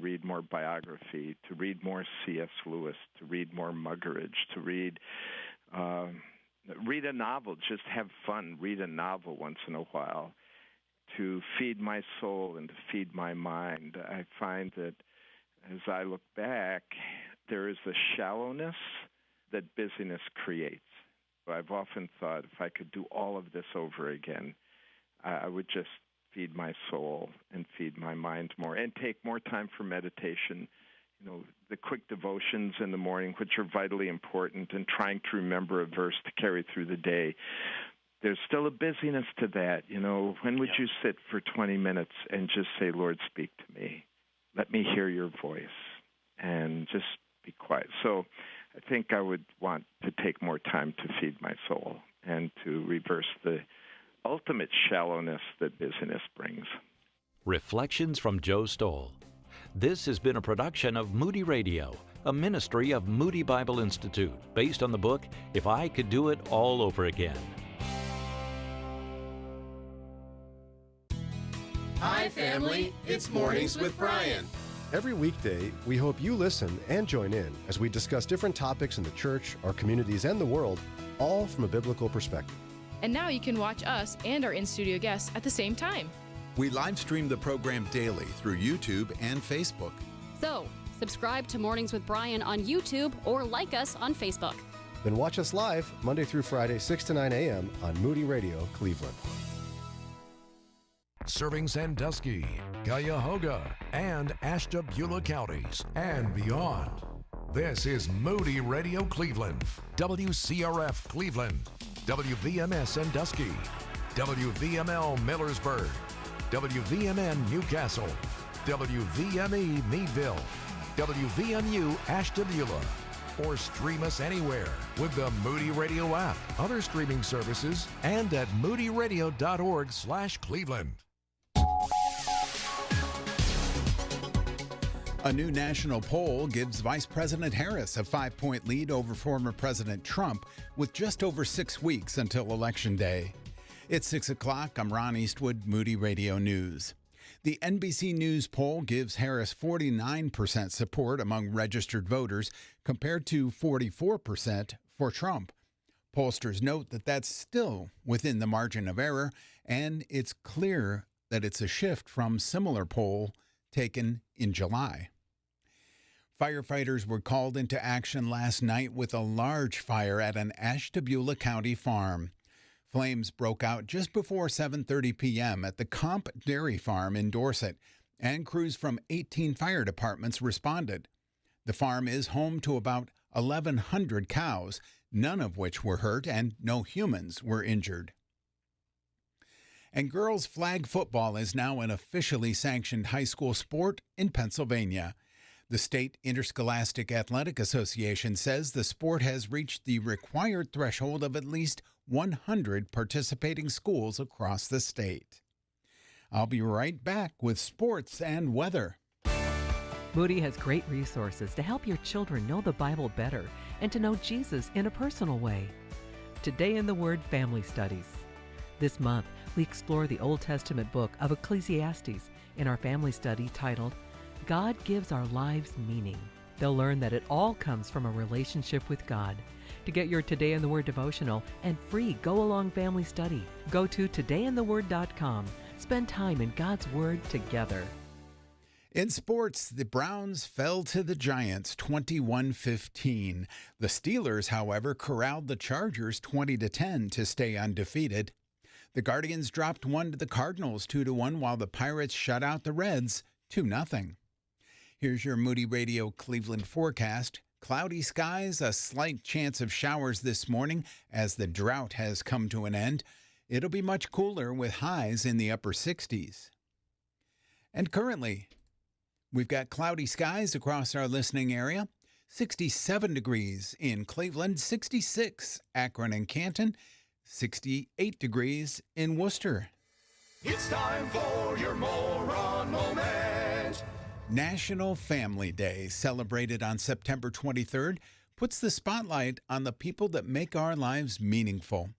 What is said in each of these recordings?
read more biography, to read more C.S. Lewis, to read more Muggeridge, to read a novel, just have fun, read a novel once in a while, to feed my soul and to feed my mind. I find that as I look back, there is a shallowness that busyness creates. I've often thought if I could do all of this over again, I would just feed my soul and feed my mind more and take more time for meditation. The quick devotions in the morning, which are vitally important, and trying to remember a verse to carry through the day. There's still a busyness to that. When would you sit for 20 minutes and just say, Lord, speak to me. Let me hear your voice, and just be quiet. So I think I would want to take more time to feed my soul and to reverse the ultimate shallowness that busyness brings. Reflections from Joe Stoll. This has been a production of Moody Radio, a ministry of Moody Bible Institute, based on the book, If I Could Do It All Over Again. Hi, family. It's Mornings with Brian. Every weekday, we hope you listen and join in as we discuss different topics in the church, our communities, and the world, all from a biblical perspective. And now you can watch us and our in-studio guests at the same time. We live stream the program daily through YouTube and Facebook. So, subscribe to Mornings with Brian on YouTube or like us on Facebook. Then watch us live Monday through Friday, 6 to 9 a.m. on Moody Radio, Cleveland. Serving Sandusky, Cuyahoga, and Ashtabula counties and beyond. This is Moody Radio Cleveland, WCRF Cleveland, WVMS Sandusky, WVML Millersburg, WVMN Newcastle, WVME Meadville, WVMU Ashtabula, or stream us anywhere with the Moody Radio app, other streaming services, and at moodyradio.org/Cleveland. A new national poll gives Vice President Harris a 5-point lead over former President Trump with just over 6 weeks until Election Day. It's 6 o'clock. I'm Ron Eastwood, Moody Radio News. The NBC News poll gives Harris 49% support among registered voters compared to 44% for Trump. Pollsters note that that's still within the margin of error, and it's clear that it's a shift from similar poll taken in July. Firefighters were called into action last night with a large fire at an Ashtabula County farm. Flames broke out just before 7:30 p.m. at the Cont Dairy Farm in Dorset, and crews from 18 fire departments responded. The farm is home to about 1,100 cows, none of which were hurt and no humans were injured. And girls flag football is now an officially sanctioned high school sport in Pennsylvania. The State Interscholastic Athletic Association says the sport has reached the required threshold of at least 100 participating schools across the state. I'll be right back with sports and weather. Moody has great resources to help your children know the Bible better and to know Jesus in a personal way. Today in the Word Family Studies. This month, we explore the Old Testament book of Ecclesiastes in our family study titled, God Gives Our Lives Meaning. They'll learn that it all comes from a relationship with God. To get your Today in the Word devotional and free go-along family study, go to todayintheword.com. Spend time in God's Word together. In sports, the Browns fell to the Giants 21-15. The Steelers, however, corralled the Chargers 20-10 to stay undefeated. The Guardians dropped one to the Cardinals 2-1, while the Pirates shut out the Reds 2-0. Here's your Moody Radio Cleveland forecast. Cloudy skies, a slight chance of showers this morning as the drought has come to an end. It'll be much cooler with highs in the upper 60s. And currently, we've got cloudy skies across our listening area. 67 degrees in Cleveland, 66 Akron and Canton, 68 degrees in Worcester. It's time for your Moron Moment. National Family Day, celebrated on September 23rd, puts the spotlight on the people that make our lives meaningful.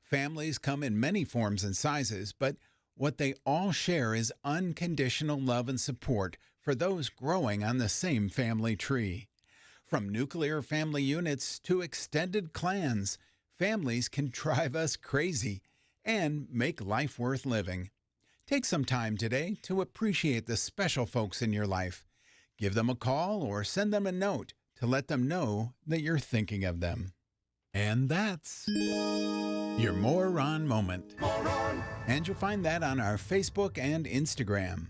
Families come in many forms and sizes, but what they all share is unconditional love and support for those growing on the same family tree. From nuclear family units to extended clans, families can drive us crazy and make life worth living. Take some time today to appreciate the special folks in your life. Give them a call or send them a note to let them know that you're thinking of them. And that's your More On moment. And you'll find that on our Facebook and Instagram.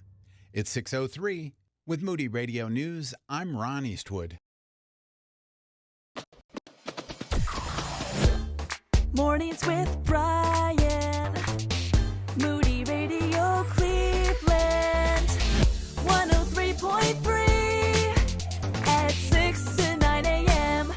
It's 6:03. With Moody Radio News, I'm Ron Eastwood. Mornings with Brian. Moody Radio Cleveland. 103.3 at 6 to 9 a.m.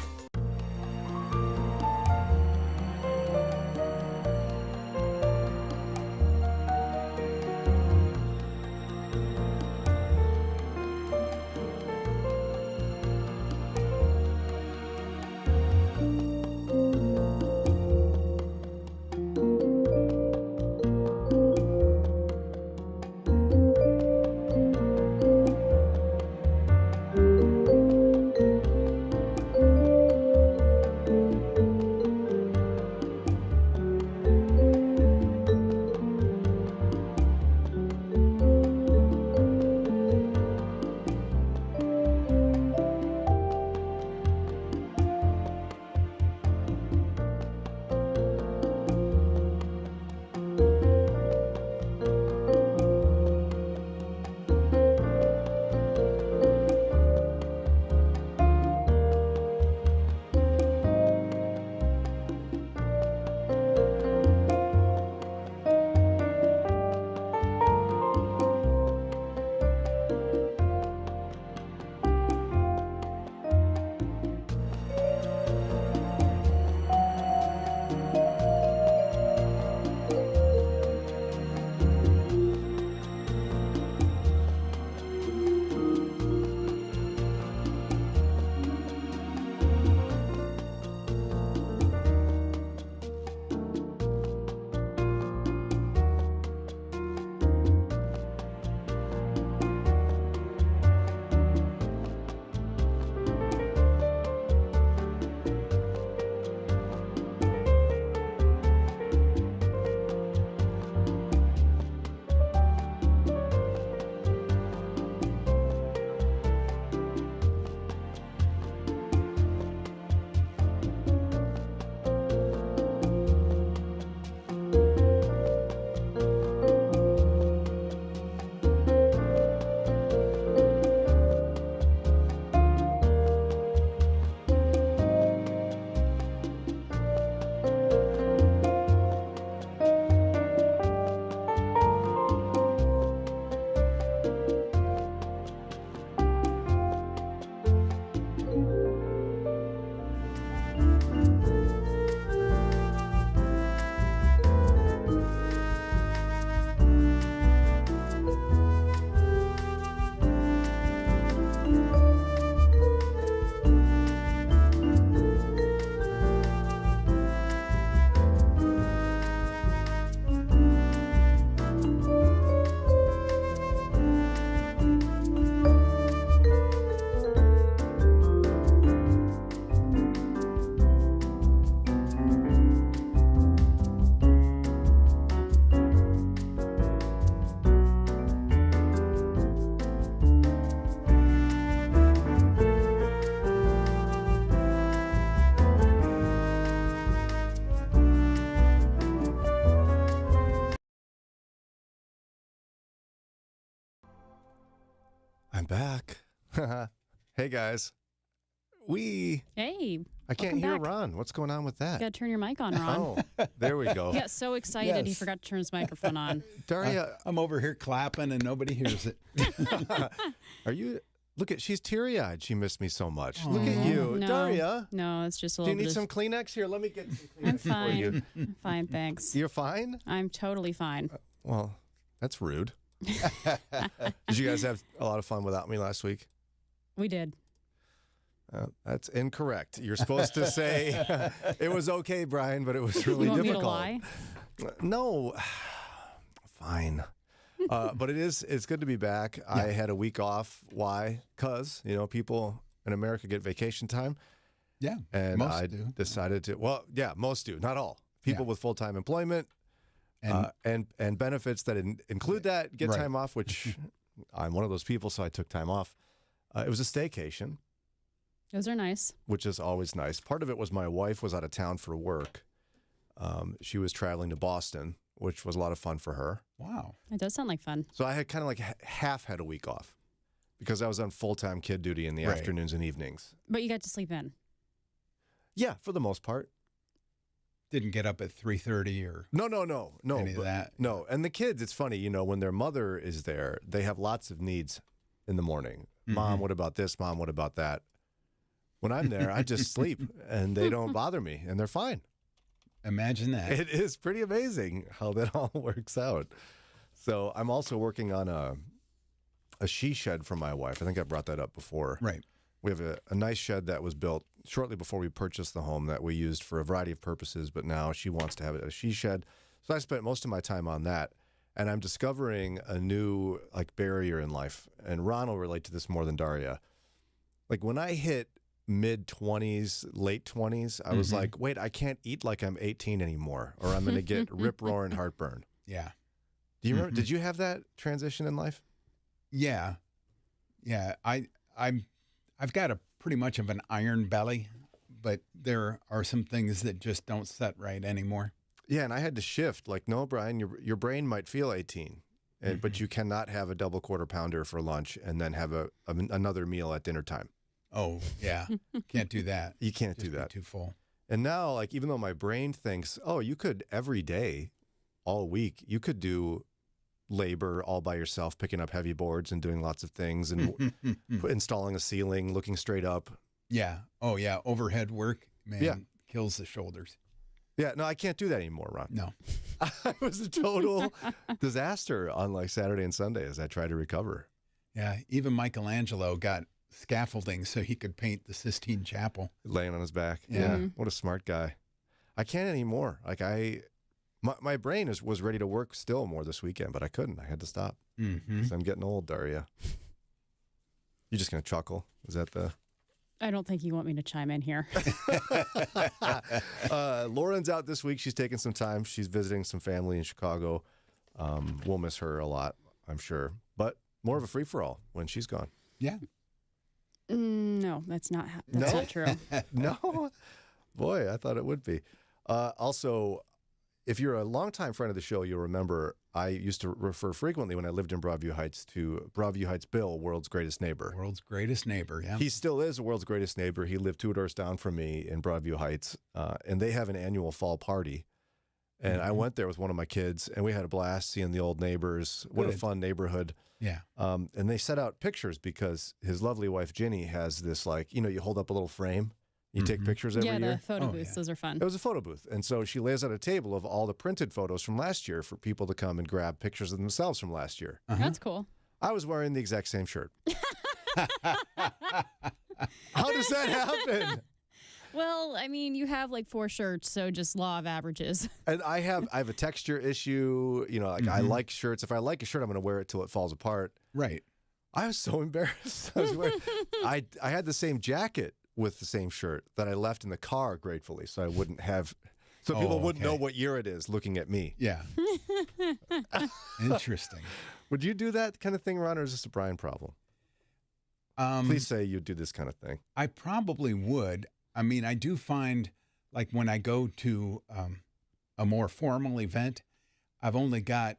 I'm back. Hey, guys. Hey. I can't hear back. Ron. What's going on with that? You got to turn your mic on, Ron. Oh, there we go. He got so excited he Yes. forgot to turn his microphone on. Daria, I'm over here clapping and nobody hears it. are you... Look at, she's teary-eyed. She missed me so much. Look at you. No. Daria. No, it's just a Do little you need bit some Kleenex? Here, let me get some Kleenex I'm for fine. you. I'm fine, thanks. You're fine? I'm totally fine. Well, that's rude. Did you guys have a lot of fun without me last week? We did. That's incorrect. You're supposed to say it was okay, Brian, but it was really You want difficult. me to lie? No. Fine. But it's good to be back. Yeah. I had a week off. Why? Because, people in America get vacation time. Yeah, and most I do. decided to. Well, yeah, most do, not all. People with full-time employment and benefits that include that get time off, which I'm one of those people, so I took time off. It was a staycation. Those are nice. Which is always nice. Part of it was my wife was out of town for work. She was traveling to Boston, which was a lot of fun for her. Wow. It does sound like fun. So I had kind of like half had a week off because I was on full-time kid duty in the afternoons and evenings. But you got to sleep in. Yeah, for the most part. Didn't get up at 3:30 or no any of that. No, and the kids, it's funny, when their mother is there, they have lots of needs in the morning. Mom, what about this? Mom, what about that? When I'm there, I just sleep, and they don't bother me, and they're fine. Imagine that. It is pretty amazing how that all works out. So I'm also working on a she shed for my wife. I think I brought that up before. Right. We have a nice shed that was built shortly before we purchased the home that we used for a variety of purposes, but now she wants to have a she shed. So I spent most of my time on that, and I'm discovering a new barrier in life. And Ron will relate to this more than Daria. Like when I hit mid-20s, late 20s, I was like, wait, I can't eat like I'm 18 anymore, or I'm going to get rip-roaring heartburn. Yeah. Do you remember? Did you have that transition in life? Yeah. Yeah. I've got a pretty much of an iron belly, but there are some things that just don't set right anymore. Yeah, and I had to shift. Like, no, Brian, your brain might feel 18, but you cannot have a double quarter pounder for lunch and then have another meal at dinner time. Oh, yeah. Can't do that. You can't do that. Too full. And now, even though my brain thinks, oh, you could every day, all week, you could do labor all by yourself, picking up heavy boards and doing lots of things and installing a ceiling, looking straight up. Yeah. Oh, yeah. Overhead work, man, kills the shoulders. Yeah. No, I can't do that anymore, Ron. No. It was a total disaster on Saturday and Sunday as I tried to recover. Yeah. Even Michelangelo got scaffolding so he could paint the Sistine Chapel. Laying on his back. Yeah. What a smart guy. I can't anymore. My brain was ready to work still more this weekend, but I couldn't. I had to stop. Because I'm getting old, Daria. You're just going to chuckle? Is that the... I don't think you want me to chime in here. Lauren's out this week. She's taking some time. She's visiting some family in Chicago. We'll miss her a lot, I'm sure. But more of a free-for-all when she's gone. Yeah. No, that's not true. No? Boy, I thought it would be. Also, if you're a longtime friend of the show, you'll remember I used to refer frequently when I lived in Broadview Heights to Broadview Heights Bill, world's greatest neighbor. World's greatest neighbor, yeah. He still is the world's greatest neighbor. He lived 2 doors down from me in Broadview Heights, and they have an annual fall party. And I went there with one of my kids, and we had a blast seeing the old neighbors. What a fun neighborhood. Yeah. And they set out pictures because his lovely wife, Ginny, has this, you hold up a little frame. You take pictures every year. Yeah, the photo booths. Those are fun. It was a photo booth. And so she lays out a table of all the printed photos from last year for people to come and grab pictures of themselves from last year. That's cool. I was wearing the exact same shirt. How does that happen? Well, you have 4 shirts, so just law of averages. And I have a texture issue. I like shirts. If I like a shirt, I'm going to wear it till it falls apart. Right. I was so embarrassed. I had the same jacket with the same shirt that I left in the car, gratefully, so I wouldn't have, people wouldn't know what year it is looking at me. Yeah. Interesting. Would you do that kind of thing, Ron, or is this a Brian problem? Please say you do this kind of thing. I probably would. I do find, when I go to a more formal event, I've only got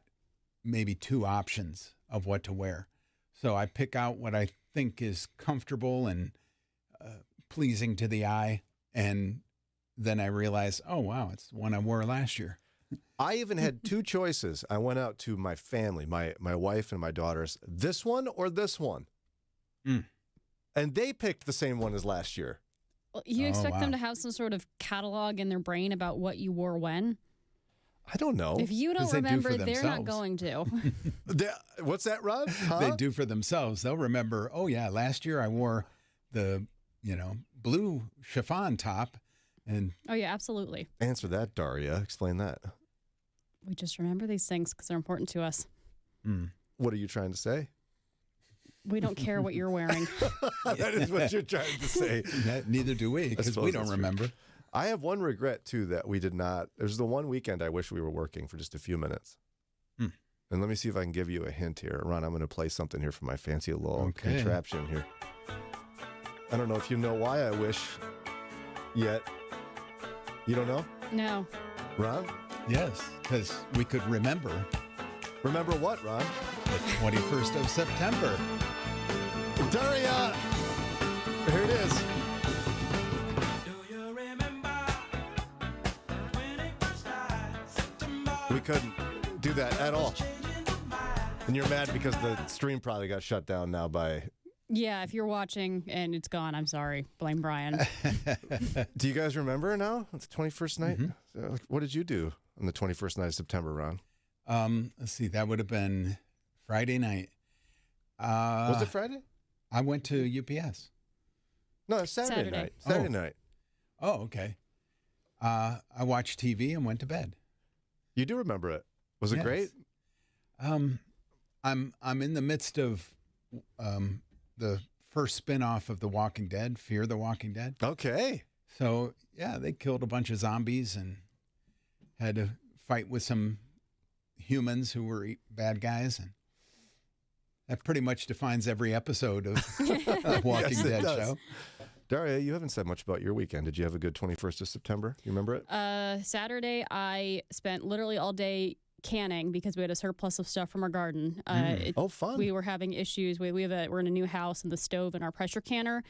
maybe 2 options of what to wear. So I pick out what I think is comfortable and pleasing to the eye, and then I realize, oh, wow, it's the one I wore last year. I even had 2 choices. I went out to my family, my wife and my daughters, this one or this one. And they picked the same one as last year. Well, you expect them to have some sort of catalog in their brain about what you wore when? I don't know. If you don't remember, they're not going to. What's that, Rob? They do for themselves. They'll remember, oh, yeah, last year I wore the blue chiffon top. And oh, yeah, absolutely. Answer that, Daria. Explain that. We just remember these things because they're important to us. What are you trying to say? We don't care what you're wearing. That is what you're trying to say. Neither do we, because we don't remember. I have one regret, too, that we did not. There's the one weekend I wish we were working for just a few minutes. And let me see if I can give you a hint here. Ron, I'm going to play something here for my fancy little contraption here. I don't know if you know why I wish yet. You don't know? No. Ron? Yes, because we could remember. Remember what, Ron? The 21st of September. Daria! Here it is. We couldn't do that at all. And you're mad because the stream probably got shut down now by... Yeah, if you're watching and it's gone, I'm sorry. Blame Brian. Do you guys remember now? It's the 21st night? So, what did you do on the 21st night of September, Ron? Let's see. That would have been Friday night. Was it Friday? I went to UPS. No, it's Saturday night. Saturday night. Oh, okay. I watched TV and went to bed. You do remember it. Was it great? I'm in the midst of the first spin-off of The Walking Dead, Fear the Walking Dead. Okay. So, yeah, they killed a bunch of zombies and had to fight with some humans who were bad guys. And that pretty much defines every episode of The Walking Dead show. Daria, you haven't said much about your weekend. Did you have a good 21st of September? You remember it? Saturday, I spent literally all day canning because we had a surplus of stuff from our garden. Fun. We were having issues. We're in a new house, and the stove and our pressure canner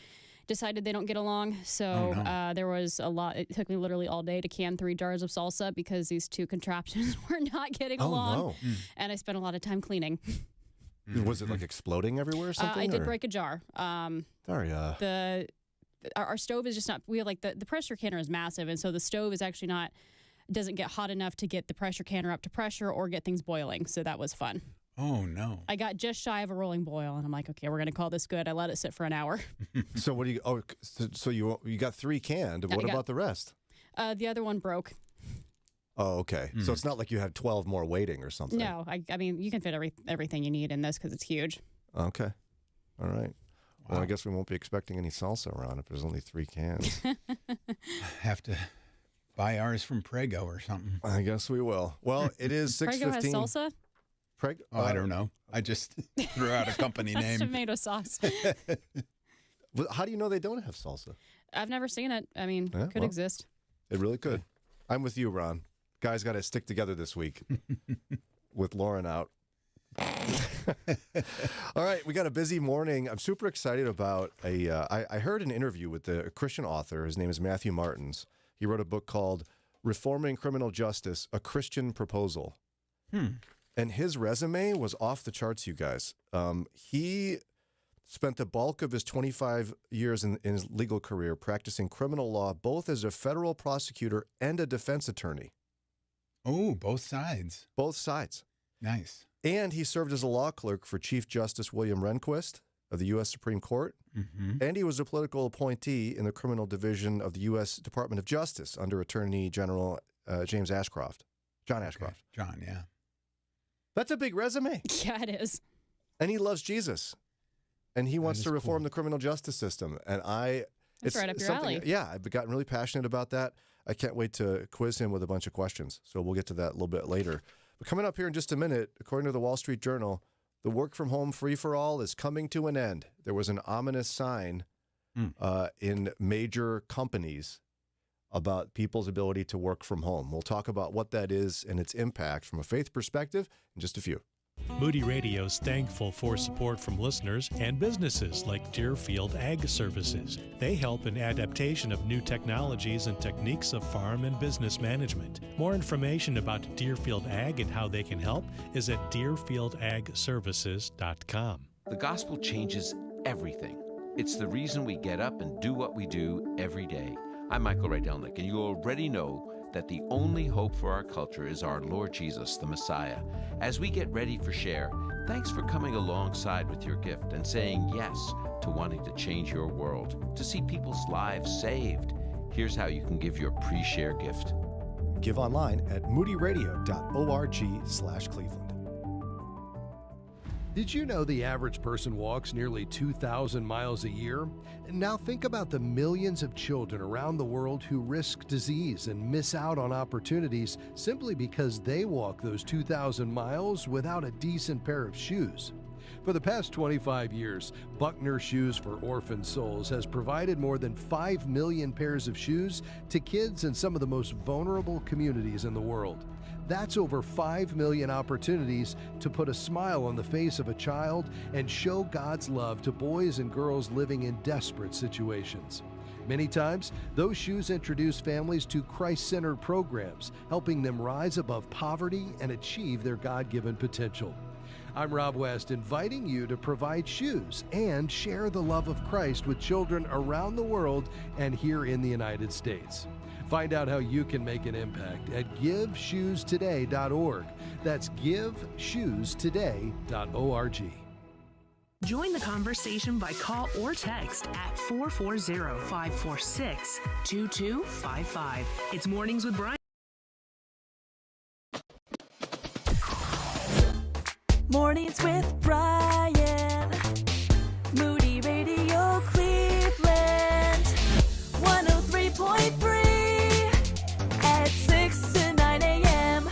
decided they don't get along. So there was a lot. It took me literally all day to can 3 jars of salsa because these two contraptions were not getting along. No. And I spent a lot of time cleaning. Was it like exploding everywhere or something? I did break a jar. Daria. Our stove is just not, we have like the pressure canner is massive. And so the stove is actually doesn't get hot enough to get the pressure canner up to pressure or get things boiling. So that was fun. Oh, no. I got just shy of a rolling boil, and I'm like, okay, we're going to call this good. I let it sit for an hour. So what do you, so you got 3 canned. What about the rest? The other one broke. Oh, okay. So it's not like you had 12 more waiting or something. No, I mean, you can fit everything you need in this because it's huge. Okay. All right. Well, I guess we won't be expecting any salsa around if there's only 3 cans. Have to buy ours from Prego or something. I guess we will. Well, it is 6:15. Prego has salsa? I don't know. I just threw out a company name. Tomato sauce. How do you know they don't have salsa? I've never seen it. I mean, it could exist. It really could. I'm with you, Ron. Guys got to stick together this week with Lauren out. All right, we got a busy morning. I'm super excited about I heard an interview with a Christian author. His name is Matthew Martens. He wrote a book called Reforming Criminal Justice, A Christian Proposal. And his resume was off the charts, you guys. He spent the bulk of his 25 years in his legal career practicing criminal law, both as a federal prosecutor and a defense attorney. Oh, both sides. Both sides. Nice. And he served as a law clerk for Chief Justice William Rehnquist of the U.S. Supreme Court. And he was a political appointee in the criminal division of the U.S. Department of Justice under Attorney General John Ashcroft. John, yeah. That's a big resume. Yeah, it is. And he loves Jesus. And he wants to reform the criminal justice system. And That's right up your alley. Yeah, I've gotten really passionate about that. I can't wait to quiz him with a bunch of questions. So we'll get to that a little bit later. But coming up here in just a minute, according to the Wall Street Journal, the work from home free-for-all is coming to an end. There was an ominous sign in major companies about people's ability to work from home. We'll talk about what that is and its impact from a faith perspective in just a few. Moody Radio is thankful for support from listeners and businesses like Deerfield Ag Services. They help in adaptation of new technologies and techniques of farm and business management. More information about Deerfield Ag and how they can help is at deerfieldagservices.com. The gospel changes everything. It's the reason we get up and do what we do every day. I'm Michael Rydelnik, and you already know that the only hope for our culture is our Lord Jesus, the Messiah. As we get ready for Share, thanks for coming alongside with your gift and saying yes to wanting to change your world, to see people's lives saved. Here's how you can give your pre-Share gift. Give online at moodyradio.org/Cleveland. Did you know the average person walks nearly 2,000 miles a year? Now think about the millions of children around the world who risk disease and miss out on opportunities simply because they walk those 2,000 miles without a decent pair of shoes. For the past 25 years, Buckner Shoes for Orphan Souls has provided more than 5 million pairs of shoes to kids in some of the most vulnerable communities in the world. That's over 5 million opportunities to put a smile on the face of a child and show God's love to boys and girls living in desperate situations. Many times, those shoes introduce families to Christ-centered programs, helping them rise above poverty and achieve their God-given potential. I'm Rob West, inviting you to provide shoes and share the love of Christ with children around the world and here in the United States. Find out how you can make an impact at GiveShoesToday.org. That's GiveShoesToday.org. Join the conversation by call or text at 440-546-2255. It's Mornings with Brian. Mornings with Brian. Moody Radio Cleveland. 103.3 at 6 to 9 a.m.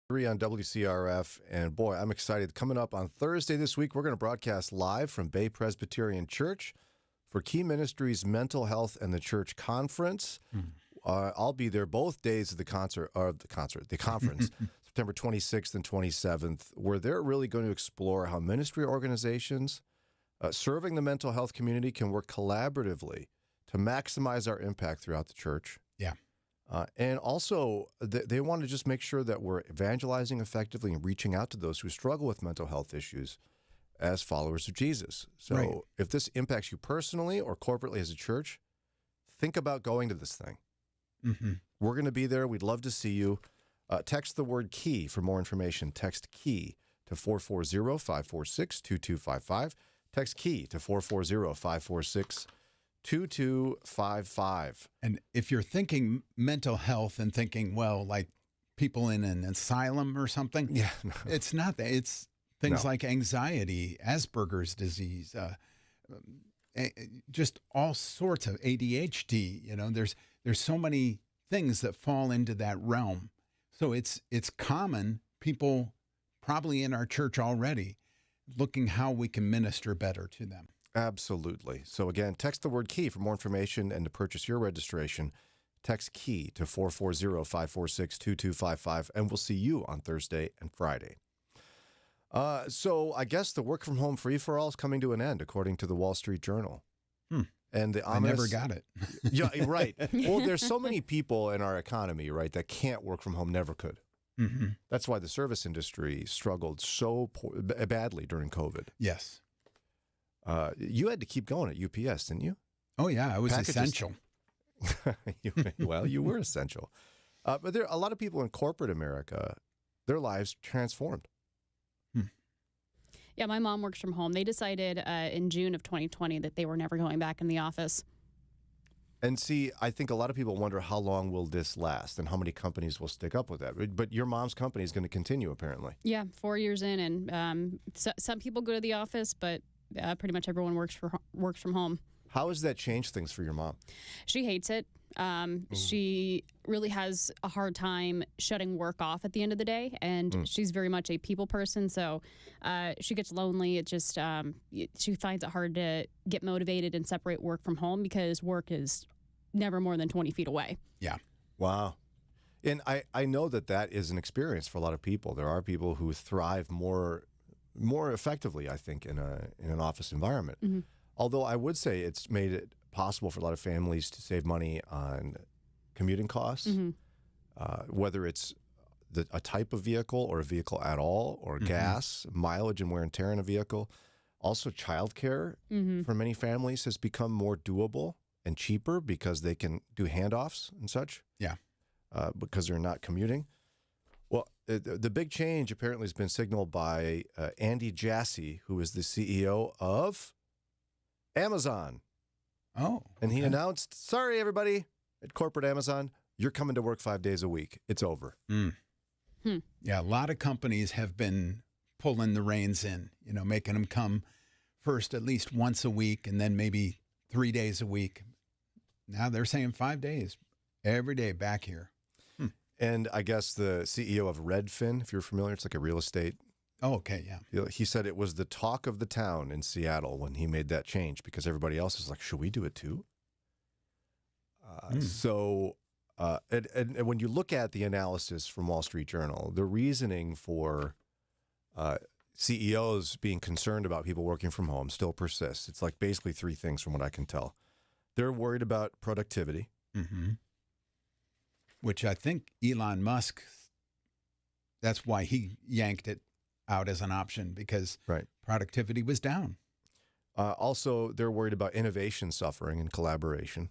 3 on WCRF, and boy, I'm excited. Coming up on Thursday this week, we're going to broadcast live from Bay Presbyterian Church for Key Ministries Mental Health and the Church Conference. I'll be there both days of the conference, September 26th and 27th, where they're really going to explore how ministry organizations serving the mental health community can work collaboratively to maximize our impact throughout the church. Yeah. And also, they want to just make sure that we're evangelizing effectively and reaching out to those who struggle with mental health issues as followers of Jesus. So if this impacts you personally or corporately as a church, think about going to this thing. We're going to be there. We'd love to see you. Text the word KEY for more information. Text KEY to 440-546-2255. Text KEY to 440-546-2255. And if you're thinking mental health and thinking, well, like people in an asylum or something, it's not that. It's things like anxiety, Asperger's disease, just all sorts of ADHD. You know, there's so many things that fall into that realm. So it's common, people probably in our church already, looking how we can minister better to them. Absolutely. So again, text the word KEY for more information and to purchase your registration. Text KEY to 440-546-2255, and we'll see you on Thursday and Friday. So I guess the work from home free-for-all is coming to an end, according to the Wall Street Journal. And the I never got it. Yeah, right. Well, there's so many people in our economy, right, that can't work from home, never could. That's why the service industry struggled so badly during COVID. Yes. You had to keep going at UPS, didn't you? Oh, yeah. I was essential. Well, you were essential. But there are a lot of people in corporate America, their lives transformed. Yeah, my mom works from home. They decided in June of 2020 that they were never going back in the office. And see, I think a lot of people wonder how long will this last and how many companies will stick up with that. But your mom's company is going to continue, apparently. Yeah, 4 years in, and some people go to the office, but pretty much everyone works from home. How has that changed things for your mom? She hates it. She really has a hard time shutting work off at the end of the day, and she's very much a people person, so she gets lonely. It just she finds it hard to get motivated and separate work from home because work is never more than 20 feet away. Yeah. Wow. And I know that is an experience for a lot of people. There are people who thrive more effectively, I think, in an office environment. Although I would say it's made it possible for a lot of families to save money on commuting costs, whether it's a type of vehicle or a vehicle at all, or gas, mileage and wear and tear in a vehicle. Also, childcare for many families has become more doable and cheaper because they can do handoffs and such. Yeah. Because they're not commuting. Well, the big change apparently has been signaled by Andy Jassy, who is the CEO of Amazon. Oh. And he announced, sorry, everybody, at corporate Amazon, you're coming to work 5 days a week. It's over. Yeah, a lot of companies have been pulling the reins in, making them come first at least once a week and then maybe 3 days a week. Now they're saying 5 days, every day back here. And I guess the CEO of Redfin, if you're familiar, it's like a real estate. Oh, okay, yeah. He said it was the talk of the town in Seattle when he made that change because everybody else is like, should we do it too? So, and when you look at the analysis from Wall Street Journal, the reasoning for CEOs being concerned about people working from home still persists. It's like basically three things from what I can tell. They're worried about productivity. Which I think Elon Musk, that's why he yanked it out as an option because productivity was down. Also, they're worried about innovation suffering and collaboration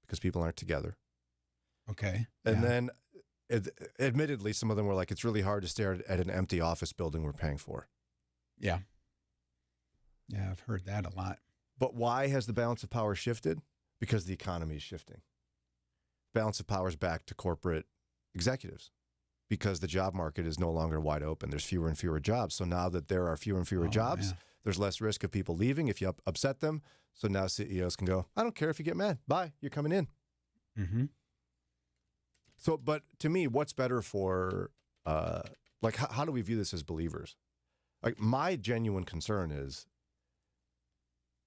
because people aren't together. Okay. And then, admittedly, some of them were like, it's really hard to stare at an empty office building we're paying for. Yeah. Yeah, I've heard that a lot. But why has the balance of power shifted? Because the economy is shifting. Balance of power is back to corporate executives because the job market is no longer wide open. There's fewer and fewer jobs. So now that there are fewer and fewer jobs, there's less risk of people leaving if you upset them. So now CEOs can go, I don't care if you get mad. Bye. You're coming in. So, but to me, what's better for Like, how do we view this as believers? Like, my genuine concern is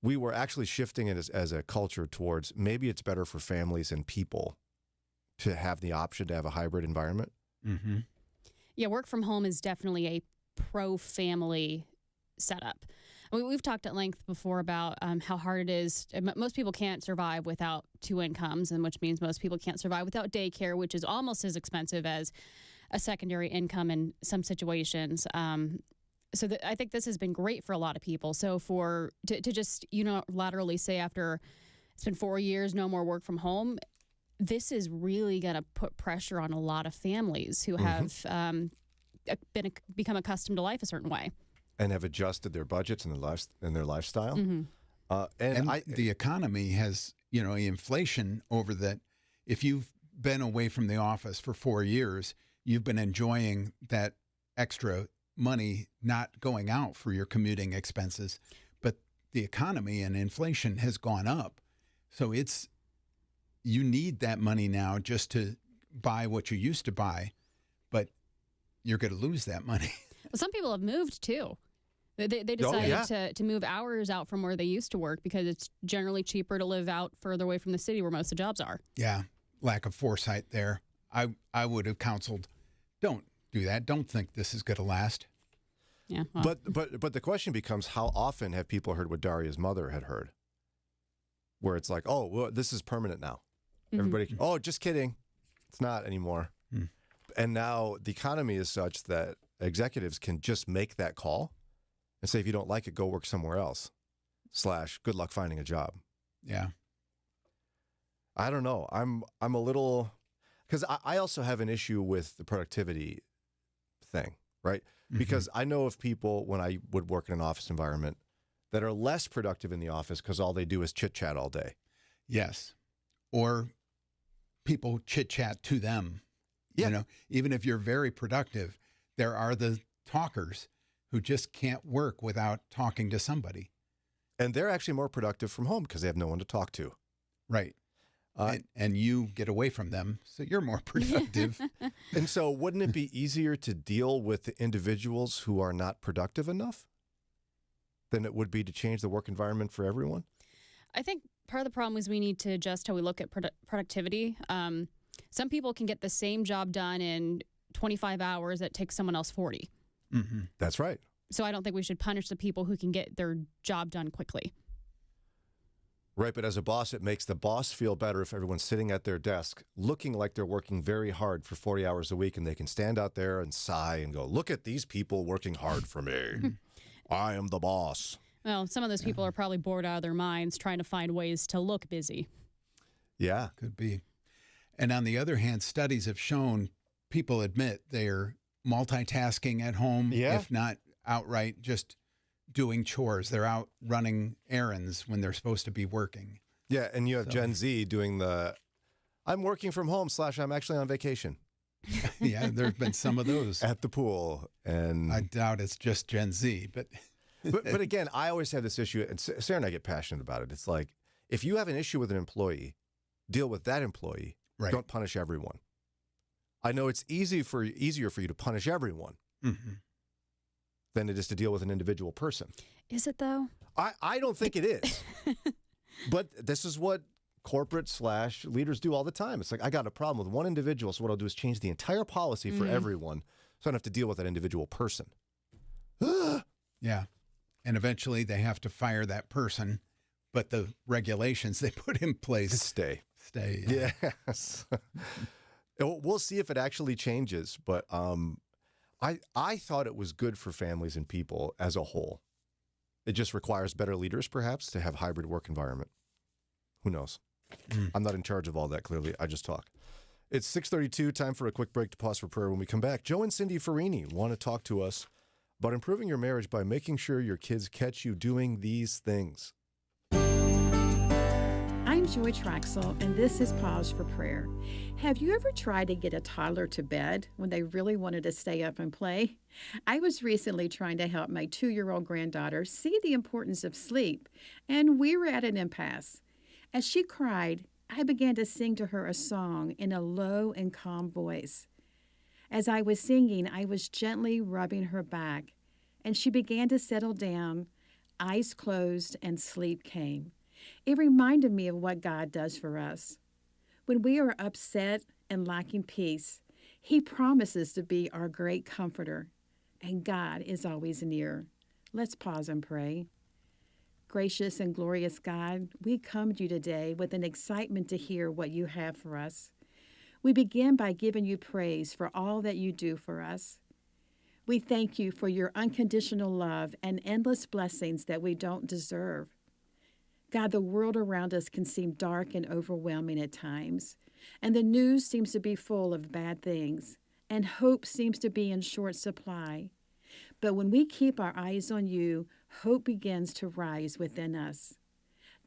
we were actually shifting it as a culture towards maybe it's better for families and people to have the option to have a hybrid environment. Mm-hmm. Yeah, work from home is definitely a pro-family setup. We've talked at length before about how hard it is. Most people can't survive without 2 incomes, and which means most people can't survive without daycare, which is almost as expensive as a secondary income in some situations. I think this has been great for a lot of people. So to just unilaterally say after it's been 4 years, no more work from home, this is really going to put pressure on a lot of families who have become accustomed to life a certain way. And have adjusted their budgets and their lifestyle. Mm-hmm. And the economy has, inflation over that. If you've been away from the office for 4 years, you've been enjoying that extra money not going out for your commuting expenses. But the economy and inflation has gone up. So you need that money now just to buy what you used to buy, but you're going to lose that money. Well, some people have moved too. They decided to move hours out from where they used to work because it's generally cheaper to live out further away from the city where most of the jobs are. Yeah, lack of foresight there. I would have counseled, don't do that. Don't think this is going to last. Yeah. Well. But the question becomes, how often have people heard what Daria's mother had heard? Where it's like, oh, well, this is permanent now. Mm-hmm. Everybody, oh, just kidding. It's not anymore. Mm. And now the economy is such that executives can just make that call and say, if you don't like it, go work somewhere else. / good luck finding a job. Yeah. I don't know. I'm a little, because I also have an issue with the productivity thing, right? Mm-hmm. Because I know of people when I would work in an office environment that are less productive in the office because all they do is chit chat all day. Yes. Or people chit chat to them. Yeah. Even if you're very productive, there are the talkers who just can't work without talking to somebody. And they're actually more productive from home because they have no one to talk to. Right. And you get away from them, so you're more productive. And so wouldn't it be easier to deal with the individuals who are not productive enough than it would be to change the work environment for everyone? I think part of the problem is we need to adjust how we look at productivity. Some people can get the same job done in 25 hours that takes someone else 40. Mm-hmm. That's right. So I don't think we should punish the people who can get their job done quickly. Right, but as a boss, it makes the boss feel better if everyone's sitting at their desk looking like they're working very hard for 40 hours a week, and they can stand out there and sigh and go, look at these people working hard for me. I am the boss. Well, some of those people are probably bored out of their minds trying to find ways to look busy. Yeah. Could be. And on the other hand, studies have shown people admit they're multitasking at home, if not outright just doing chores. They're out running errands when they're supposed to be working. Yeah, and you have Gen Z doing I'm working from home / I'm actually on vacation. Yeah, there's been some of those. At the pool. And I doubt it's just Gen Z, but... but again, I always have this issue, and Sarah and I get passionate about it. It's like, if you have an issue with an employee, deal with that employee. Right. Don't punish everyone. I know it's easier for you to punish everyone than it is to deal with an individual person. Is it, though? I don't think it is. But this is what corporate / leaders do all the time. It's like, I got a problem with one individual, so what I'll do is change the entire policy for everyone so I don't have to deal with that individual person. Yeah. And eventually they have to fire that person, but the regulations they put in place stay. Yeah. Yes. We'll see if it actually changes, but I thought it was good for families and people as a whole. It just requires better leaders, perhaps, to have hybrid work environment. Who knows? I'm not in charge of all that, clearly. I just talk. It's 6:32, time for a quick break to pause for prayer. When we come back, Joe and Cindi Ferrini want to talk to us about improving your marriage by making sure your kids catch you doing these things. I'm Joy Traxel, and this is Pause for Prayer. Have you ever tried to get a toddler to bed when they really wanted to stay up and play? I was recently trying to help my 2-year-old granddaughter see the importance of sleep, and we were at an impasse. As she cried, I began to sing to her a song in a low and calm voice. As I was singing, I was gently rubbing her back, and she began to settle down, eyes closed, and sleep came. It reminded me of what God does for us. When we are upset and lacking peace, He promises to be our great comforter, and God is always near. Let's pause and pray. Gracious and glorious God, we come to you today with an excitement to hear what you have for us. We begin by giving you praise for all that you do for us. We thank you for your unconditional love and endless blessings that we don't deserve. God, the world around us can seem dark and overwhelming at times, and the news seems to be full of bad things, and hope seems to be in short supply. But when we keep our eyes on you, hope begins to rise within us.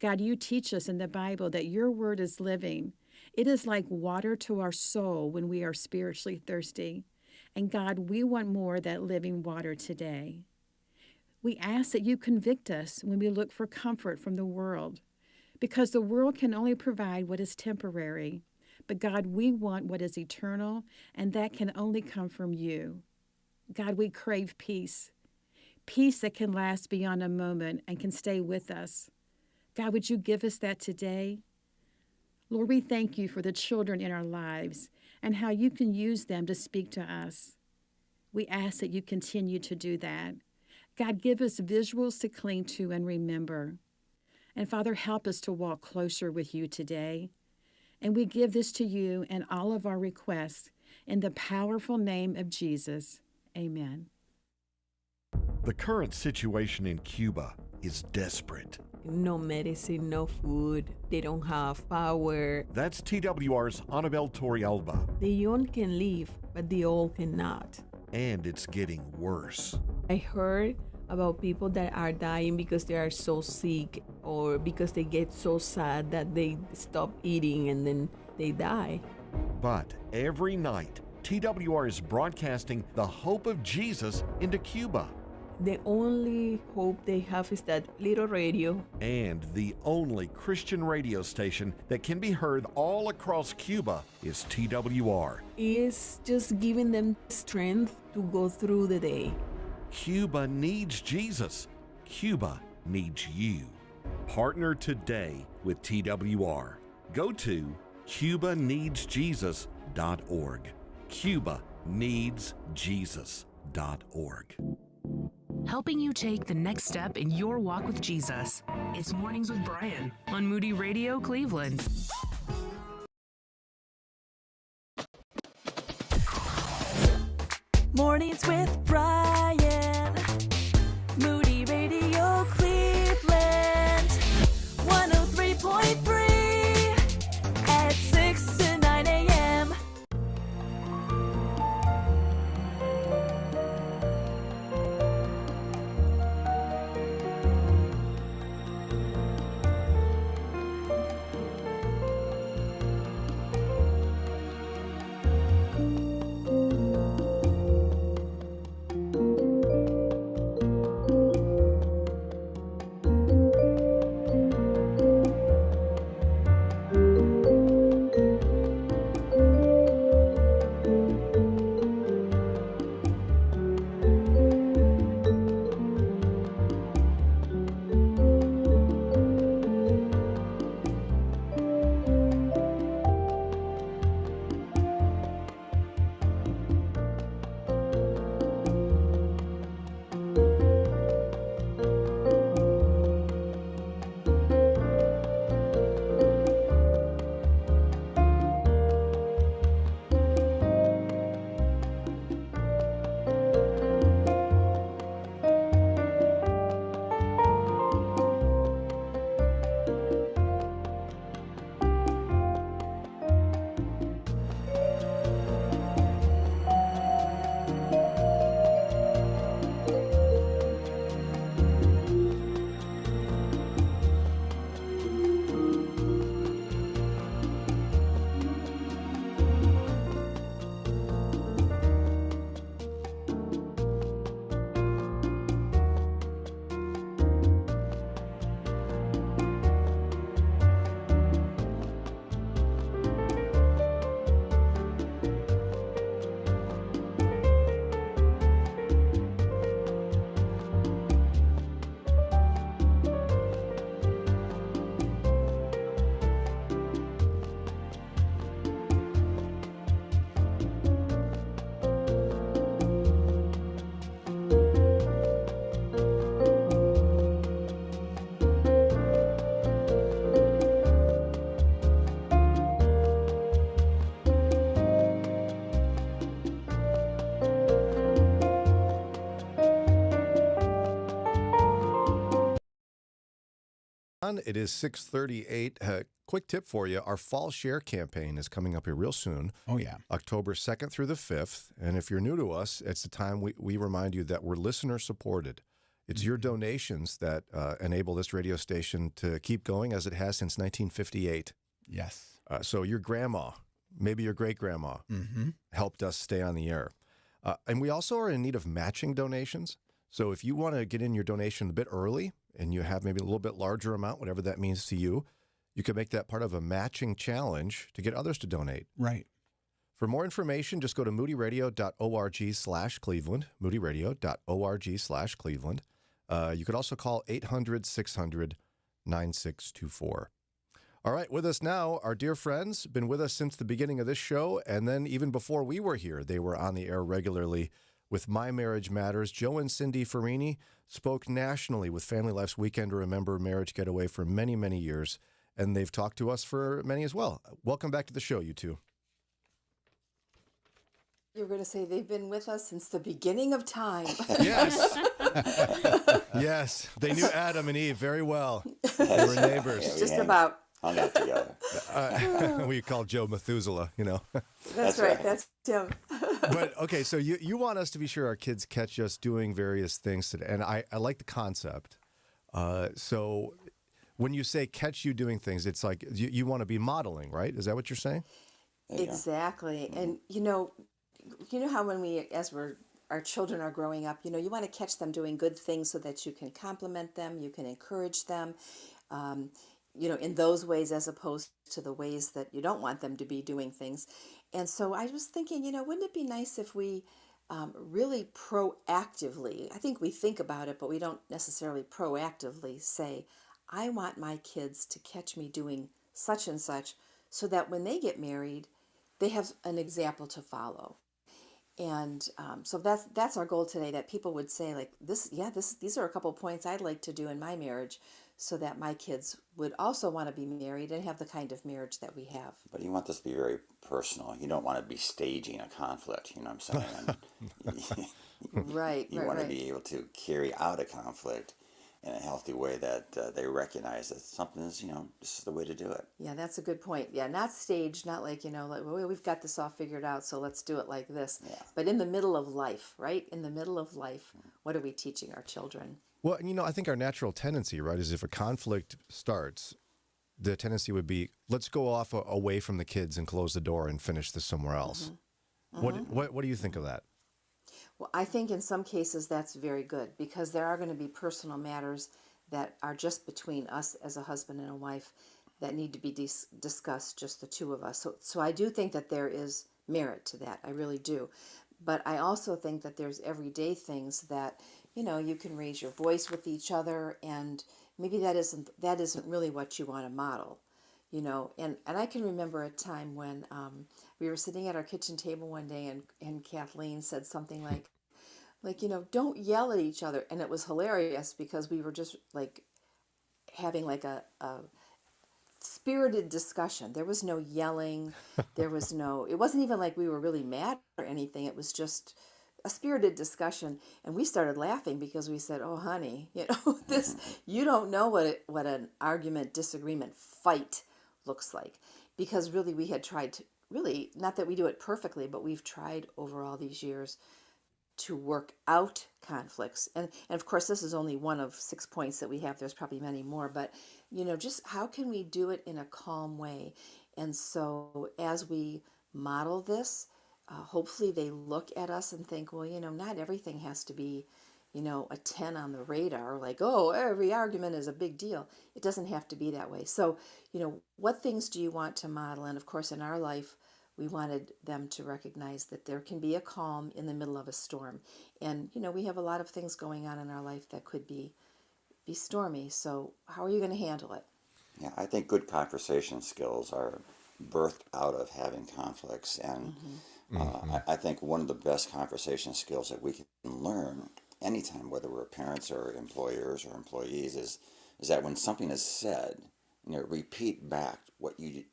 God, you teach us in the Bible that your word is living. It is like water to our soul when we are spiritually thirsty. And God, we want more of that living water today. We ask that you convict us when we look for comfort from the world, because the world can only provide what is temporary. But God, we want what is eternal, and that can only come from you. God, we crave peace, peace that can last beyond a moment and can stay with us. God, would you give us that today? Lord, we thank you for the children in our lives and how you can use them to speak to us. We ask that you continue to do that. God, give us visuals to cling to and remember. And Father, help us to walk closer with you today. And we give this to you and all of our requests in the powerful name of Jesus. Amen. The current situation in Cuba is desperate. No medicine, no food. They don't have power. That's TWR's Anabel Torrealba. The young can live, but the old cannot. And it's getting worse. I heard about people that are dying because they are so sick or because they get so sad that they stop eating and then they die. But every night, TWR is broadcasting the hope of Jesus into Cuba. The only hope they have is that little radio. And the only Christian radio station that can be heard all across Cuba is TWR. It's just giving them strength to go through the day. Cuba needs Jesus. Cuba needs you. Partner today with TWR. Go to CubaNeedsJesus.org. CubaNeedsJesus.org. Helping you take the next step in your walk with Jesus. It's Mornings with Brian on Moody Radio Cleveland. Mornings with Brian. Moody Radio Cleveland. 103.3 at 6 to 9 a.m. It is 6:38. Quick tip for you. Our Fall Share campaign is coming up here real soon. Oh, yeah. October 2nd through the 5th. And if you're new to us, it's the time we remind you that we're listener supported. It's your donations that enable this radio station to keep going as it has since 1958. Yes. So your grandma, maybe your great-grandma, helped us stay on the air. And we also are in need of matching donations. So if you want to get in your donation a bit early and you have maybe a little bit larger amount, whatever that means to you, you can make that part of a matching challenge to get others to donate. Right. For more information, just go to moodyradio.org/Cleveland, moodyradio.org/Cleveland. You could also call 800-600-9624. All right, with us now, our dear friends, been with us since the beginning of this show, and then even before we were here, they were on the air regularly with My Marriage Matters. Joe and Cindi Ferrini spoke nationally with Family Life's Weekend to Remember Marriage Getaway for many, many years, and they've talked to us for many as well. Welcome back to the show, you two. You're going to say they've been with us since the beginning of time. Yes. Yes. They knew Adam and Eve very well. They were neighbors. Yeah, just about. Hung out together. We call Joe Methuselah, you know. That's right. That's Tim. But, okay, so you want us to be sure our kids catch us doing various things today. And I like the concept. So when you say catch you doing things, it's like you want to be modeling, right? Is that what you're saying? Exactly. And, you know how when our children are growing up, you want to catch them doing good things so that you can compliment them, you can encourage them, in those ways as opposed to the ways that you don't want them to be doing things. And so I was thinking, wouldn't it be nice if we really proactively, I think we think about it, but we don't necessarily proactively say, I want my kids to catch me doing such and such so that when they get married, they have an example to follow. And so that's our goal today, that people would say like these are a couple of points I'd like to do in my marriage so that my kids would also want to be married and have the kind of marriage that we have. But you want this to be very personal. You don't want to be staging a conflict, you know what I'm saying? Right. You want to be able to carry out a conflict in a healthy way that they recognize that something is, this is the way to do it. Yeah, that's a good point. Yeah, not staged, not like, well, we've got this all figured out, so let's do it like this. Yeah. But in the middle of life, right? In the middle of life, what are we teaching our children? Well, I think our natural tendency, right, is if a conflict starts, the tendency would be, let's go off away from the kids and close the door and finish this somewhere else. Mm-hmm. What do you think of that? Well, I think in some cases that's very good because there are going to be personal matters that are just between us as a husband and a wife that need to be discussed, just the two of us. So I do think that there is merit to that. I really do. But I also think that there's everyday things that, you can raise your voice with each other, and maybe that isn't really what you want to model. And I can remember a time when we were sitting at our kitchen table one day and Kathleen said something like, don't yell at each other. And it was hilarious because we were just like having like a spirited discussion. There was no yelling. It wasn't even like we were really mad or anything. It was just a spirited discussion. And we started laughing because we said, oh, honey, you don't know what an argument, disagreement, fight looks like, because really we had tried to, really, not that we do it perfectly, but we've tried over all these years to work out conflicts. And of course, this is only one of 6 points that we have. There's probably many more, but, just how can we do it in a calm way? And so as we model this, hopefully they look at us and think, well, not everything has to be, a 10 on the radar, like, oh, every argument is a big deal. It doesn't have to be that way. So, what things do you want to model? And of course, in our life, we wanted them to recognize that there can be a calm in the middle of a storm. And, we have a lot of things going on in our life that could be stormy. So how are you going to handle it? Yeah, I think good conversation skills are birthed out of having conflicts. And I think one of the best conversation skills that we can learn anytime, whether we're parents or employers or employees, is that when something is said, repeat back what you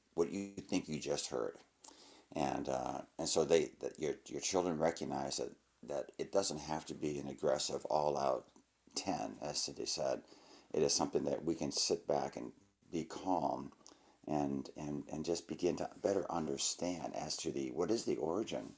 think you just heard. And so your children recognize that it doesn't have to be an aggressive, all-out 10, as Cindi said. it is something that we can sit back and be calm and just begin to better understand as to what is the origin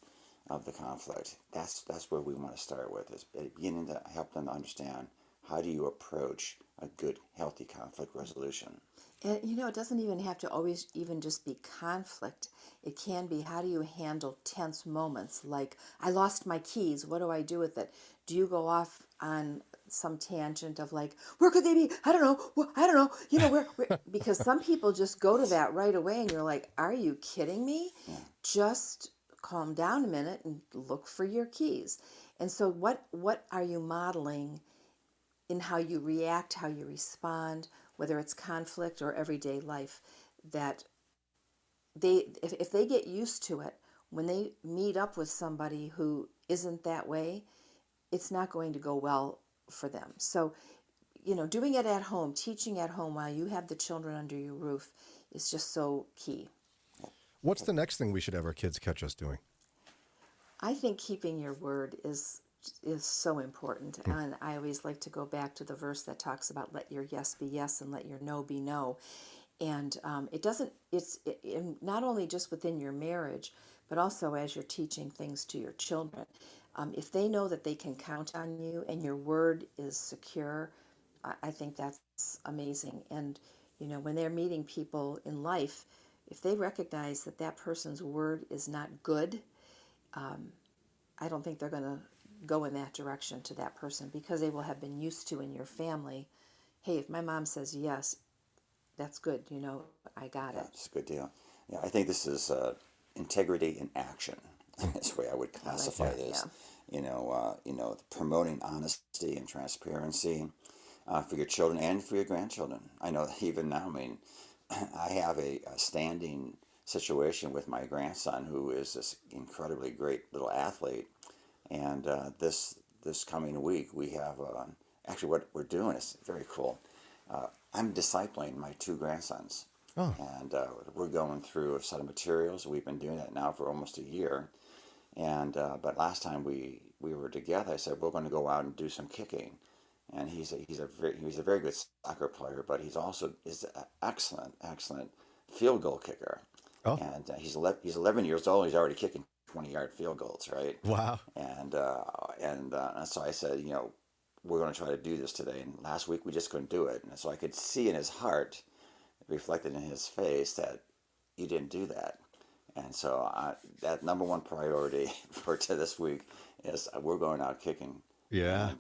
of the conflict. That's where we want to start with, is beginning to help them understand how do you approach a good, healthy conflict resolution. And it doesn't even have to always even just be conflict. It can be, how do you handle tense moments? Like, I lost my keys. What do I do with it? Do you go off on some tangent of like, where could they be? I don't know. I don't know. Where? Because some people just go to that right away, and you're like, are you kidding me? Yeah. Just calm down a minute and look for your keys. And so what are you modeling in how you react, how you respond, whether it's conflict or everyday life, that if they get used to it, when they meet up with somebody who isn't that way, it's not going to go well for them. So, doing it at home, teaching at home while you have the children under your roof is just so key. What's the next thing we should have our kids catch us doing? I think keeping your word is so important. And I always like to go back to the verse that talks about let your yes be yes and let your no be no. And it's not only just within your marriage, but also as you're teaching things to your children. If they know that they can count on you and your word is secure, I think that's amazing. And, when they're meeting people in life, if they recognize that person's word is not good, I don't think they're going to go in that direction to that person, because they will have been used to in your family, hey, if my mom says yes, that's good, I got it. It's a good deal. Yeah, I think this is integrity in action. That's the way I would classify this. Yeah. Promoting honesty and transparency for your children and for your grandchildren. I know that even now, I have a standing situation with my grandson, who is this incredibly great little athlete. And this coming week, we have, actually what we're doing is very cool. I'm discipling my two grandsons. Oh. And we're going through a set of materials. We've been doing that now for almost a year. And but last time we were together, I said, we're going to go out and do some kicking. And he's a very good soccer player, but he's an excellent field goal kicker. Oh. And he's 11 years old. He's already kicking 20-yard field goals, right? Wow. And so I said, we're going to try to do this today. And last week we just couldn't do it. And so I could see in his heart, reflected in his face, that you didn't do that. And so that number one priority for this week is we're going out kicking. Yeah. And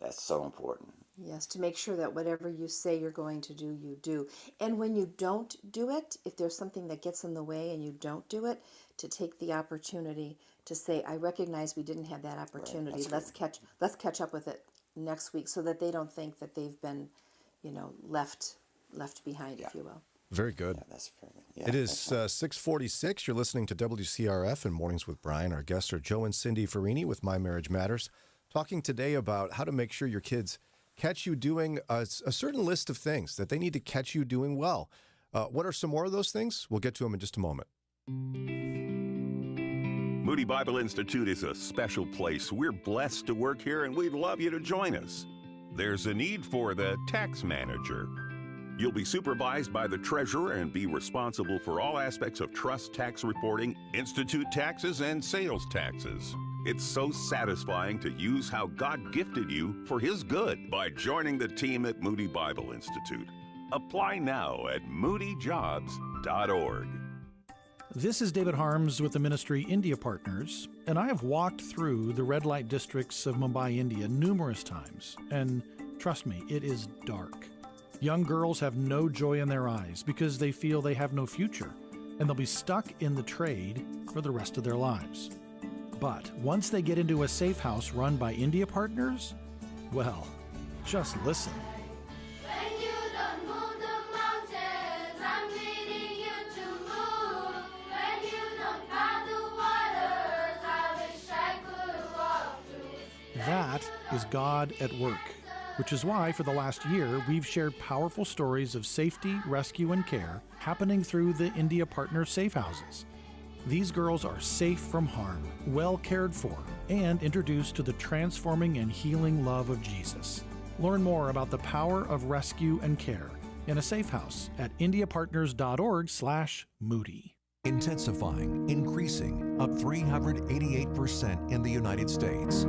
that's so important. Yes, to make sure that whatever you say you're going to do, you do. And when you don't do it, if there's something that gets in the way and you don't do it, to take the opportunity to say, I recognize we didn't have that opportunity. Right, let's catch up with it next week, so that they don't think that they've been, left behind, if you will. Very good. Yeah, that's very good. Yeah, it is 6:46. You're listening to WCRF and Mornings with Brian. Our guests are Joe and Cindi Ferrini with My Marriage Matters, talking today about how to make sure your kids catch you doing a certain list of things that they need to catch you doing well. What are some more of those things? We'll get to them in just a moment. Moody Bible Institute is a special place. We're blessed to work here, and we'd love you to join us. There's a need for the tax manager. You'll be supervised by the treasurer and be responsible for all aspects of trust tax reporting, institute taxes, and sales taxes. It's so satisfying to use how God gifted you for His good by joining the team at Moody Bible Institute. Apply now at moodyjobs.org. This is David Harms with the ministry India Partners, and I have walked through the red light districts of Mumbai, India numerous times, and trust me, it is dark. Young girls have no joy in their eyes because they feel they have no future, and they'll be stuck in the trade for the rest of their lives. But once they get into a safe house run by India Partners, well, just listen. That is God at work, which is why for the last year we've shared powerful stories of safety, rescue, and care happening through the India Partner Safe Houses. These girls are safe from harm, well cared for, and introduced to the transforming and healing love of Jesus. Learn more about the power of rescue and care in a safe house at indiapartners.org/Moody. Intensifying, increasing, up 388% in the United States.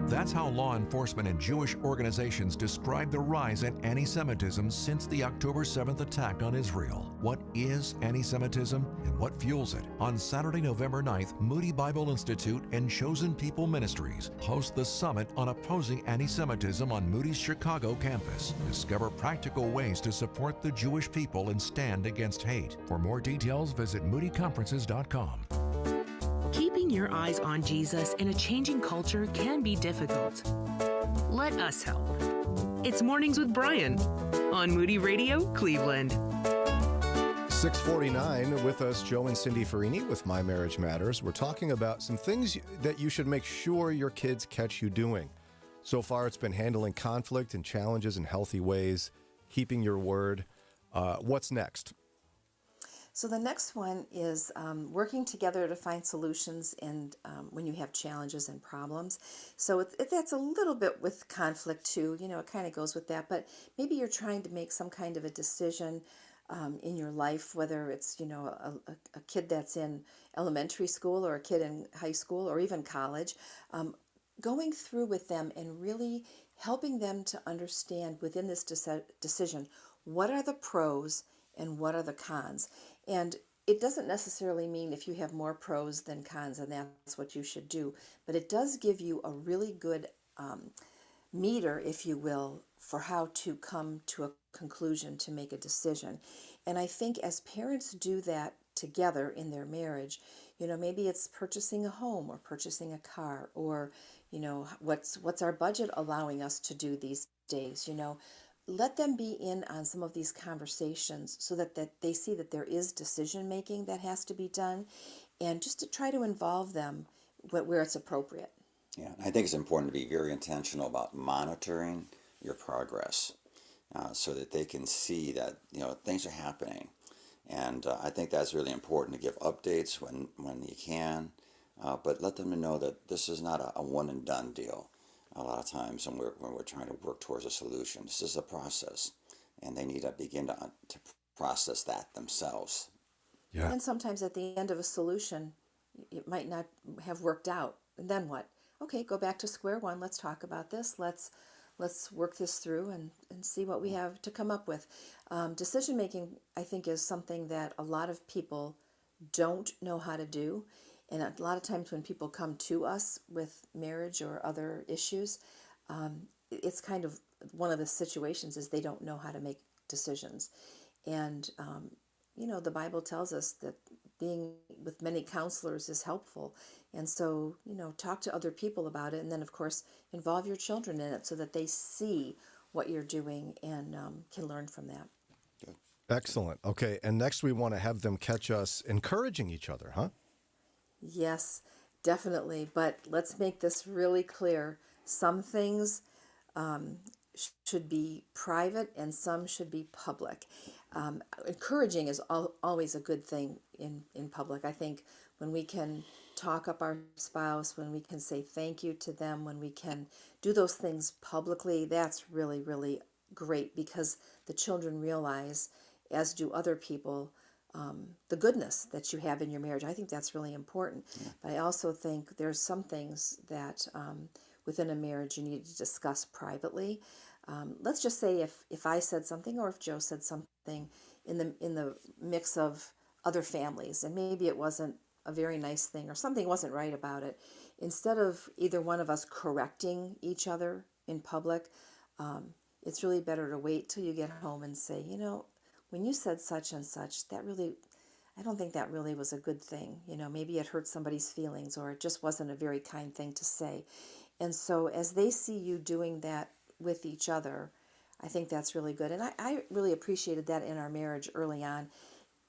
That's how law enforcement and Jewish organizations describe the rise in anti-Semitism since the October 7th attack on Israel. What is anti-Semitism and what fuels it? On Saturday, November 9th, Moody Bible Institute and Chosen People Ministries host the Summit on Opposing Anti-Semitism on Moody's Chicago campus. Discover practical ways to support the Jewish people and stand against hate. For more details, visit moodyconferences.com. Keeping your eyes on Jesus in a changing culture can be difficult. Let us help. It's Mornings with Brian on Moody Radio, Cleveland. 6:49 with us, Joe and Cindi Ferrini with My Marriage Matters. We're talking about some things that you should make sure your kids catch you doing. So far, it's been handling conflict and challenges in healthy ways, keeping your word. What's next? So the next one is working together to find solutions and when you have challenges and problems. So that's a little bit with conflict too, it kind of goes with that, but maybe you're trying to make some kind of a decision in your life, whether it's, a kid that's in elementary school or a kid in high school or even college, going through with them and really helping them to understand within this decision, what are the pros and what are the cons. And it doesn't necessarily mean if you have more pros than cons, and that's what you should do. But it does give you a really good meter, if you will, for how to come to a conclusion to make a decision. And I think as parents do that together in their marriage, maybe it's purchasing a home or purchasing a car, or, what's our budget allowing us to do these days, Let them be in on some of these conversations so that they see that there is decision making that has to be done, and just to try to involve them where it's appropriate. Yeah, I think it's important to be very intentional about monitoring your progress so that they can see that things are happening. And I think that's really important, to give updates when you can, but let them know that this is not a one and done deal. A lot of times when we're trying to work towards a solution, this is a process, and they need to begin to process that themselves. Yeah. And sometimes at the end of a solution, it might not have worked out. And then what? Okay, go back to square one. Let's talk about this. Let's work this through and see what we have to come up with. Decision making, I think, is something that a lot of people don't know how to do. And a lot of times when people come to us with marriage or other issues, it's kind of one of the situations is they don't know how to make decisions. And, the Bible tells us that being with many counselors is helpful. And so, talk to other people about it. And then, of course, involve your children in it so that they see what you're doing and can learn from that. Excellent. Okay. And next we want to have them catch us encouraging each other, huh? Yes, definitely. But let's make this really clear. Some things should be private and some should be public. Encouraging is always a good thing in public. I think when we can talk up our spouse, when we can say thank you to them, when we can do those things publicly, that's really, really great, because the children realize, as do other people, the goodness that you have in your marriage. I think that's really important. Yeah. But I also think there's some things that within a marriage you need to discuss privately. Let's just say if I said something, or if Joe said something in the mix of other families, and maybe it wasn't a very nice thing or something wasn't right about it, instead of either one of us correcting each other in public, it's really better to wait till you get home and say, when you said such and such, I don't think that really was a good thing. Maybe it hurt somebody's feelings, or it just wasn't a very kind thing to say. And so as they see you doing that with each other, I think that's really good. And I really appreciated that in our marriage early on,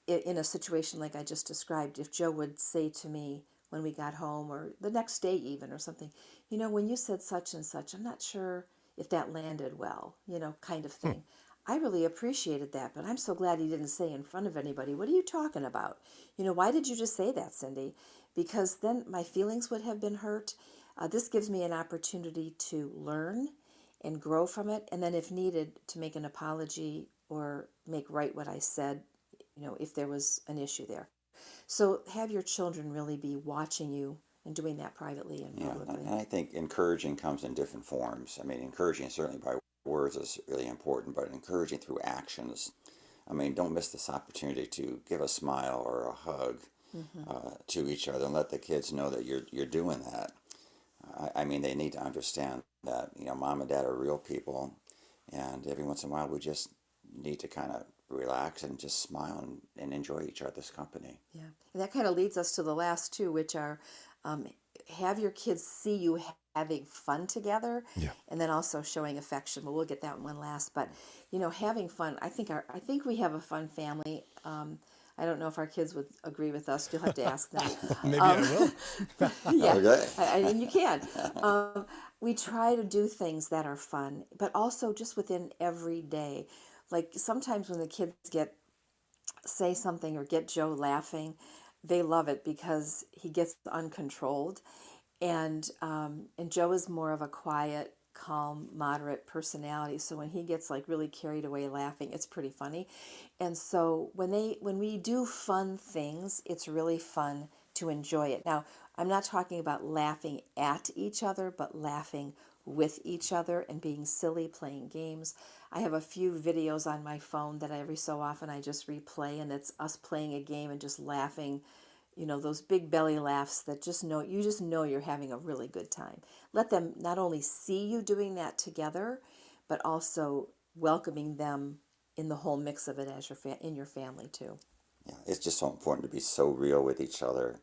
in a situation like I just described. If Joe would say to me when we got home, or the next day even, or something, when you said such and such, I'm not sure if that landed well, kind of thing. I really appreciated that, but I'm so glad he didn't say in front of anybody, what are you talking about? Why did you just say that, Cindi? Because then my feelings would have been hurt. This gives me an opportunity to learn and grow from it. And then if needed, to make an apology or make right what I said, if there was an issue there. So have your children really be watching you and doing that privately and publicly. And I think encouraging comes in different forms. I mean, encouraging certainly by words is really important, but encouraging through actions. I mean, don't miss this opportunity to give a smile or a hug to each other and let the kids know that you're doing that. I mean, they need to understand that, mom and dad are real people, and every once in a while we just need to kind of relax and just smile and enjoy each other's company. Yeah, and that kind of leads us to the last two, which are have your kids see you having fun together, and then also showing affection. But we'll get that one last. But having fun. I think we have a fun family. I don't know if our kids would agree with us. You'll have to ask them. Maybe I will. Yeah, Okay. And you can. We try to do things that are fun, but also just within every day. Like sometimes when the kids say something or get Joe laughing, they love it because he gets uncontrolled. And Joe is more of a quiet, calm, moderate personality. So when he gets like really carried away laughing, it's pretty funny. And so when we do fun things, it's really fun to enjoy it. Now, I'm not talking about laughing at each other, but laughing with each other and being silly, playing games. I have a few videos on my phone that every so often I just replay, and it's us playing a game and just laughing, those big belly laughs that you just know you're having a really good time. Let them not only see you doing that together, but also welcoming them in the whole mix of it as in your family too. Yeah, it's just so important to be so real with each other.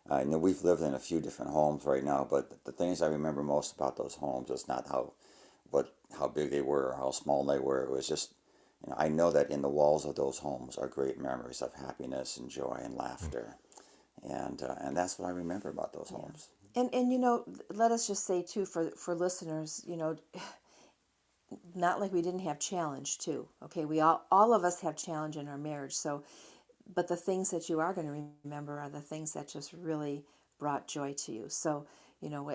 I know we've lived in a few different homes right now, but the things I remember most about those homes is not how big they were or how small they were. It was just, I know that in the walls of those homes are great memories of happiness and joy and laughter, and that's what I remember about those homes. And let us just say too for listeners, not like we didn't have challenge too. Okay, we all of us have challenge in our marriage. So, but the things that you are going to remember are the things that just really brought joy to you. So,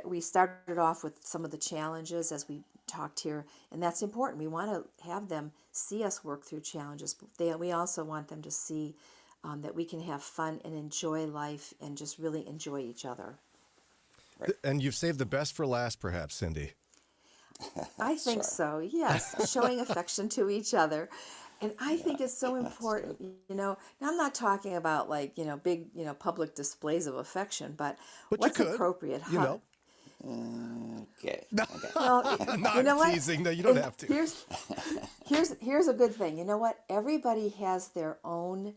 we started off with some of the challenges as we talked here, and that's important. We want to have them see us work through challenges, but we also want them to see that we can have fun and enjoy life and just really enjoy each other. Right. And you've saved the best for last, perhaps, Cindy. I think so, yes. Showing affection to each other. And I think it's so important, Now, I'm not talking about big, public displays of affection, but what's appropriate? Okay. Well, not teasing. No, you don't have to. Here's a good thing. You know what? Everybody has their own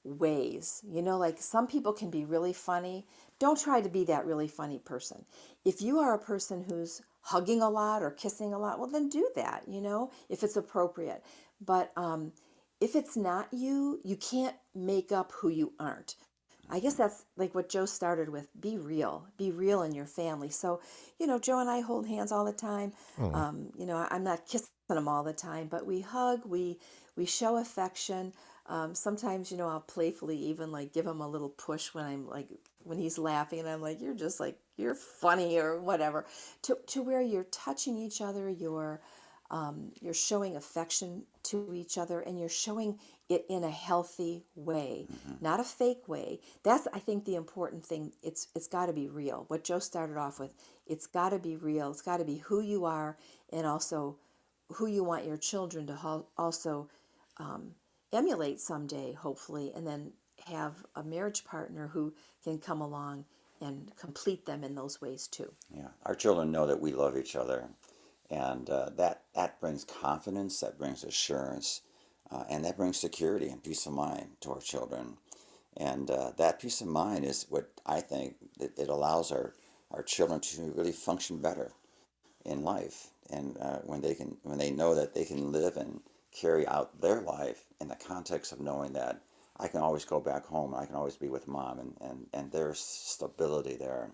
ways. Like some people can be really funny. Don't try to be that really funny person. If you are a person who's hugging a lot or kissing a lot, well, then do that, if it's appropriate. But if it's not you can't make up who you aren't. I guess that's like what Joe started with. Be real in your family. So, Joe and I hold hands all the time. I'm not kissing him all the time, but we hug, we show affection. Sometimes, I'll playfully even give him a little push when he's laughing, and I'm like, you're funny or whatever, to where you're touching each other, you're showing affection to each other, and you're showing it in a healthy way, not a fake way. That's, I think, the important thing. It's got to be real. What Joe started off with, it's got to be real. It's got to be who you are, and also who you want your children to also emulate someday, hopefully, and then have a marriage partner who can come along and complete them in those ways too. Yeah, our children know that we love each other. And that brings confidence, that brings assurance, and that brings security and peace of mind to our children. And that peace of mind is what I think it allows our children to really function better in life. And when they know that they can live and carry out their life in the context of knowing that I can always go back home, I can always be with mom, and there's stability there,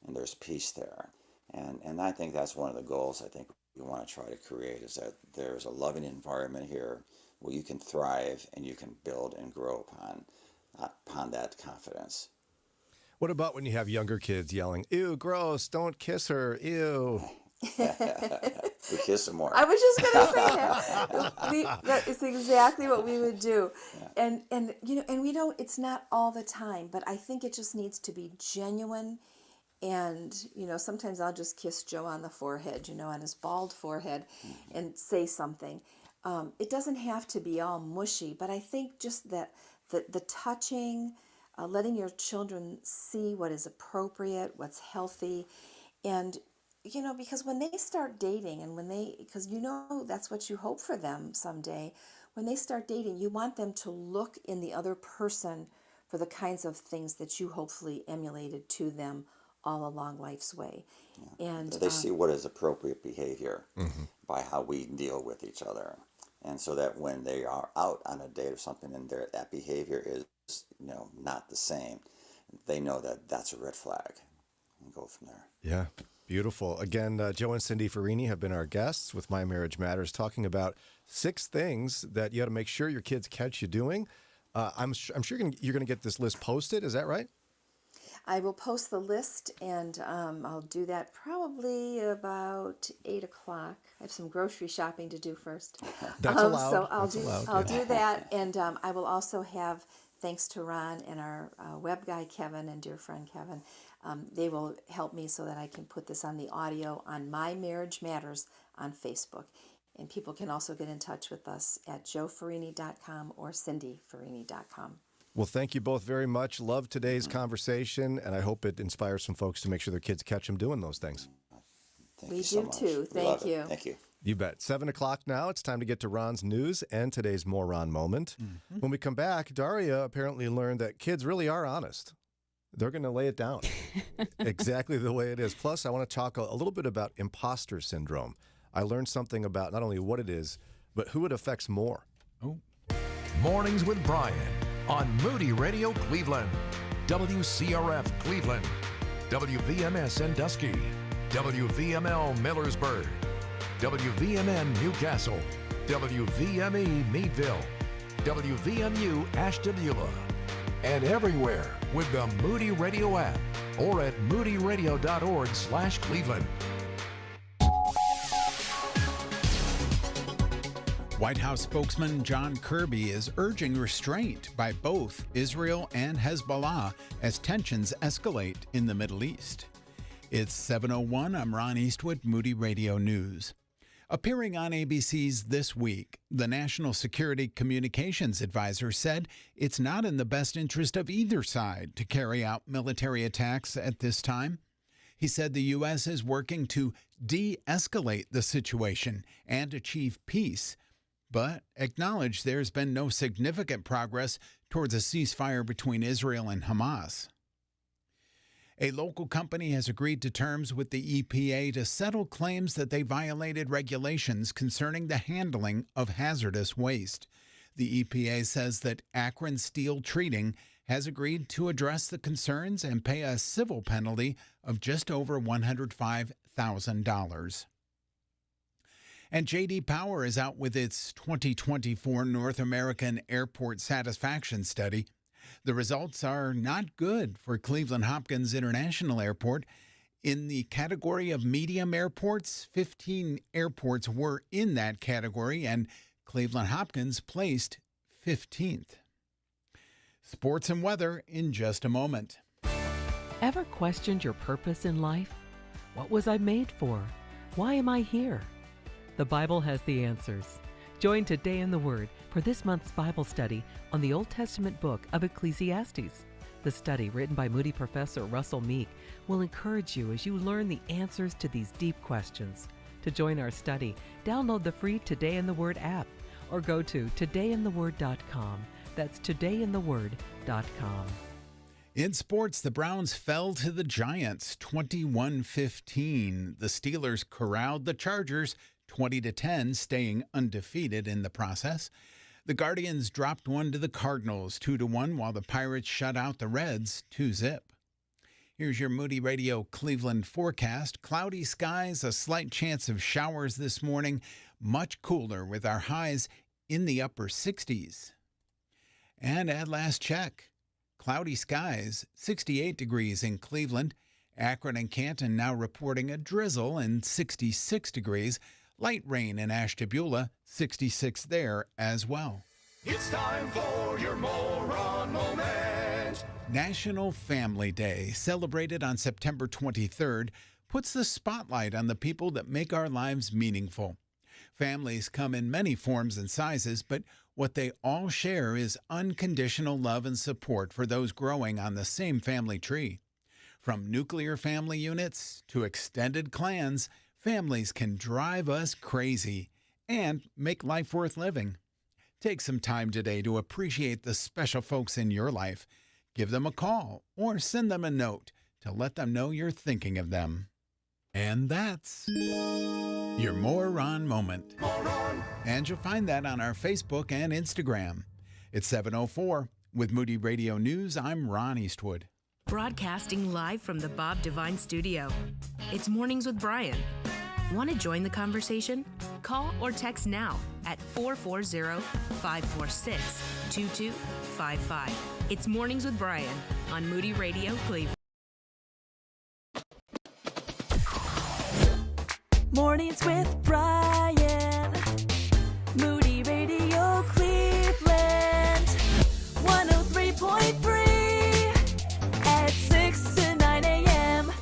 and there's peace there. And I think that's one of the goals I think we want to try to create, is that there's a loving environment here where you can thrive and you can build and grow upon that confidence. What about when you have younger kids yelling, "Ew, gross, don't kiss her, ew"? We kiss them more. I was just going to say that. That is exactly what we would do. Yeah. And we don't, it's not all the time, but I think it just needs to be genuine. And, sometimes I'll just kiss Joe on the forehead, on his bald forehead, and say something. It doesn't have to be all mushy, but I think just that the touching, letting your children see what is appropriate, what's healthy, and because when they start dating and because that's what you hope for them someday, when they start dating, you want them to look in the other person for the kinds of things that you hopefully emulated to them all along life's way. Yeah. And they see what is appropriate behavior by how we deal with each other. And so that when they are out on a date or something and that behavior is, not the same, they know that that's a red flag and go from there. Yeah, beautiful. Again, Joe and Cindi Ferrini have been our guests with My Marriage Matters, talking about 6 things that you got to make sure your kids catch you doing. I'm sure you're going to get this list posted. Is that right? I will post the list, and I'll do that probably about 8 o'clock. I have some grocery shopping to do first. That's allowed. So I'll do that, and I will also have, thanks to Ron and our web guy Kevin and dear friend Kevin, they will help me so that I can put this on the audio on My Marriage Matters on Facebook. And people can also get in touch with us at joeferrini.com or cindyferrini.com. Well, thank you both very much. Love today's conversation, and I hope it inspires some folks to make sure their kids catch them doing those things. We do too. Thank you. Thank you. You bet. 7 o'clock now. It's time to get to Ron's news and today's More Ron moment. When we come back, Daria apparently learned that kids really are honest. They're going to lay it down exactly the way it is. Plus, I want to talk a little bit about imposter syndrome. I learned something about not only what it is, but who it affects more. Mornings with Brian on Moody Radio Cleveland, WCRF Cleveland, WVMS Sandusky, WVML Millersburg, WVMN Newcastle, WVME Meadville, WVMU Ashtabula, and everywhere with the Moody Radio app or at moodyradio.org/Cleveland. White House spokesman John Kirby is urging restraint by both Israel and Hezbollah as tensions escalate in the Middle East. It's 7:01. I'm Ron Eastwood, Moody Radio News. Appearing on ABC's This Week, the National Security Communications Advisor said it's not in the best interest of either side to carry out military attacks at this time. He said the U.S. is working to de-escalate the situation and achieve peace, but acknowledged there's been no significant progress towards a ceasefire between Israel and Hamas. A local company has agreed to terms with the EPA to settle claims that they violated regulations concerning the handling of hazardous waste. The EPA says that Akron Steel Treating has agreed to address the concerns and pay a civil penalty of just over $105,000. And J.D. Power is out with its 2024 North American Airport Satisfaction Study. The results are not good for Cleveland Hopkins International Airport. In the category of medium airports, 15 airports were in that category, and Cleveland Hopkins placed 15th. Sports and weather in just a moment. Ever questioned your purpose in life? What was I made for? Why am I here? The Bible has the answers. Join Today in the Word for this month's Bible study on the Old Testament book of Ecclesiastes. The study, written by Moody professor Russell Meek, will encourage you as you learn the answers to these deep questions. To join our study, download the free Today in the Word app or go to todayintheword.com. That's todayintheword.com. In sports, the Browns fell to the Giants 21-15. The Steelers corralled the Chargers 20-10, staying undefeated in the process. The Guardians dropped one to the Cardinals 2-1, while the Pirates shut out the Reds 2-0. Here's your Moody Radio Cleveland forecast. Cloudy skies, a slight chance of showers this morning, much cooler with our highs in the upper 60s. And at last check, cloudy skies, 68 degrees in Cleveland. Akron and Canton now reporting a drizzle and 66 degrees. Light rain in Ashtabula, 66 there as well. It's time for your moron moment. National Family Day, celebrated on September 23rd, puts the spotlight on the people that make our lives meaningful. Families come in many forms and sizes, but what they all share is unconditional love and support for those growing on the same family tree. From nuclear family units to extended clans, families can drive us crazy and make life worth living. Take some time today to appreciate the special folks in your life. Give them a call or send them a note to let them know you're thinking of them. And that's your Moron Moment. And you'll find that on our Facebook and Instagram. It's 7:04. With Moody Radio News, I'm Ron Eastwood. Broadcasting live from the Bob Devine Studio. It's Mornings with Brian. Want to join the conversation? Call or text now at 440-546-2255. It's Mornings with Brian on Moody Radio Cleveland. Mornings with Brian. Moody Radio Cleveland. 103.3 at 6 to 9 a.m.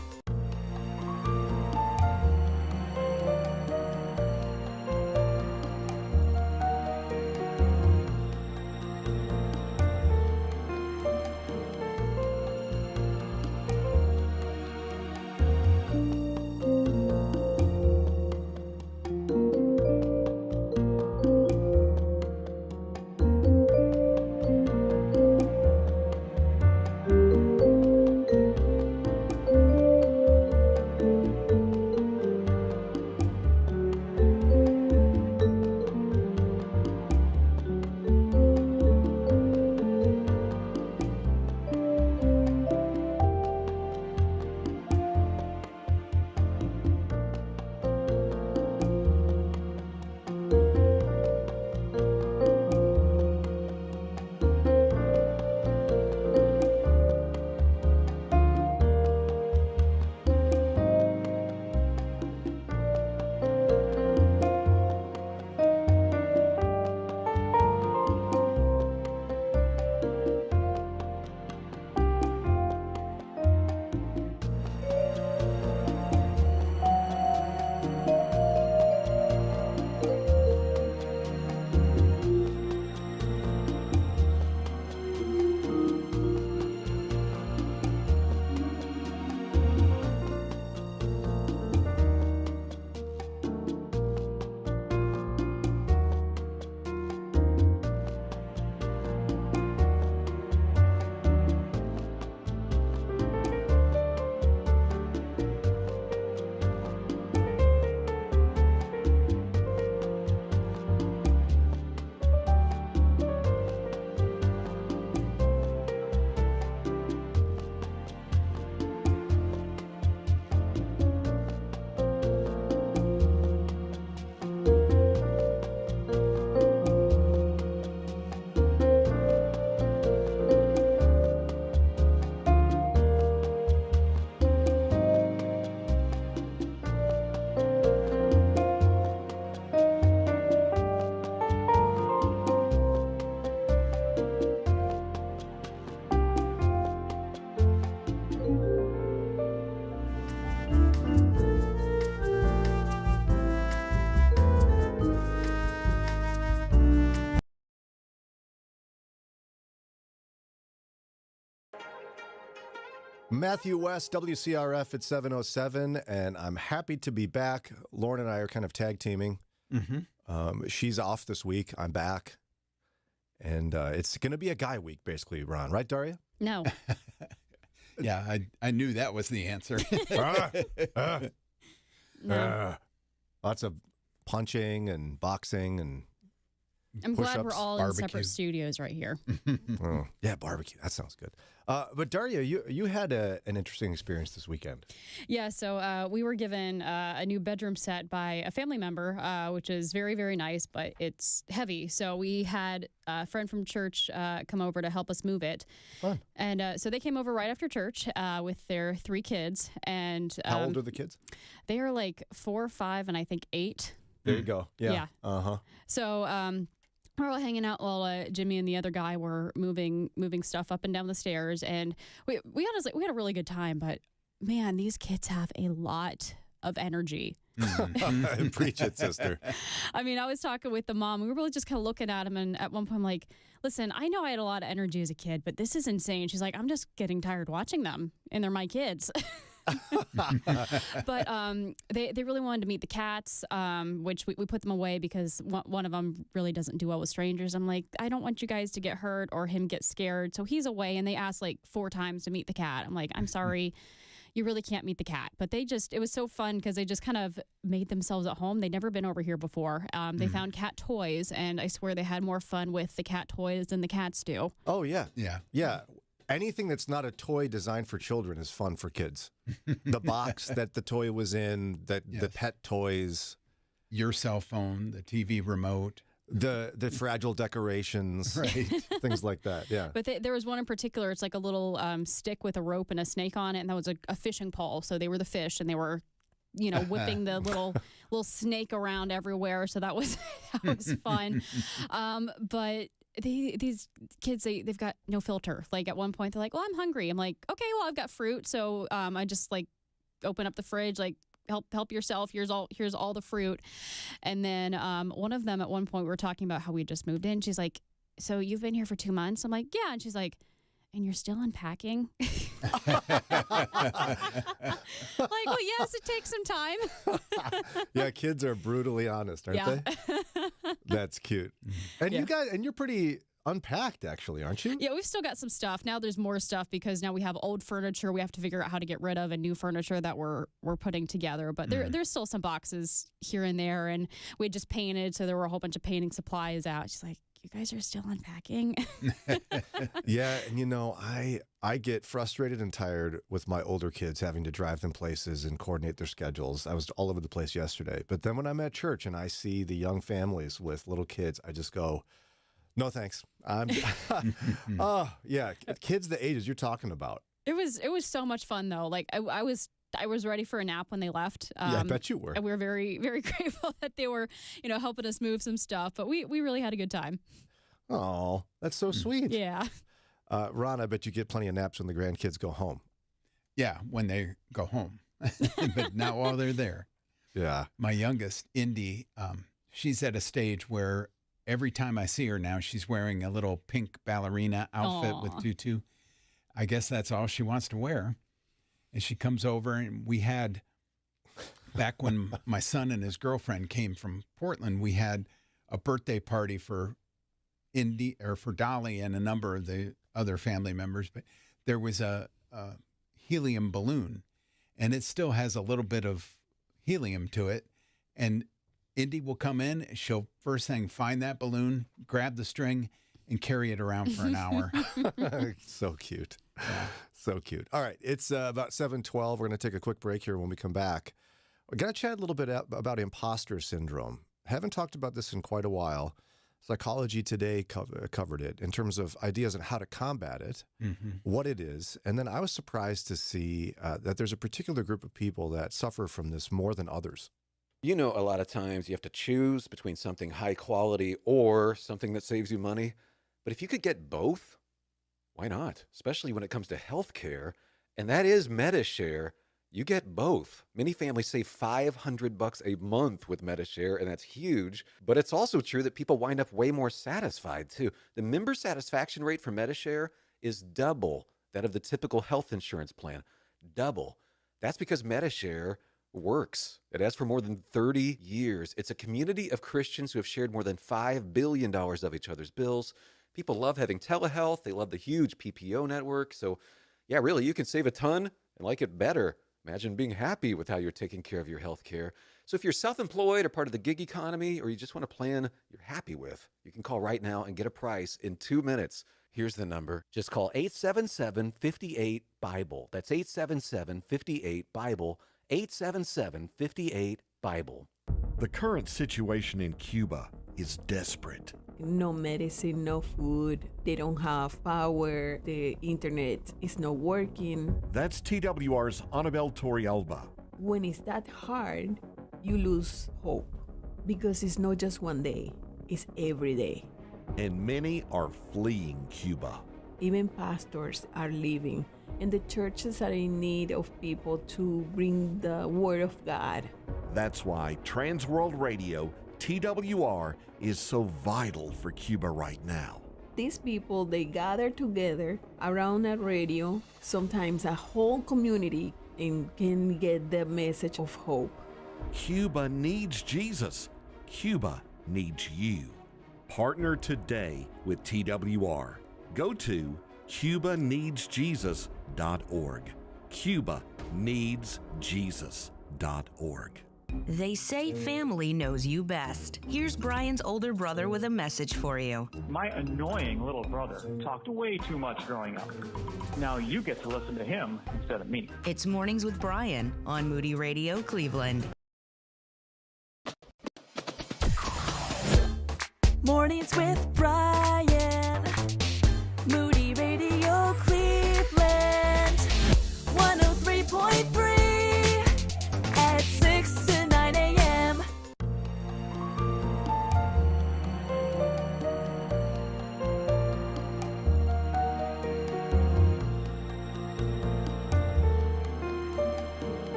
Matthew West, WCRF at 7:07, and I'm happy to be back. Lauren and I are kind of tag teaming. She's off this week. I'm back. And it's going to be a guy week, basically, Ron. Right, Daria? No. Yeah, I knew that was the answer. No. Lots of punching and boxing and I'm glad we're push-ups, all barbecue. in separate studios right here. Oh, yeah, barbecue. That sounds good. But Daria, you had an interesting experience this weekend. Yeah, so we were given a new bedroom set by a family member, which is very, very nice, but it's heavy. So we had a friend from church come over to help us move it. Fun. And so they came over right after church with their 3 kids. And How old are the kids? they are like 4, 5, and I think 8. There you go. Yeah. Yeah. Uh-huh. So we're all hanging out while Jimmy and the other guy were moving stuff up and down the stairs, and we honestly we had a really good time. But man, these kids have a lot of energy. Preach it, sister. I mean, I was talking with the mom. We were really just kind of looking at him, and at one point, I'm like, "Listen, I know I had a lot of energy as a kid, but this is insane." She's like, "I'm just getting tired watching them, and they're my kids." But they really wanted to meet the cats, which we put them away because one of them really doesn't do well with strangers. I'm like, I don't want you guys to get hurt or him get scared, so he's away. And they asked like 4 times to meet the cat. I'm like, I'm sorry. You really can't meet the cat. But it was so fun because they just kind of made themselves at home. They'd never been over here before. They found cat toys, and I swear they had more fun with the cat toys than the cats do. Oh, yeah. Yeah. Yeah. Anything that's not a toy designed for children is fun for kids. The box that the toy was in, the pet toys. Your cell phone, the TV remote. The fragile decorations, right? Things like that, yeah. But there was one in particular. It's like a little stick with a rope and a snake on it, and that was a fishing pole. So they were the fish, and they were, whipping the little snake around everywhere. So that was fun. But these kids, they've got no filter. Like at one point, they're like, "Well, I'm hungry." I'm like, "Okay, well, I've got fruit." So I just like open up the fridge, like. Help yourself. Here's all the fruit. And then one of them at one point we were talking about how we just moved in. She's like, "So you've been here for 2 months?" I'm like, "Yeah." And she's like, "And you're still unpacking?" Like, well, yes, it takes some time. Yeah, kids are brutally honest, aren't they? That's cute. And you're pretty unpacked, actually, aren't you? Yeah, we've still got some stuff. Now there's more stuff because now we have old furniture we have to figure out how to get rid of, and new furniture that we're putting together. But there's still some boxes here and there, and we just painted, so there were a whole bunch of painting supplies out. She's like, "You guys are still unpacking?" Yeah, and I get frustrated and tired with my older kids having to drive them places and coordinate their schedules. I was all over the place yesterday. But then when I'm at church and I see the young families with little kids, I just go, "No, thanks." Oh, yeah. Kids the ages you're talking about. It was so much fun though. Like I was ready for a nap when they left. Yeah, I bet you were. And we were very, very grateful that they were, helping us move some stuff. But we really had a good time. Oh, that's so sweet. Yeah. Ron, I bet you get plenty of naps when the grandkids go home. Yeah, when they go home, but not while they're there. Yeah. My youngest, Indy, she's at a stage where every time I see her now, she's wearing a little pink ballerina outfit with tutu. I guess that's all she wants to wear. And she comes over, and we had, back when my son and his girlfriend came from Portland, we had a birthday party for Dolly and a number of the other family members. But there was a helium balloon, and it still has a little bit of helium to it. And Indy will come in, she'll first thing find that balloon, grab the string, and carry it around for an hour. So cute. Yeah. So cute. All right, it's about 7:12. We're going to take a quick break here. When we come back, we're going to chat a little bit about imposter syndrome. Haven't talked about this in quite a while. Psychology Today covered it in terms of ideas on how to combat it, what it is. And then I was surprised to see that there's a particular group of people that suffer from this more than others. A lot of times you have to choose between something high quality or something that saves you money. But if you could get both, why not? Especially when it comes to healthcare, and that is MediShare. You get both. Many families save $500 a month with MediShare, and that's huge. But it's also true that people wind up way more satisfied, too. The member satisfaction rate for MediShare is double that of the typical health insurance plan. Double. That's because MediShare works. It has for more than 30 years. It's a community of Christians who have shared more than $5 billion of each other's bills. People love having telehealth. They love the huge PPO network. So, yeah, really, you can save a ton and like it better. Imagine being happy with how you're taking care of your health care. So if you're self-employed or part of the gig economy, or you just want a plan you're happy with, you can call right now and get a price in 2 minutes. Here's the number. Just call 877-58-BIBLE. That's 877-58-BIBLE. 877-58-BIBLE. The current situation in Cuba is desperate. No medicine, no food. They don't have power. The internet is not working. That's TWR's Anabel Torrealba. When it's that hard, you lose hope. because it's not just one day, it's every day. And many are fleeing Cuba. Even pastors are leaving, and the churches are in need of people to bring the word of God. That's why Trans World Radio, TWR, is so vital for Cuba right now. These people, they gather together around a radio, sometimes a whole community, and can get the message of hope. Cuba needs Jesus. Cuba needs you. Partner today with TWR. Go to cubaneedsjesus.org. cubaneedsjesus.org. They say family knows you best. Here's Brian's older brother with a message for you. My annoying little brother talked way too much growing up. Now you get to listen to him instead of me. It's Mornings with Brian on Moody Radio Cleveland. Mornings with Brian. Moody Radio Cleveland. 103.3 at 6 to 9 a.m.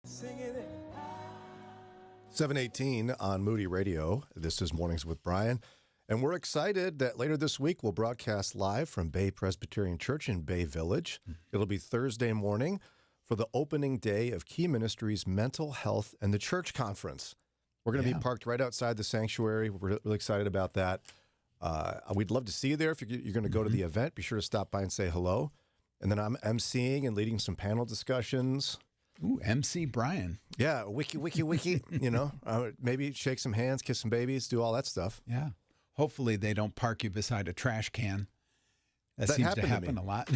Singing it. 7:18 on Moody Radio. This is Mornings with Brian. And we're excited that later this week we'll broadcast live from Bay Presbyterian Church in Bay Village. It'll be Thursday morning for the opening day of Key Ministries Mental Health and the Church Conference. We're going to be parked right outside the sanctuary. We're really excited about that. We'd love to see you there. If you're going to go to the event, be sure to stop by and say hello. And then I'm emceeing and leading some panel discussions. Ooh, MC Brian. Yeah, wiki, maybe shake some hands, kiss some babies, do all that stuff. Yeah. Hopefully they don't park you beside a trash can. That seems to happened happen me. a lot.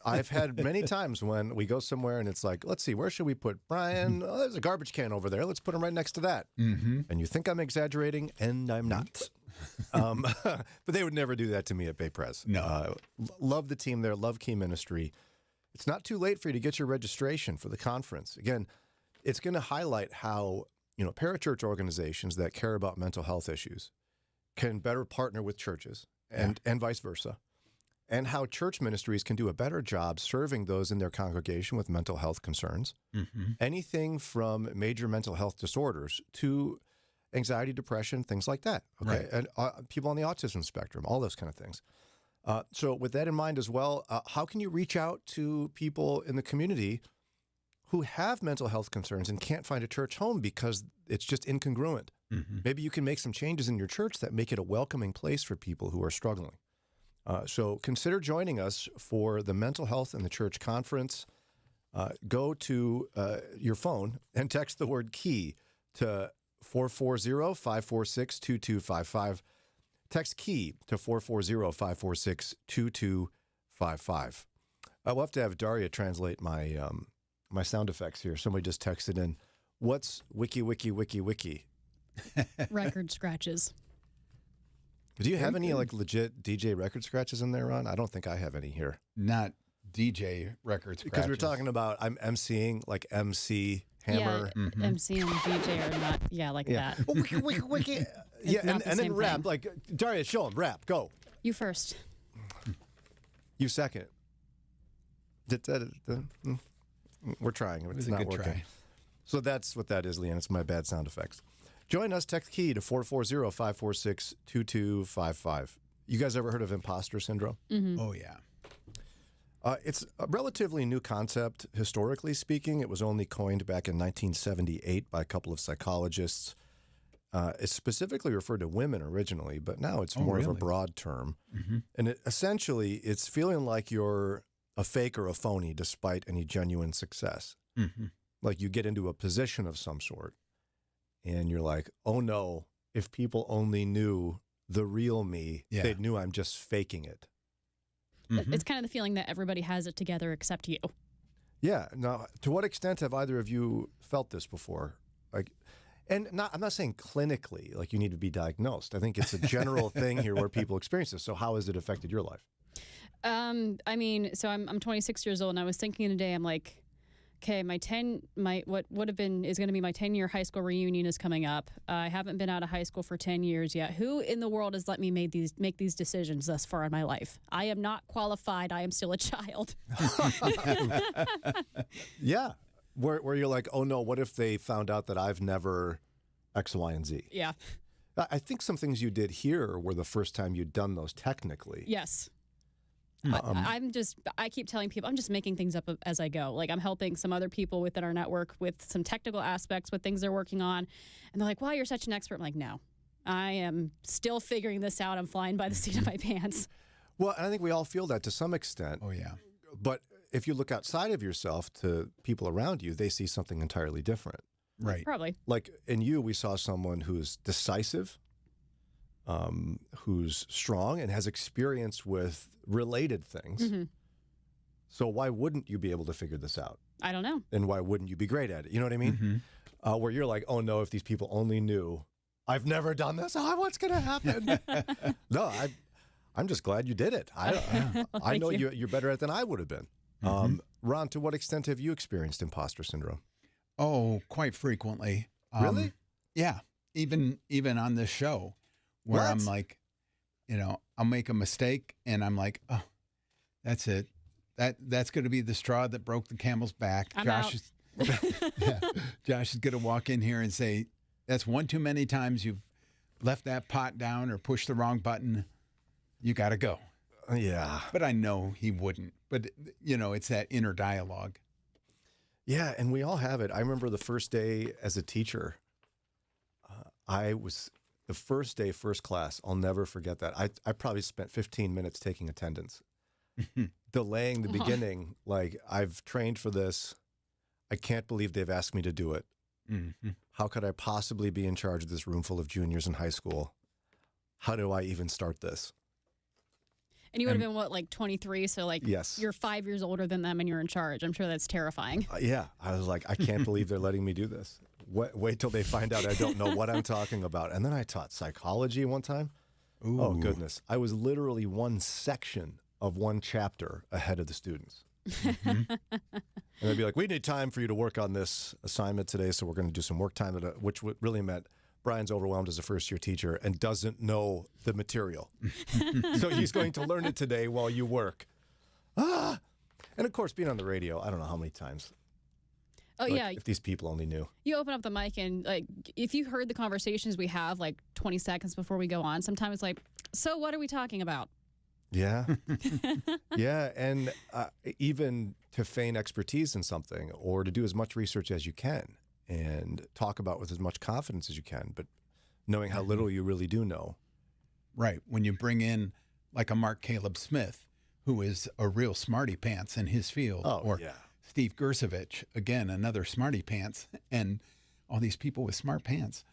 I've had many times when we go somewhere and it's like, let's see, where should we put Brian? Oh, there's a garbage can over there. Let's put him right next to that. And you think I'm exaggerating, and I'm not. But they would never do that to me at Bay Pres. No. Love the team there. Love Key Ministry. It's not too late for you to get your registration for the conference. Again, it's going to highlight how, parachurch organizations that care about mental health issues can better partner with churches and vice versa, and how church ministries can do a better job serving those in their congregation with mental health concerns. Anything from major mental health disorders to anxiety, depression, things like that. Okay, and people on the autism spectrum, all those kind of things. So with that in mind as well, how can you reach out to people in the community who have mental health concerns and can't find a church home because it's just incongruent? Maybe you can make some changes in your church that make it a welcoming place for people who are struggling. So consider joining us for the Mental Health and the Church Conference. Go to your phone and text the word KEY to 440-546-2255. Text KEY to 440-546-2255. I'll have to have Daria translate my my sound effects here. Somebody just texted in, what's wiki, wiki, wiki, wiki? Record scratches. Do you have any legit DJ record scratches in there, Ron? I don't think I have any here. Not DJ record scratches. Because we're talking about I'm emceeing, like MC Hammer. Yeah, MC and DJ are not, that. Oh, wiki, wiki, wiki. Yeah, and then rap. thing. Like, Daria, show him. Rap. Go. You first. You second. We're trying. It's not working. Try. So that's what that is, Leanne. It's my bad sound effects. Join us. Text KEY to 440-546-2255. You guys ever heard of Imposter Syndrome? Oh, yeah. It's a relatively new concept, historically speaking. It was only coined back in 1978 by a couple of psychologists. It's specifically referred to women originally, but now it's more of a broad term. And essentially, it's feeling like you're a fake or a phony despite any genuine success. Like you get into a position of some sort, and you're like, oh no, if people only knew the real me, they'd knew I'm just faking it. It's kind of the feeling that everybody has it together except you. Yeah. Now, to what extent have either of you felt this before? I'm not saying clinically, like you need to be diagnosed. I think it's a general thing here where people experience this. So how has it affected your life? I'm 26 years old, and I was thinking today, I'm like, okay, what would have been is going to be my 10-year high school reunion is coming up. I haven't been out of high school for 10 years yet. Who in the world has let me make these decisions thus far in my life? I am not qualified. I am still a child. Yeah. Where you're like, oh no, what if they found out that I've never X, Y, and Z? Yeah. I think some things you did here were the first time you'd done those technically. Yes. I keep telling people I'm just making things up as I go. Like I'm helping some other people within our network with some technical aspects with things they're working on. And they're like, wow, you're such an expert. I'm like, no, I am still figuring this out. I'm flying by the seat of my pants. Well, and I think we all feel that to some extent. Oh, yeah. But if you look outside of yourself to people around you, they see something entirely different. Right. Probably. Like in you, we saw someone who's decisive, who's strong and has experience with related things. So why wouldn't you be able to figure this out? I don't know. And why wouldn't you be great at it? You know what I mean? Where you're like, oh no, if these people only knew, I've never done this. Oh, what's going to happen? No, I'm just glad you did it. I know you're better at it than I would have been. Ron, to what extent have you experienced imposter syndrome? Oh, quite frequently. Really? Yeah. Even on this show where What? I'm like, I'll make a mistake and I'm like, oh, that's it. That's going to be the straw that broke the camel's back. Josh is going to walk in here and say, that's one too many times you've left that pot down or pushed the wrong button, you got to go. Yeah. But I know he wouldn't. But, it's that inner dialogue. Yeah, and we all have it. I remember the first day as a teacher. The first day, first class, I'll never forget that. I probably spent 15 minutes taking attendance, delaying the beginning. Like, I've trained for this. I can't believe they've asked me to do it. Mm-hmm. How could I possibly be in charge of this room full of juniors in high school? How do I even start this? And you would have been, like 23? So, yes. You're 5 years older than them and you're in charge. I'm sure that's terrifying. Yeah. I was like, I can't believe they're letting me do this. Wait till they find out I don't know what I'm talking about. And then I taught psychology one time. Ooh. Oh, goodness. I was literally one section of one chapter ahead of the students. Mm-hmm. And they'd be like, we need time for you to work on this assignment today, so we're going to do some work time, which really meant Brian's overwhelmed as a first-year teacher and doesn't know the material. So he's going to learn it today while you work. And, of course, being on the radio, I don't know how many times. Oh, yeah. If these people only knew. You open up the mic and, if you heard the conversations we have, 20 seconds before we go on, sometimes it's like, so what are we talking about? Yeah. Yeah. And even to feign expertise in something or to do as much research as you can and talk about with as much confidence as you can, but knowing how little you really do know. Right. When you bring in like a Mark Caleb Smith, who is a real smarty pants in his field, or Steve Gersevich, again, another smarty pants, and all these people with smart pants.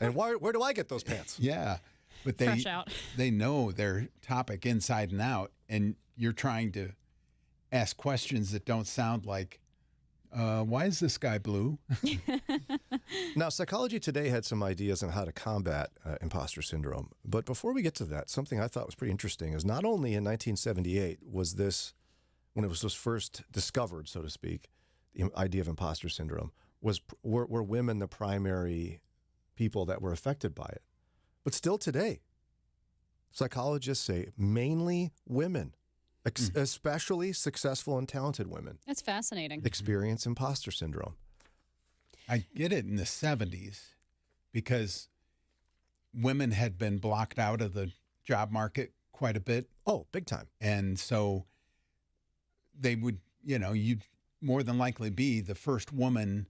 And where do I get those pants? Yeah. But Fresh out. They know their topic inside and out, and you're trying to ask questions that don't sound like, why is this guy blue? Now, Psychology Today had some ideas on how to combat imposter syndrome. But before we get to that, something I thought was pretty interesting is not only in 1978 was this, when it was first discovered, so to speak, the idea of imposter syndrome, were women the primary people that were affected by it. But still today, psychologists say mainly women, especially successful and talented women, That's fascinating. experience imposter syndrome. I get it in the 70s because women had been blocked out of the job market quite a bit. Oh, big time. And so they would, you'd more than likely be the first woman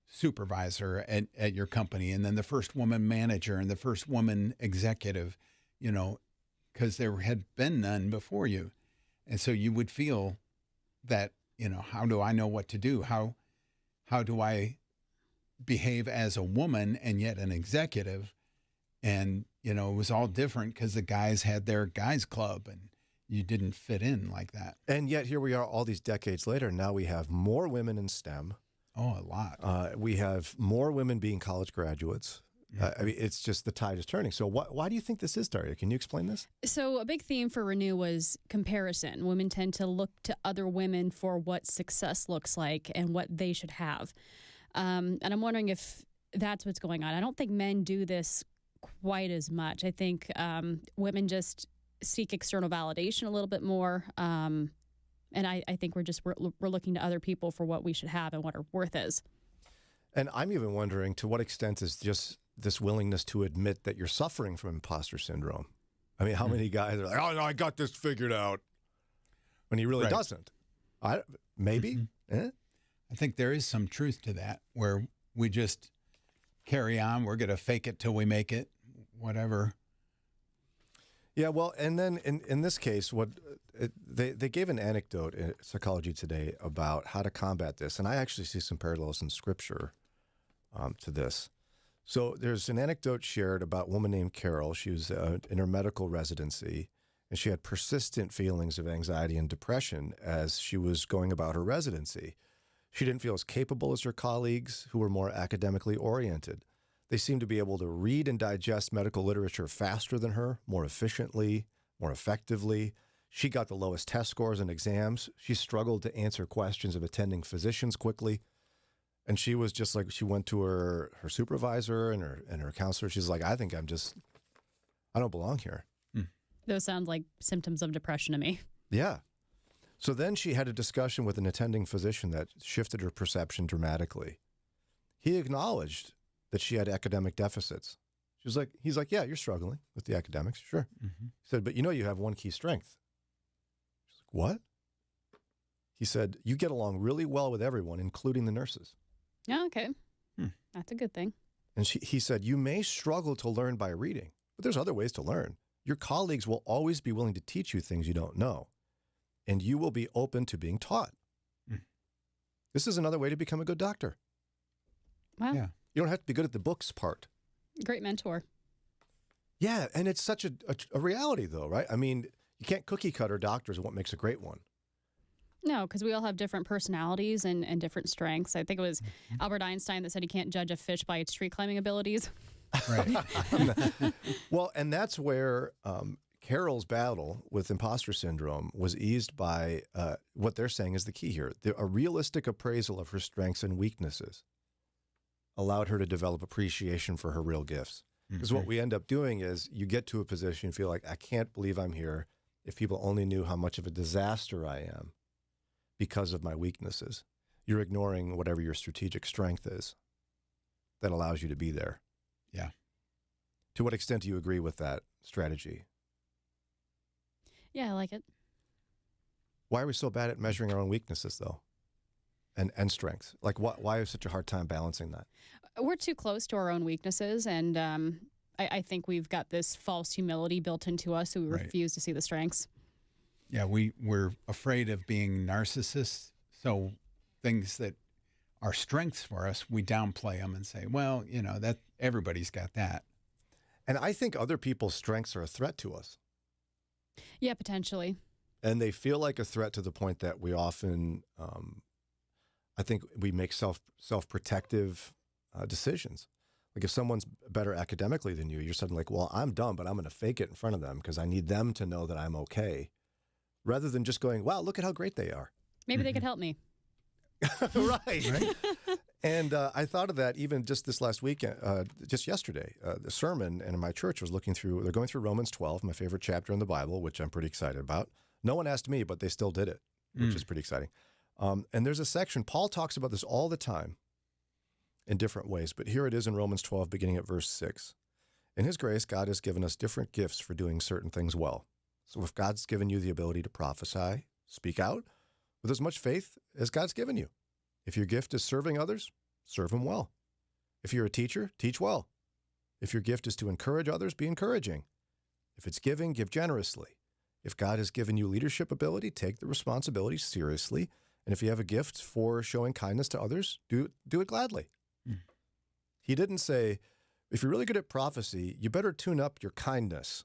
supervisor at your company, and then the first woman manager and the first woman executive, because there had been none before you. And so you would feel that, how do I know what to do? How do I behave as a woman and yet an executive? And, it was all different because the guys had their guys club and you didn't fit in like that. And yet here we are all these decades later. Now we have more women in STEM. Oh, a lot. We have more women being college graduates. I mean, it's just the tide is turning. So why do you think this is, Daria? Can you explain this? So a big theme for Renew was comparison. Women tend to look to other women for what success looks like and what they should have. And I'm wondering if that's what's going on. I don't think men do this quite as much. I think women just seek external validation a little bit more. And I think we're looking to other people for what we should have and what our worth is. And I'm even wondering to what extent is just this willingness to admit that you're suffering from imposter syndrome. I mean, how many guys are like, oh, no, I got this figured out, when he really doesn't? Maybe. I think there is some truth to that, where we just carry on. We're going to fake it till we make it, whatever. Yeah, well, and then in this case, they gave an anecdote in Psychology Today about how to combat this, and I actually see some parallels in Scripture to this. So there's an anecdote shared about a woman named Carol. She was in her medical residency, and she had persistent feelings of anxiety and depression as she was going about her residency. She didn't feel as capable as her colleagues who were more academically oriented. They seemed to be able to read and digest medical literature faster than her, more efficiently, more effectively. She got the lowest test scores in exams. She struggled to answer questions of attending physicians quickly. And she was just like, she went to her supervisor and her counselor. She's like, I think I don't belong here. Those sound like symptoms of depression to me. Yeah. So then she had a discussion with an attending physician that shifted her perception dramatically. He acknowledged that she had academic deficits. He's like, yeah, you're struggling with the academics. Sure. He said, but you have one key strength. She's like, what? He said, you get along really well with everyone, including the nurses. Yeah, okay. That's a good thing. And he said, you may struggle to learn by reading, but there's other ways to learn. Your colleagues will always be willing to teach you things you don't know, and you will be open to being taught. This is another way to become a good doctor. Wow. Yeah. You don't have to be good at the books part. Great mentor. Yeah, and it's such a reality, though, right? I mean, you can't cookie cutter doctors and what makes a great one. No, because we all have different personalities and different strengths. I think it was Albert Einstein that said you can't judge a fish by its tree climbing abilities. Right. Well, and that's where Carol's battle with imposter syndrome was eased by what they're saying is the key here. A realistic appraisal of her strengths and weaknesses allowed her to develop appreciation for her real gifts. Because what we end up doing is you get to a position, you feel like, I can't believe I'm here. If people only knew how much of a disaster I am because of my weaknesses. You're ignoring whatever your strategic strength is that allows you to be there. Yeah. To what extent do you agree with that strategy? Yeah, I like it. Why are we so bad at measuring our own weaknesses, though? And strengths? Like, why is such a hard time balancing that? We're too close to our own weaknesses, and I think we've got this false humility built into us, so we refuse to see the strengths. Yeah, we're afraid of being narcissists, so things that are strengths for us, we downplay them and say, well, that everybody's got that. And I think other people's strengths are a threat to us. Yeah, potentially. And they feel like a threat to the point that we often, I think we make self-protective decisions. Like if someone's better academically than you, you're suddenly like, well, I'm dumb, but I'm going to fake it in front of them because I need them to know that I'm okay. Rather than just going, wow, look at how great they are. Maybe they could help me. Right. And I thought of that even just this last weekend, just yesterday. The sermon in my church was they're going through Romans 12, my favorite chapter in the Bible, which I'm pretty excited about. No one asked me, but they still did it, which is pretty exciting. And there's a section, Paul talks about this all the time in different ways, but here it is in Romans 12, beginning at verse 6. In his grace, God has given us different gifts for doing certain things well. So if God's given you the ability to prophesy, speak out with as much faith as God's given you. If your gift is serving others, serve them well. If you're a teacher, teach well. If your gift is to encourage others, be encouraging. If it's giving, give generously. If God has given you leadership ability, take the responsibility seriously. And if you have a gift for showing kindness to others, do it gladly. He didn't say, if you're really good at prophecy, you better tune up your kindness.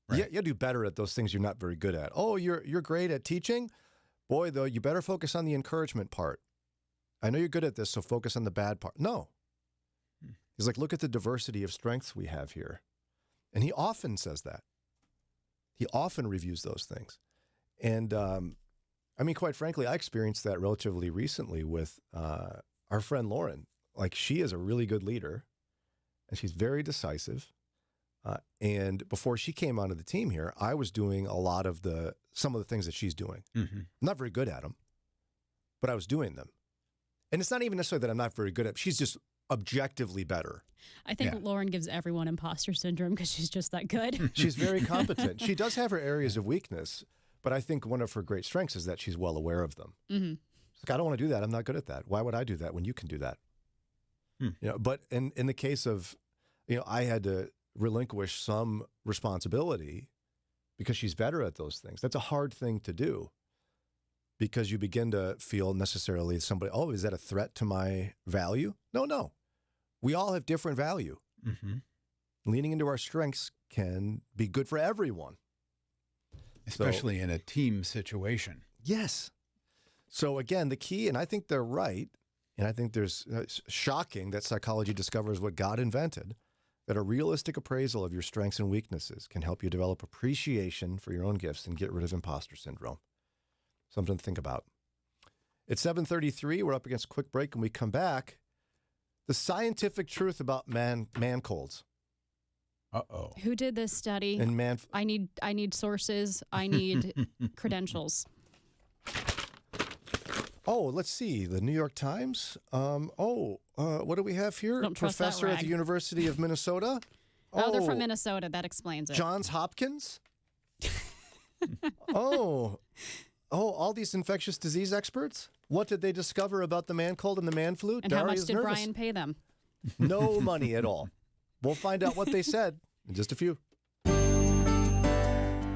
Right. You do better at those things you're not very good at. Oh, you're great at teaching? Boy, though, you better focus on the encouragement part. I know you're good at this, so focus on the bad part. No. He's like, look at the diversity of strengths we have here. And he often says that. He often reviews those things. And, quite frankly, I experienced that relatively recently with our friend Lauren. Like, she is a really good leader, and she's very decisive. And before she came onto the team here, I was doing some of the things that she's doing. I'm not very good at them, but I was doing them. And it's not even necessarily that I'm not very good at them. She's just objectively better. I think Lauren gives everyone imposter syndrome because she's just that good. She's very competent. She does have her areas of weakness, but I think one of her great strengths is that she's well aware of them. Mm-hmm. It's like, I don't want to do that. I'm not good at that. Why would I do that when you can do that? But in the case of, I had to relinquish some responsibility because she's better at those things. That's a hard thing to do because you begin to feel necessarily somebody, oh, is that a threat to my value? No. We all have different value. Leaning into our strengths can be good for everyone. Especially in a team situation. Yes. So again, the key, and I think they're right, and I think it's shocking that psychology discovers what God invented, that a realistic appraisal of your strengths and weaknesses can help you develop appreciation for your own gifts and get rid of imposter syndrome. Something to think about. It's 7:33. We're up against a quick break. When we come back, the scientific truth about man colds. Uh-oh. Who did this study? And I need sources. I need credentials. Oh, let's see. The New York Times. What do we have here? Don't trust that Professor at rag. the University of Minnesota. Oh, they're from Minnesota. That explains it. Johns Hopkins. All these infectious disease experts. What did they discover about the man cold and the man flu? And how much did Brian pay them? No money at all. We'll find out what they said in just a few.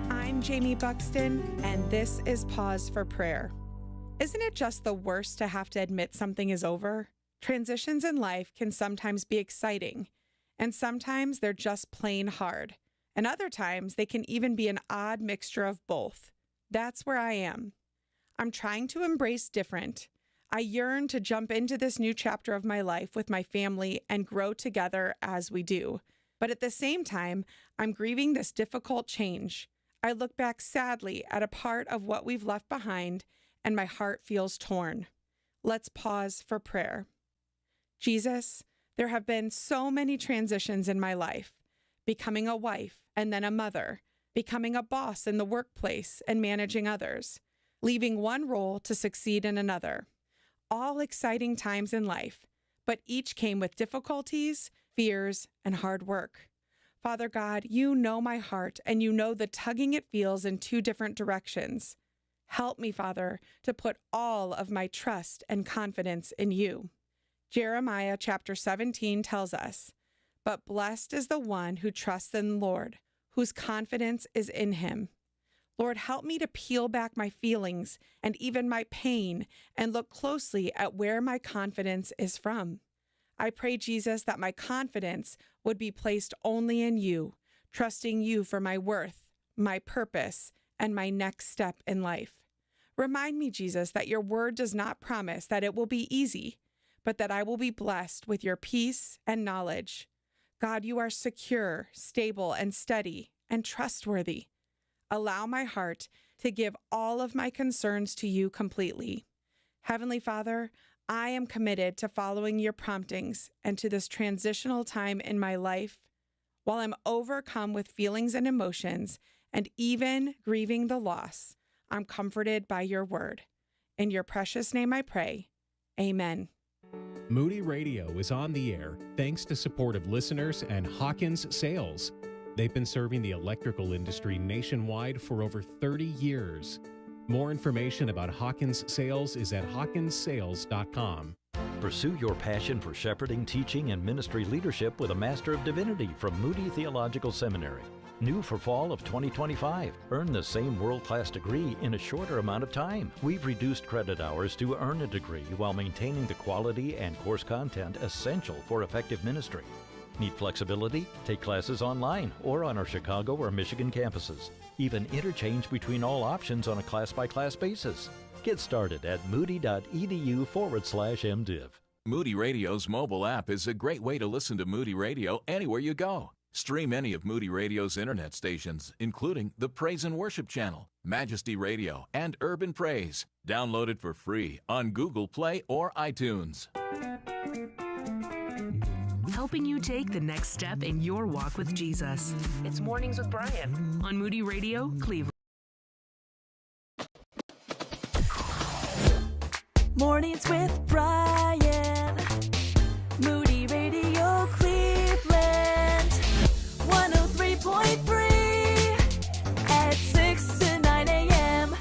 I'm Jamie Buxton, and this is Pause for Prayer. Isn't it just the worst to have to admit something is over? Transitions in life can sometimes be exciting, and sometimes they're just plain hard. And other times they can even be an odd mixture of both. That's where I am. I'm trying to embrace different. I yearn to jump into this new chapter of my life with my family and grow together as we do. But at the same time, I'm grieving this difficult change. I look back sadly at a part of what we've left behind, and my heart feels torn. Let's pause for prayer. Jesus, there have been so many transitions in my life. Becoming a wife and then a mother, becoming a boss in the workplace and managing others, leaving one role to succeed in another. All exciting times in life, but each came with difficulties, fears, and hard work. Father God, you know my heart and you know the tugging it feels in two different directions. Help me, Father, to put all of my trust and confidence in you. Jeremiah chapter 17 tells us, "But blessed is the one who trusts in the Lord, whose confidence is in him." Lord, help me to peel back my feelings and even my pain and look closely at where my confidence is from. I pray, Jesus, that my confidence would be placed only in you, trusting you for my worth, my purpose, and my next step in life. Remind me, Jesus, that your word does not promise that it will be easy, but that I will be blessed with your peace and knowledge. God, you are secure, stable, and steady, and trustworthy. Allow my heart to give all of my concerns to you completely. Heavenly Father, I am committed to following your promptings and to this transitional time in my life. While I'm overcome with feelings and emotions, and even grieving the loss, I'm comforted by your word. In your precious name I pray. Amen. Moody Radio is on the air thanks to support of listeners and Hawkins Sales. They've been serving the electrical industry nationwide for over 30 years. More information about Hawkins Sales is at hawkinssales.com. Pursue your passion for shepherding, teaching, and ministry leadership with a Master of Divinity from Moody Theological Seminary. New for fall of 2025. Earn the same world-class degree in a shorter amount of time. We've reduced credit hours to earn a degree while maintaining the quality and course content essential for effective ministry. Need flexibility? Take classes online or on our Chicago or Michigan campuses. Even interchange between all options on a class-by-class basis. Get started at moody.edu/MDiv. Moody Radio's mobile app is a great way to listen to Moody Radio anywhere you go. Stream any of Moody Radio's internet stations, including the Praise and Worship Channel, Majesty Radio, and Urban Praise. Download it for free on Google Play or iTunes. Helping you take the next step in your walk with Jesus. It's Mornings with Brian on Moody Radio, Cleveland. Mornings with Brian. Moody Radio, Cleveland. 103.3 at 6 to 9 a.m.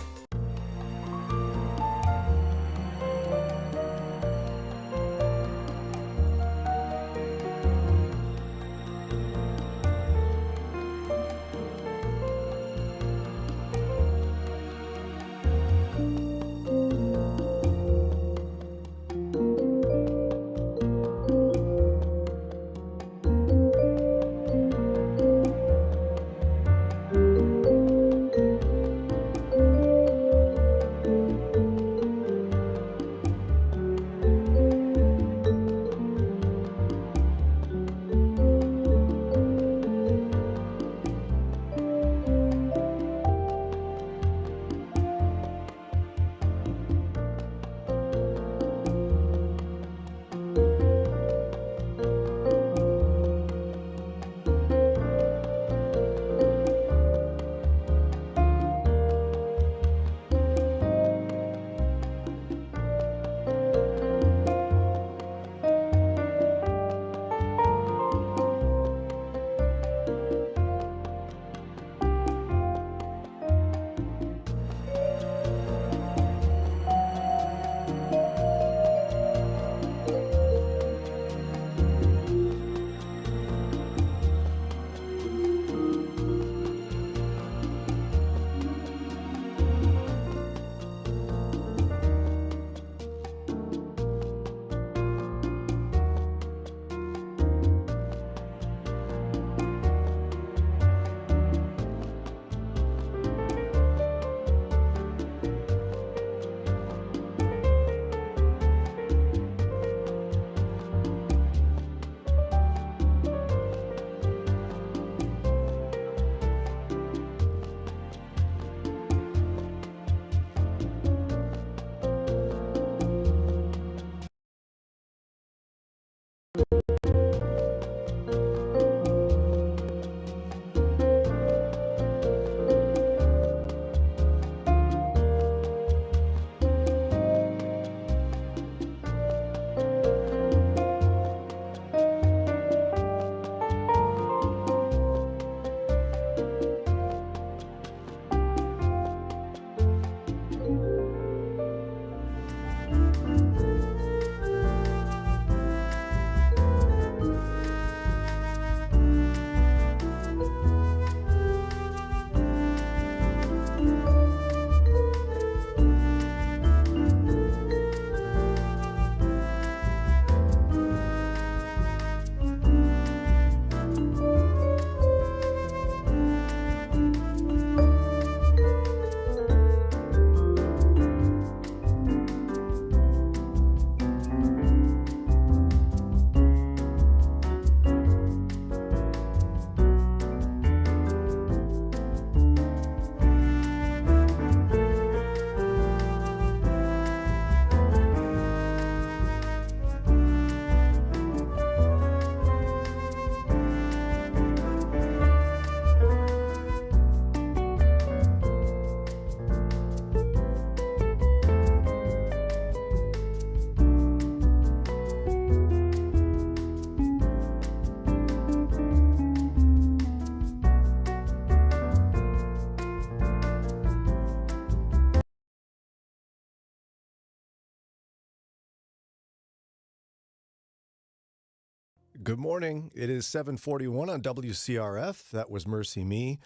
Good morning. It is 7:41 on WCRF. That was Mercy Me.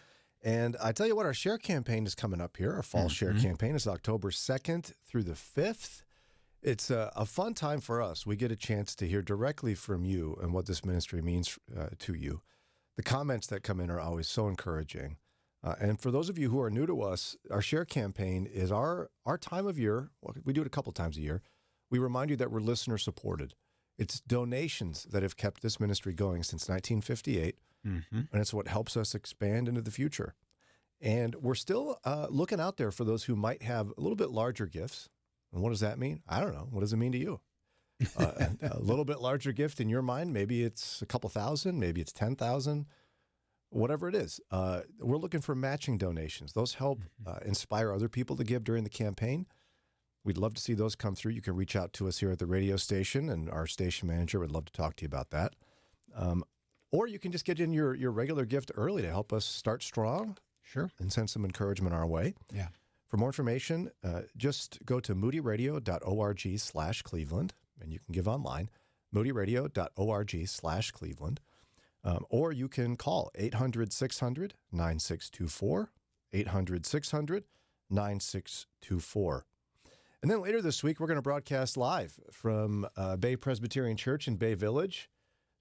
And I tell you what, our share campaign is coming up here. Our fall share campaign is October 2nd through the 5th. It's a fun time for us. We get a chance to hear directly from you and what this ministry means to you. The comments that come in are always so encouraging. And for those of you who are new to us, our share campaign is our time of year. Well, we do it a couple times a year. We remind you that we're listener supported. It's donations that have kept this ministry going since 1958, and it's what helps us expand into the future. And we're still looking out there for those who might have a little bit larger gifts. And what does that mean? I don't know. What does it mean to you? A little bit larger gift in your mind, maybe it's a couple thousand, maybe it's 10,000, whatever it is. We're looking for matching donations. Those help inspire other people to give during the campaign. We'd love to see those come through. You can reach out to us here at the radio station, and our station manager would love to talk to you about that. Or you can just get in your regular gift early to help us start strong. Sure. And send some encouragement our way. Yeah. For more information, just go to moodyradio.org/Cleveland, and you can give online, moodyradio.org/Cleveland. Or you can call 800-600-9624, 800-600-9624. And then later this week, we're going to broadcast live from Bay Presbyterian Church in Bay Village.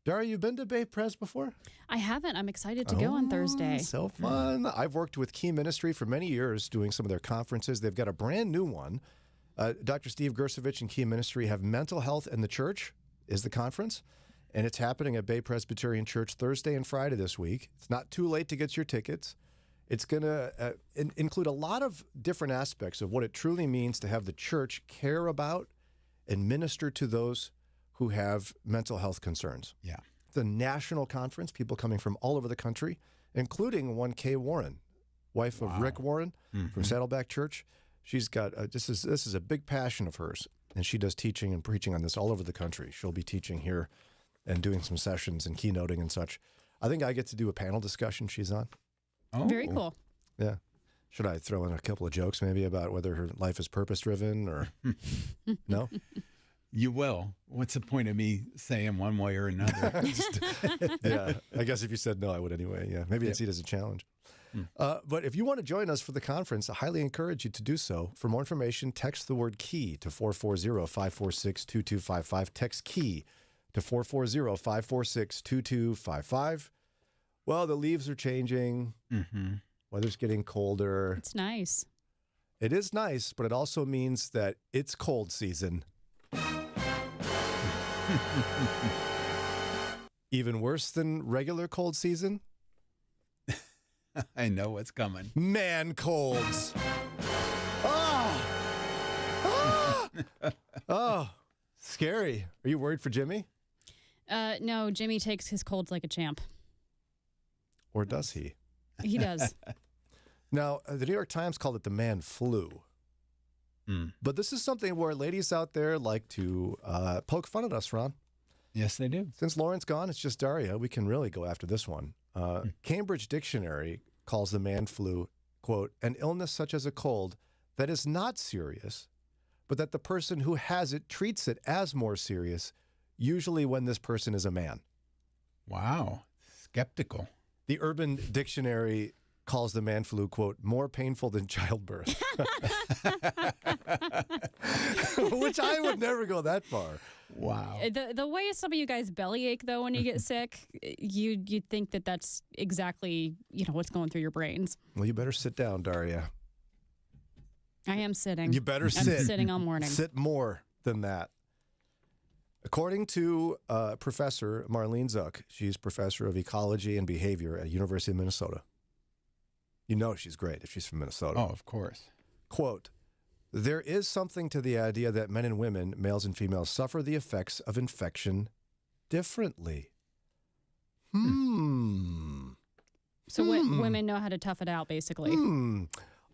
Daria, you been to Bay Pres before? I haven't. I'm excited to go on Thursday. So fun. I've worked with Key Ministry for many years doing some of their conferences. They've got a brand new one. Dr. Steve Gersovich and Key Ministry have Mental Health in the Church is the conference. And it's happening at Bay Presbyterian Church Thursday and Friday this week. It's not too late to get your tickets. It's going to include a lot of different aspects of what it truly means to have the church care about and minister to those who have mental health concerns. Yeah. It's a national conference, people coming from all over the country, including one Kay Warren, wife of Rick Warren from Saddleback Church. She's got, this is a big passion of hers, and she does teaching and preaching on this all over the country. She'll be teaching here and doing some sessions and keynoting and such. I think I get to do a panel discussion she's on. Oh. Very cool. Yeah. Should I throw in a couple of jokes maybe about whether her life is purpose-driven or no? You will. What's the point of me saying one way or another? Yeah, I guess if you said no, I would anyway. Yeah, maybe I'd see it as a challenge. But if you want to join us for the conference, I highly encourage you to do so. For more information, text the word KEY to 440-546-2255. Text KEY to 440-546-2255. Well, the leaves are changing. Weather's getting colder. It's nice. It is nice, but it also means that it's cold season. Even worse than regular cold season? I know what's coming. Man colds. Oh! Oh, scary. Are you worried for Jimmy? No, Jimmy takes his colds like a champ. Or does he? He does. Now, the New York Times called it the man flu. But this is something where ladies out there like to poke fun at us, Ron. Yes, they do. Since Lauren's gone, it's just Daria. We can really go after this one. Cambridge Dictionary calls the man flu, quote, an illness such as a cold that is not serious, but that the person who has it treats it as more serious, usually when this person is a man. Wow. Skeptical. The Urban Dictionary calls the man flu, quote, more painful than childbirth. Which I would never go that far. Wow. The way some of you guys bellyache, though, when you get sick, you'd think that that's exactly, what's going through your brains. Well, you better sit down, Daria. I am sitting. You better I'm sit. Sitting all morning. Sit more than that. According to Professor Marlene Zuck, she's professor of ecology and behavior at University of Minnesota. You know she's great if she's from Minnesota. Oh, of course. Quote, there is something to the idea that men and women, males and females, suffer the effects of infection differently. So women know how to tough it out, basically.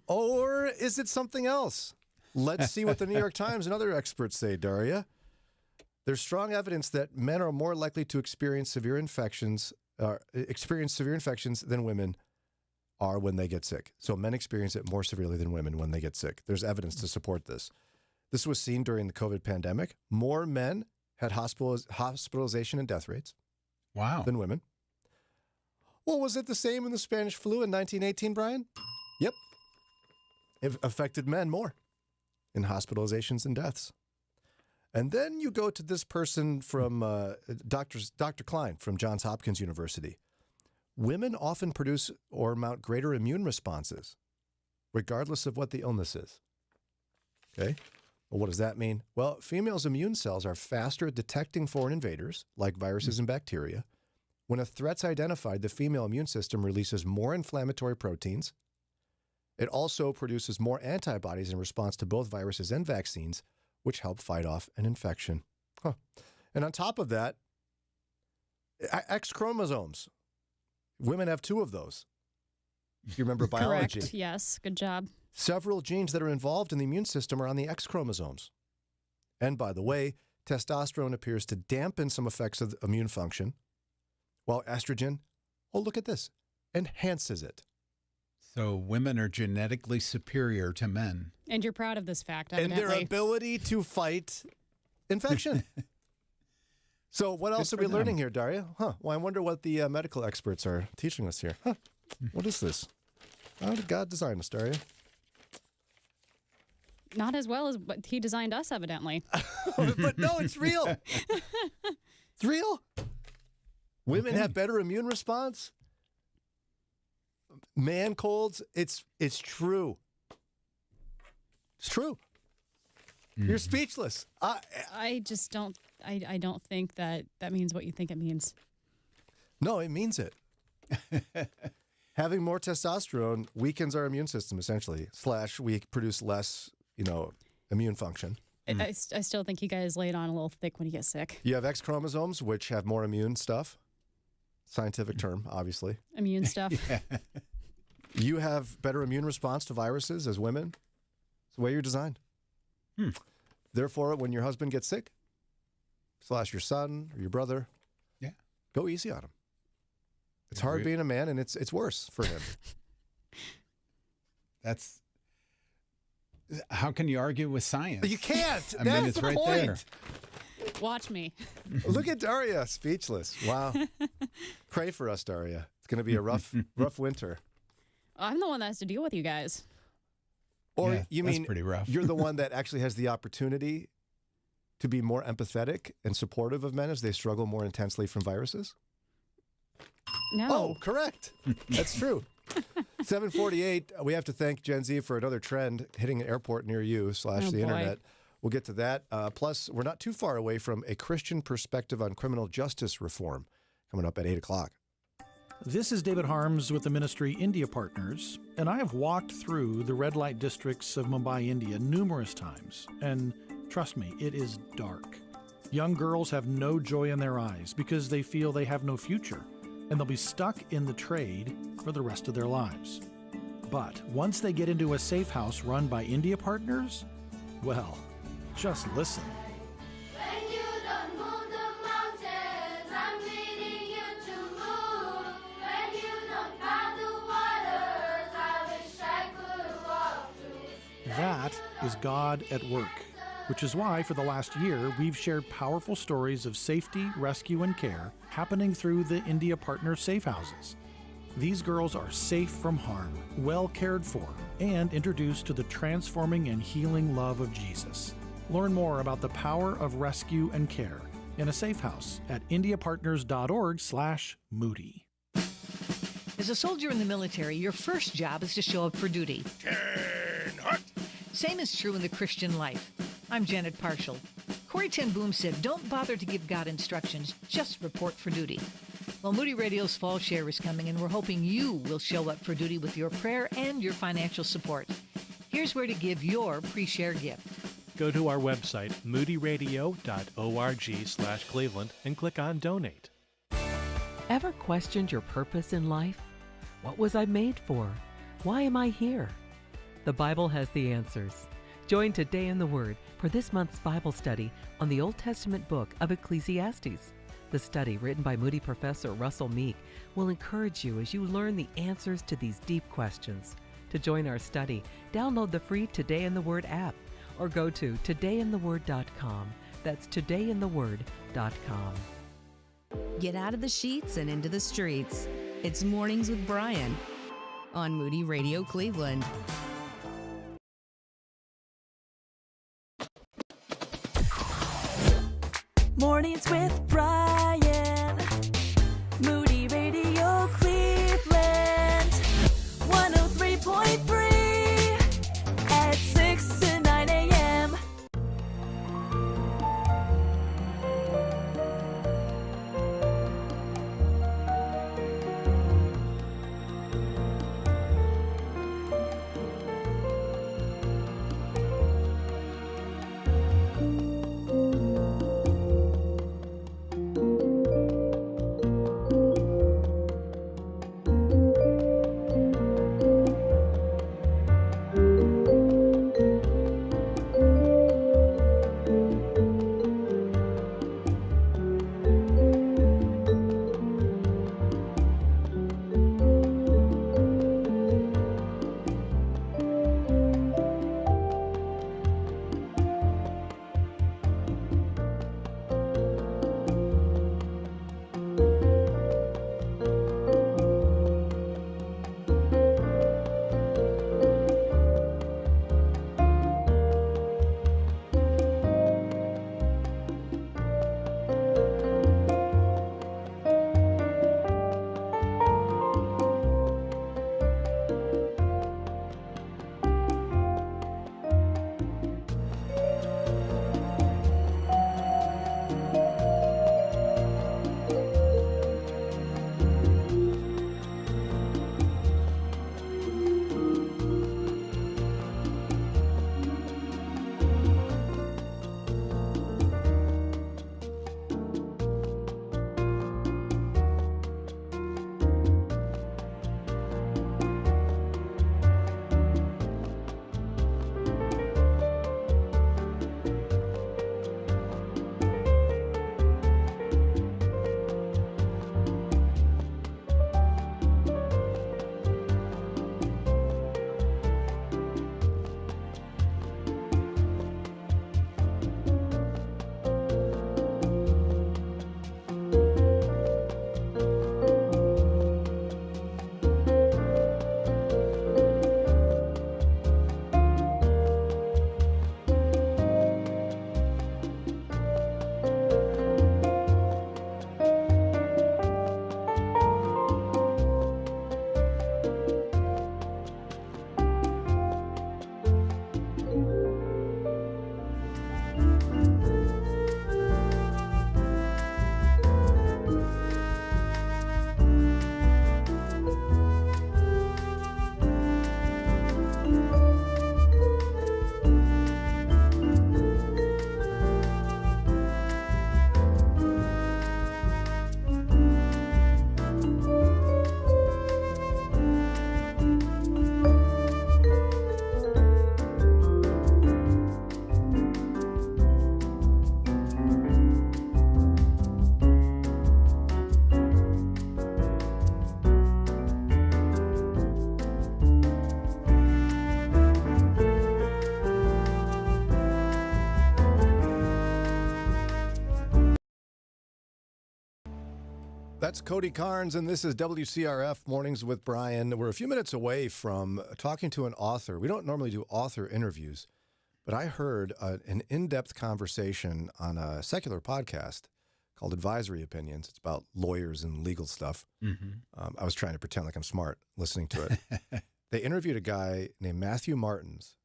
Or is it something else? Let's see what the New York Times and other experts say, Daria. There's strong evidence that men are more likely to experience severe infections than women are when they get sick. So men experience it more severely than women when they get sick. There's evidence to support this. This was seen during the COVID pandemic. More men had hospitalization and death rates. than women. Well, was it the same in the Spanish flu in 1918, Brian? Yep. It affected men more in hospitalizations and deaths. And then you go to this person from Dr. Klein from Johns Hopkins University. Women often produce or mount greater immune responses, regardless of what the illness is. Okay? Well, what does that mean? Well, females' immune cells are faster at detecting foreign invaders, like viruses and bacteria. When a threat's identified, the female immune system releases more inflammatory proteins. It also produces more antibodies in response to both viruses and vaccines, which help fight off an infection. And on top of that, X chromosomes. Women have 2 of those. You remember biology? Correct. Yes. Good job. Several genes that are involved in the immune system are on the X chromosomes. And by the way, testosterone appears to dampen some effects of immune function, while estrogen, oh, look at this, enhances it. So women are genetically superior to men. And you're proud of this fact, And evidently. their ability to fight infection. So what else are we learning here, Daria? Well, I wonder what the medical experts are teaching us here. What is this? How did God design us, Daria? Not as well as what he designed us, evidently. But no, it's real. It's real. Women have better immune response. Man colds, it's true. It's true. You're speechless. I just don't. I don't think that means what you think it means. No, it means it. Having more testosterone weakens our immune system, essentially. / we produce less, immune function. I still think you guys lay it on a little thick when you get sick. You have X chromosomes, which have more immune stuff. Scientific term, obviously. Immune stuff. You have better immune response to viruses as women. It's the way you're designed. Therefore, when your husband gets sick, / your son or your brother, go easy on him. It's hard being a man, and it's worse for him. That's how can you argue with science? You can't. I That's mean, it's the right point. there. Watch me. Look at Daria, speechless. Wow. Pray for us, Daria. It's going to be a rough winter. I'm the one that has to deal with you guys. Or Yeah, you that's mean pretty rough. you're the one that actually has the opportunity to be more empathetic and supportive of men as they struggle more intensely from viruses? No. Oh, correct. That's true. 7:48. We have to thank Gen Z for another trend hitting an airport near you / the boy. internet. We'll get to that. Plus, we're not too far away from a Christian perspective on criminal justice reform coming up at 8 o'clock. This is David Harms with the ministry India Partners, and I have walked through the red light districts of Mumbai, India numerous times, and trust me, it is dark. Young girls have no joy in their eyes because they feel they have no future, and they'll be stuck in the trade for the rest of their lives. But once they get into a safe house run by India Partners, well, just listen. When you don't move the mountains, I'm leading you to move. When you don't calm the waters, I wish I could walk through. That is God at work, which is why for the last year we've shared powerful stories of safety, rescue, and care happening through the India Partner Safe Houses. These girls are safe from harm, well cared for, and introduced to the transforming and healing love of Jesus. Learn more about the power of rescue and care in a safe house at indiapartners.org/Moody. As a soldier in the military, your first job is to show up for duty. Turn hot. Same is true in the Christian life. I'm Janet Parshall. Corrie ten Boom said, don't bother to give God instructions, just report for duty. Well, Moody Radio's Fall Share is coming, and we're hoping you will show up for duty with your prayer and your financial support. Here's where to give your pre-share gift. Go to our website, moodyradio.org/Cleveland, and click on Donate. Ever questioned your purpose in life? What was I made for? Why am I here? The Bible has the answers. Join Today in the Word for this month's Bible study on the Old Testament book of Ecclesiastes. The study, written by Moody professor Russell Meek, will encourage you as you learn the answers to these deep questions. To join our study, download the free Today in the Word app or go to todayintheword.com. That's todayintheword.com. Get out of the sheets and into the streets. It's Mornings with Brian on Moody Radio Cleveland. Mornings with Brian. Moody Radio Cleveland. 103.3 at 6 to 9 a.m. That's Cody Carnes, and this is WCRF Mornings with Brian. We're a few minutes away from talking to an author. We don't normally do author interviews, but I heard an in-depth conversation on a secular podcast called Advisory Opinions. It's about lawyers and legal stuff. Mm-hmm. I was trying to pretend like I'm smart listening to it. They interviewed a guy named Matthew Martens.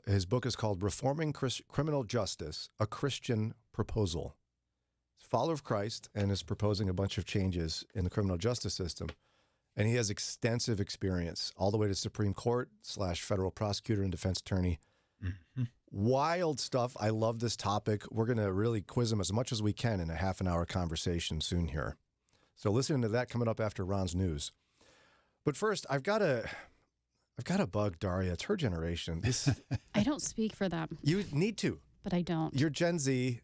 His book is called Reforming Criminal Justice, A Christian Proposal. He's a follower of Christ and is proposing a bunch of changes in the criminal justice system. And he has extensive experience all the way to Supreme Court / federal prosecutor and defense attorney. Mm-hmm. Wild stuff. I love this topic. We're going to really quiz him as much as we can in a half-an-hour conversation soon here. So listen to that coming up after Ron's news. But first, I've got a bug, Daria. It's her generation. I don't speak for them. You need to. But I don't. You're Gen Z.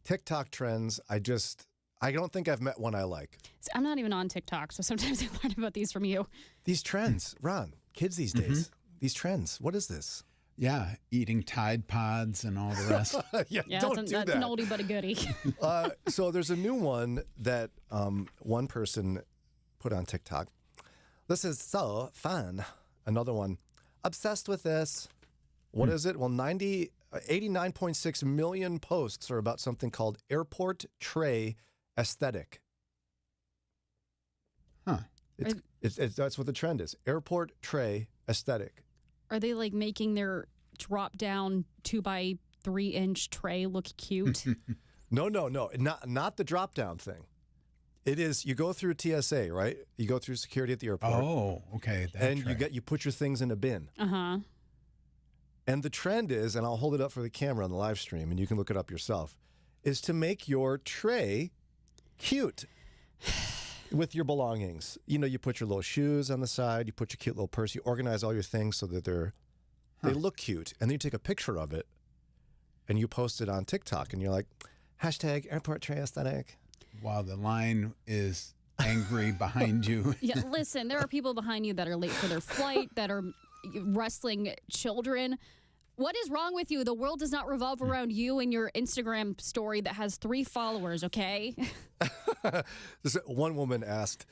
TikTok trends. I don't think I've met one I like. So I'm not even on TikTok, so sometimes I learn about these from you. These trends, Ron, kids these days, these trends. What is this? Yeah, eating Tide Pods and all the rest. Don't do that's that. an oldie but a goodie. So there's a new one that one person put on TikTok. This is so fun. Another one. Obsessed with this. What is it? Well, 89.6 million posts are about something called airport tray aesthetic. Huh. It's that's what the trend is. Airport tray aesthetic. Are they like making their drop down 2x3 inch tray look cute? No. Not the drop down thing. It is you go through TSA, right? You go through security at the airport. Oh, okay. And you put your things in a bin. Uh-huh. And the trend is, and I'll hold it up for the camera on the live stream, and you can look it up yourself, is to make your tray cute with your belongings. You know, you put your little shoes on the side, you put your cute little purse, you organize all your things so that they look cute, and then you take a picture of it, and you post it on TikTok, and you're like, hashtag airport tray aesthetic. While the line is angry behind you. Yeah, listen, there are people behind you that are late for their flight, that are wrestling children. What is wrong with you? The world does not revolve around you and your Instagram story that has 3 followers, okay? One woman asked,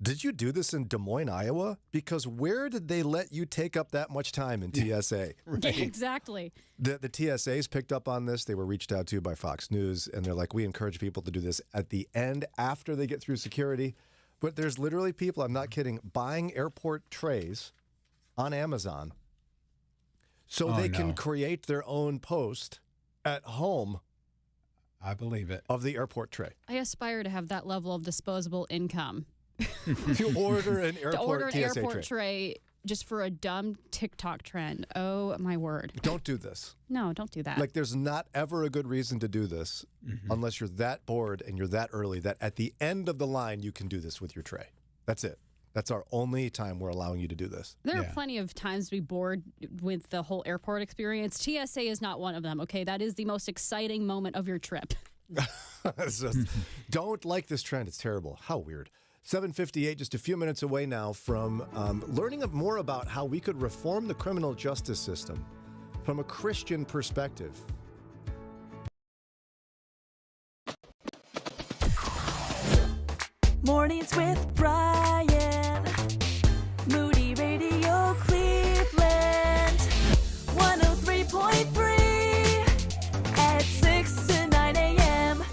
did you do this in Des Moines, Iowa? Because where did they let you take up that much time in TSA? Right. Exactly. The TSAs picked up on this. They were reached out to by Fox News, and they're like, we encourage people to do this at the end after they get through security. But there's literally people, I'm not kidding, buying airport trays on Amazon so they can create their own post at home. I believe it. Of the airport tray. I aspire to have that level of disposable income. To order an airport, to order an TSA airport tray just for a dumb TikTok trend. Oh, my word. Don't do this. No, don't do that. Like, there's not ever a good reason to do this unless you're that bored and you're that early that at the end of the line, you can do this with your tray. That's it. That's our only time we're allowing you to do this. There are plenty of times to be bored with the whole airport experience. TSA is not one of them, okay? That is the most exciting moment of your trip. Don't like this trend. It's terrible. How weird. 7:58, just a few minutes away now from learning more about how we could reform the criminal justice system from a Christian perspective. Mornings with Brian. Moody Radio Cleveland. 103.3 at 6 to 9 a.m.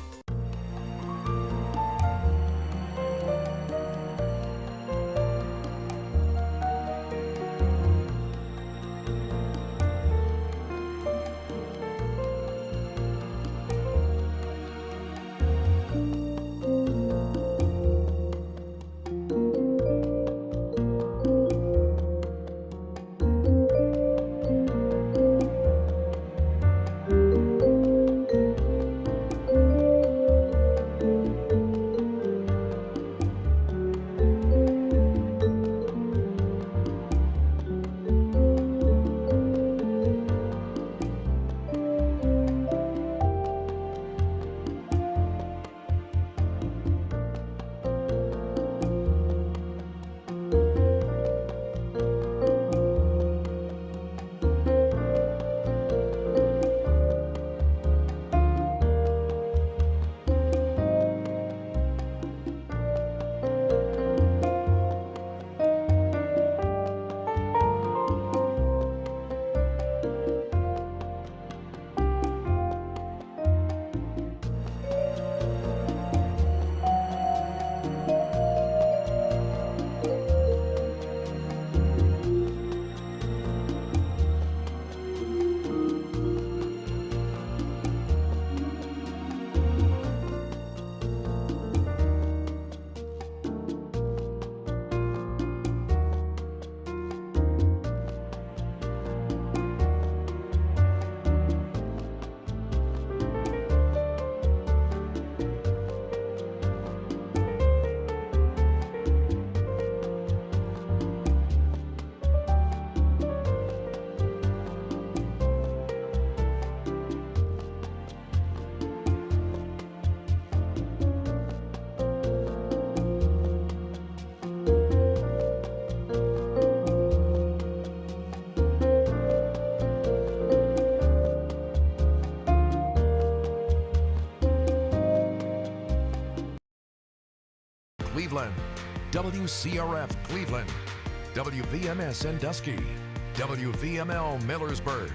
Cleveland, WCRF Cleveland, WVMS Sandusky, WVML Millersburg,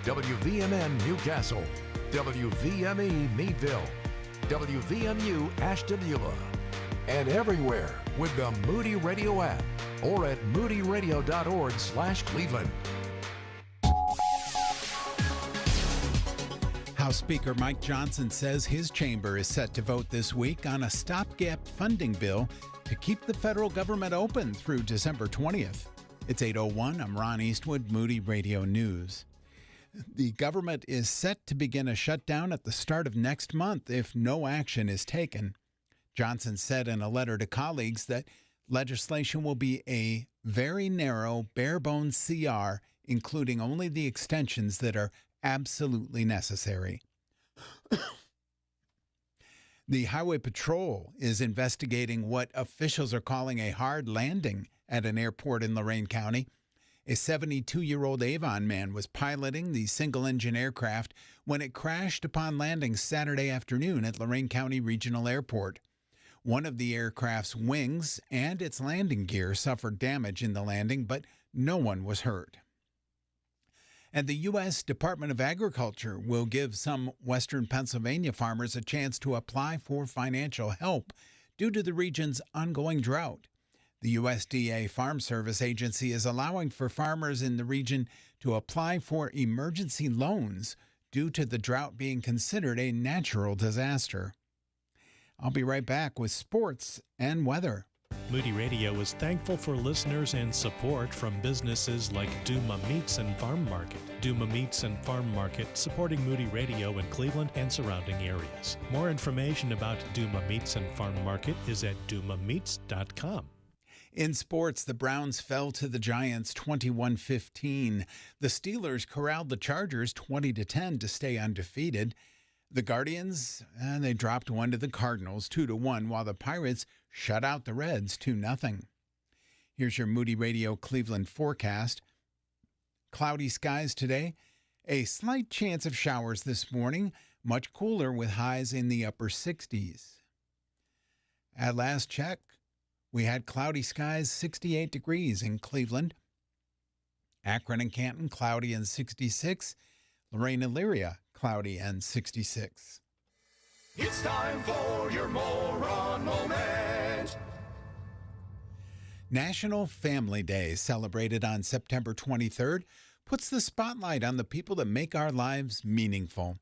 WVMN Newcastle, WVME Meadville, WVMU Ashtabula, and everywhere with the Moody Radio app or at moodyradio.org/Cleveland. House Speaker Mike Johnson says his chamber is set to vote this week on a stopgap funding bill to keep the federal government open through December 20th. It's 8:01. I'm Ron Eastwood, Moody Radio News. The government is set to begin a shutdown at the start of next month if no action is taken. Johnson said in a letter to colleagues that legislation will be a very narrow, bare-bones CR, including only the extensions that are absolutely necessary. The Highway Patrol is investigating what officials are calling a hard landing at an airport in Lorain County. A 72-year-old Avon man was piloting the single-engine aircraft when it crashed upon landing Saturday afternoon at Lorain County Regional Airport. One of the aircraft's wings and its landing gear suffered damage in the landing, but no one was hurt. And the U.S. Department of Agriculture will give some Western Pennsylvania farmers a chance to apply for financial help due to the region's ongoing drought. The USDA Farm Service Agency is allowing for farmers in the region to apply for emergency loans due to the drought being considered a natural disaster. I'll be right back with sports and weather. Moody Radio is thankful for listeners and support from businesses like Duma Meats and Farm Market. Duma Meats and Farm Market, supporting Moody Radio in Cleveland and surrounding areas. More information about Duma Meats and Farm Market is at dumameats.com. In sports, the Browns fell to the Giants 21-15. The Steelers corralled the Chargers 20-10 to stay undefeated. The Guardians, they dropped one to the Cardinals 2-1, while the Pirates shut out the Reds 2-0. Here's your Moody Radio Cleveland forecast. Cloudy skies today. A slight chance of showers this morning. Much cooler with highs in the upper 60s. At last check, we had cloudy skies, 68 degrees in Cleveland. Akron and Canton, cloudy and 66. Lorain and Elyria, cloudy and 66. It's time for your moron moment. National Family Day, celebrated on September 23rd, puts the spotlight on the people that make our lives meaningful.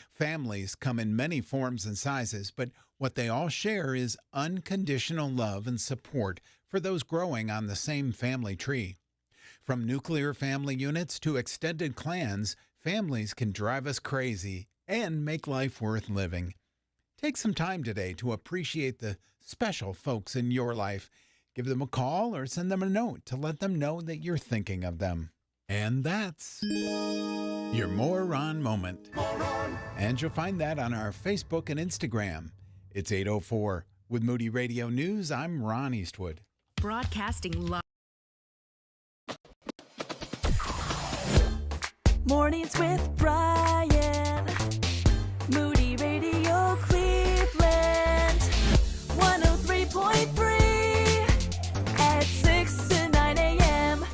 Families come in many forms and sizes, but what they all share is unconditional love and support for those growing on the same family tree. From nuclear family units to extended clans, families can drive us crazy and make life worth living. Take some time today to appreciate the special folks in your life. Give them a call or send them a note to let them know that you're thinking of them. And that's your Moron Moment. Moron. And you'll find that on our Facebook and Instagram. It's 8:04. With Moody Radio News, I'm Ron Eastwood. Broadcasting live. Mornings with Brian. Moody Radio Cleveland. 103.3 at 6 to 9 a.m.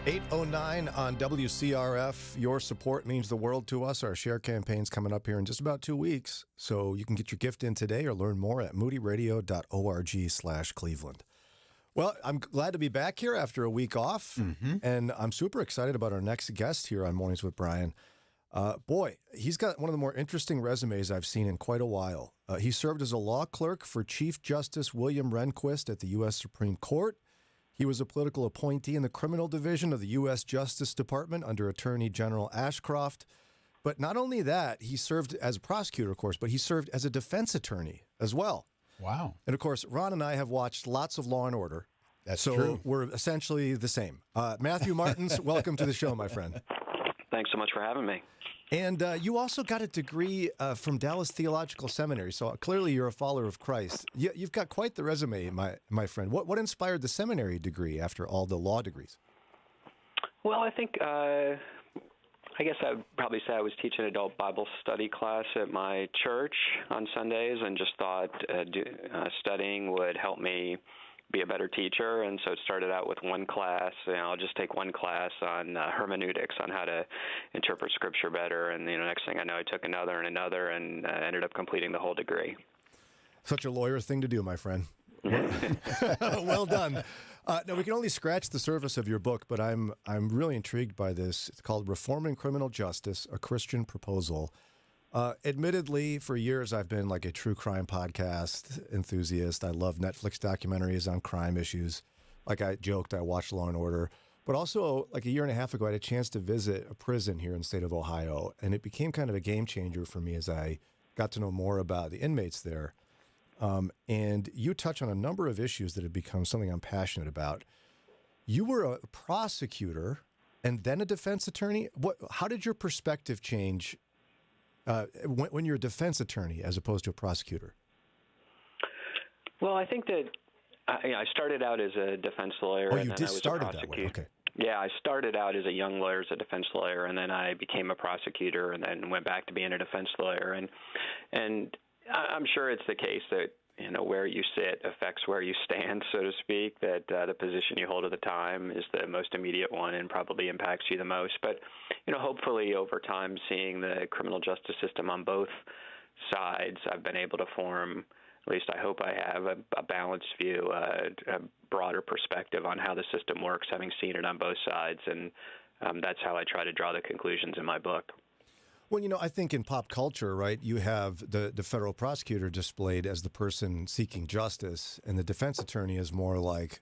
8:09 on WCRF. Your support means the world to us. Our share campaign's coming up here in just about 2 weeks. So you can get your gift in today or learn more at moodyradio.org/Cleveland. Well, I'm glad to be back here after a week off, and I'm super excited about our next guest here on Mornings with Brian. Boy, he's got one of the more interesting resumes I've seen in quite a while. He served as a law clerk for Chief Justice William Rehnquist at the U.S. Supreme Court. He was a political appointee in the criminal division of the U.S. Justice Department under Attorney General Ashcroft. But not only that, he served as a prosecutor, of course, but he served as a defense attorney as well. Wow. And of course, Ron and I have watched lots of Law and Order. That's so true. We're essentially the same. Matthew Martens, welcome to the show, my friend. Thanks so much for having me. And you also got a degree from Dallas Theological Seminary, so clearly you're a follower of Christ. You've got quite the resume, my friend. What inspired the seminary degree after all the law degrees? Well, I think, I guess I would probably say I was teaching adult Bible study class at my church on Sundays and just thought studying would help me be a better teacher, and so it started out with one class. I'll just take one class on hermeneutics, on how to interpret Scripture better, and next thing I know, I took another and another, and ended up completing the whole degree. Such a lawyer thing to do, my friend. Well done. Now, we can only scratch the surface of your book, but I'm really intrigued by this. It's called Reforming Criminal Justice, A Christian Proposal. Admittedly, for years, I've been like a true crime podcast enthusiast. I love Netflix documentaries on crime issues. Like I joked, I watched Law and Order. But also, like a year and a half ago, I had a chance to visit a prison here in the state of Ohio, and it became kind of a game changer for me as I got to know more about the inmates there. And you touch on a number of issues that have become something I'm passionate about. You were a prosecutor and then a defense attorney. How did your perspective change when you're a defense attorney as opposed to a prosecutor? Well, I think that I started out as a defense lawyer. Oh, and you then did I was start a it that way. prosecutor. Okay. Yeah, I started out as a young lawyer as a defense lawyer, and then I became a prosecutor, and then went back to being a defense lawyer. And I'm sure it's the case that where you sit affects where you stand, so to speak, that the position you hold at the time is the most immediate one and probably impacts you the most. But, hopefully over time, seeing the criminal justice system on both sides, I've been able to form, at least I hope I have, a balanced view, a broader perspective on how the system works, having seen it on both sides. And that's how I try to draw the conclusions in my book. Well, I think in pop culture, right, you have the federal prosecutor displayed as the person seeking justice, and the defense attorney is more like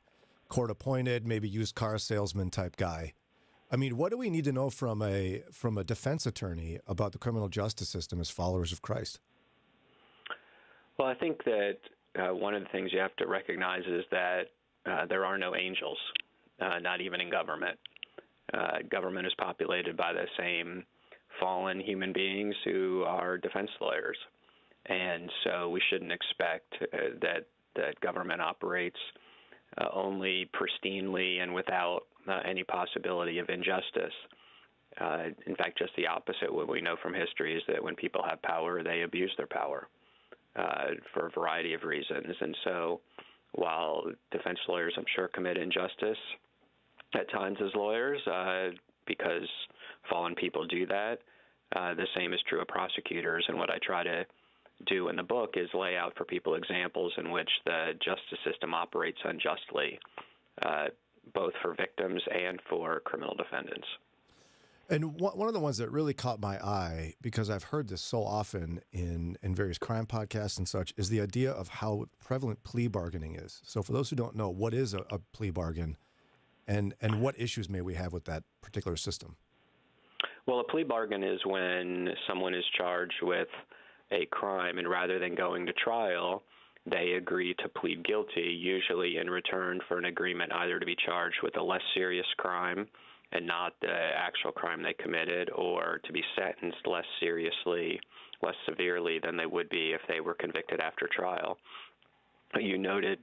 court-appointed, maybe used car salesman type guy. I mean, what do we need to know from a defense attorney about the criminal justice system as followers of Christ? Well, I think that one of the things you have to recognize is that there are no angels, not even in government. Government is populated by the same fallen human beings who are defense lawyers. And so we shouldn't expect that government operates only pristinely and without any possibility of injustice. In fact, just the opposite. What we know from history is that when people have power, they abuse their power for a variety of reasons. And so while defense lawyers, I'm sure, commit injustice at times as lawyers, because fallen people do that. The same is true of prosecutors, and what I try to do in the book is lay out for people examples in which the justice system operates unjustly, both for victims and for criminal defendants. And one of the ones that really caught my eye, because I've heard this so often in various crime podcasts and such, is the idea of how prevalent plea bargaining is. So for those who don't know, what is a plea bargain? And what issues may we have with that particular system? Well, a plea bargain is when someone is charged with a crime, and rather than going to trial, they agree to plead guilty, usually in return for an agreement either to be charged with a less serious crime and not the actual crime they committed, or to be sentenced less severely than they would be if they were convicted after trial. you noted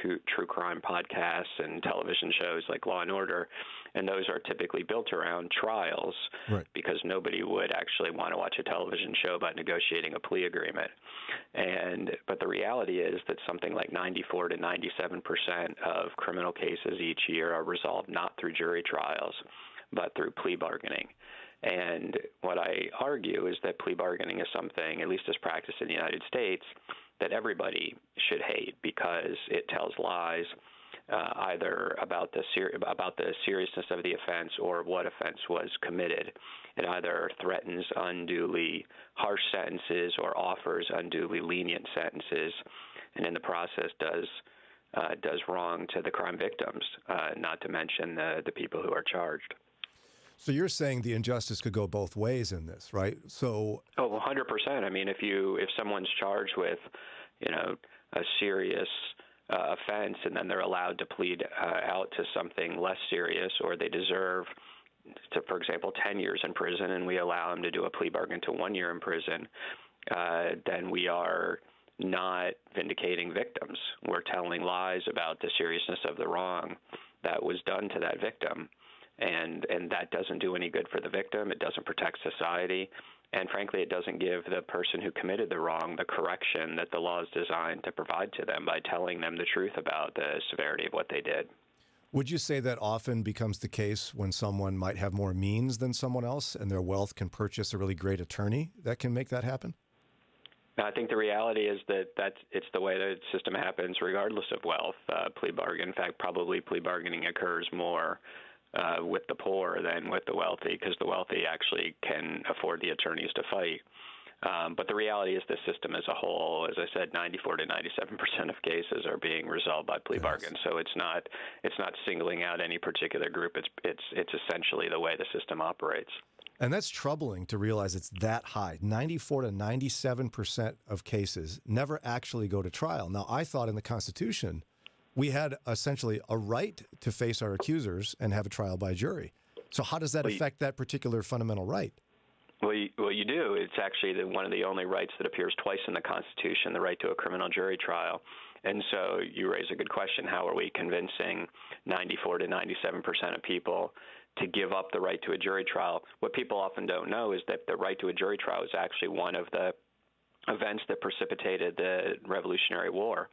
true crime podcasts and television shows like Law and Order, and those are typically built around trials, right, because nobody would actually want to watch a television show about negotiating a plea agreement. But the reality is that something like 94 to 97% of criminal cases each year are resolved not through jury trials, but through plea bargaining. And what I argue is that plea bargaining is something, at least as practiced in the United States, that everybody should hate, because it tells lies either about the seriousness of the offense or what offense was committed. It either threatens unduly harsh sentences or offers unduly lenient sentences, and in the process does wrong to the crime victims, not to mention the people who are charged. So you're saying the injustice could go both ways in this, right? So 100%. I mean, if someone's charged with, a serious offense, and then they're allowed to plead out to something less serious, or they deserve to, for example, 10 years in prison, and we allow them to do a plea bargain to 1 year in prison, then we are not vindicating victims. We're telling lies about the seriousness of the wrong that was done to that victim. And that doesn't do any good for the victim. It doesn't protect society. And frankly, it doesn't give the person who committed the wrong the correction that the law is designed to provide to them by telling them the truth about the severity of what they did. Would you say that often becomes the case when someone might have more means than someone else and their wealth can purchase a really great attorney that can make that happen? I think the reality is that it's the way the system happens regardless of wealth. Plea bargain, in fact, probably plea bargaining occurs more with the poor than with the wealthy, because the wealthy actually can afford the attorneys to fight. But the reality is the system as a whole, as I said, 94 to 97% of cases are being resolved by plea bargains. So it's not singling out any particular group. It's essentially the way the system operates. And that's troubling to realize it's that high. 94 to 97% of cases never actually go to trial. Now, I thought in the Constitution we had essentially a right to face our accusers and have a trial by jury. So how does that affect that particular fundamental right? Well, you do. It's actually one of the only rights that appears twice in the Constitution, the right to a criminal jury trial. And so you raise a good question. How are we convincing 94 to 97% of people to give up the right to a jury trial? What people often don't know is that the right to a jury trial is actually one of the events that precipitated the Revolutionary War.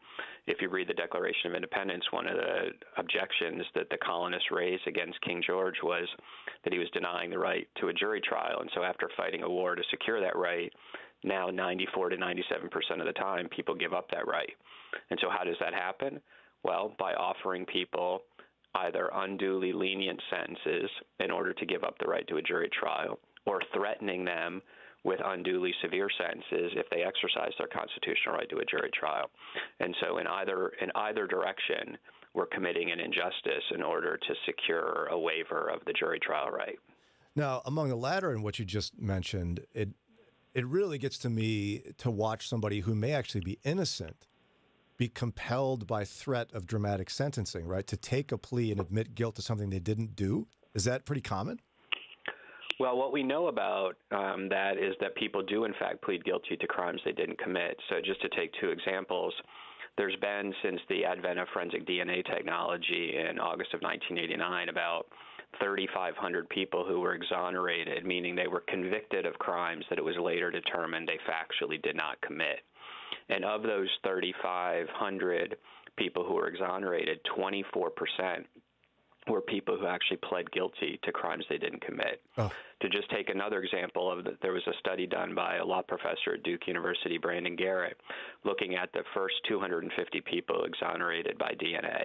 If you read the Declaration of Independence, one of the objections that the colonists raised against King George was that he was denying the right to a jury trial. And so after fighting a war to secure that right, now 94 to 97% of the time, people give up that right. And so how does that happen? Well, by offering people either unduly lenient sentences in order to give up the right to a jury trial, or threatening them with unduly severe sentences if they exercise their constitutional right to a jury trial. And so in either direction, we're committing an injustice in order to secure a waiver of the jury trial right. Now, among the latter and what you just mentioned, it really gets to me to watch somebody who may actually be innocent be compelled by threat of dramatic sentencing, right? To take a plea and admit guilt to something they didn't do. Is that pretty common? Well, what we know about that is that people do, in fact, plead guilty to crimes they didn't commit. So just to take two examples, there's been, since the advent of forensic DNA technology in August of 1989, about 3,500 people who were exonerated, meaning they were convicted of crimes that it was later determined they factually did not commit. And of those 3,500 people who were exonerated, 24% were people who actually pled guilty to crimes they didn't commit. Oh. To just take another example of there was a study done by a law professor at Duke University, Brandon Garrett, looking at the first 250 people exonerated by DNA.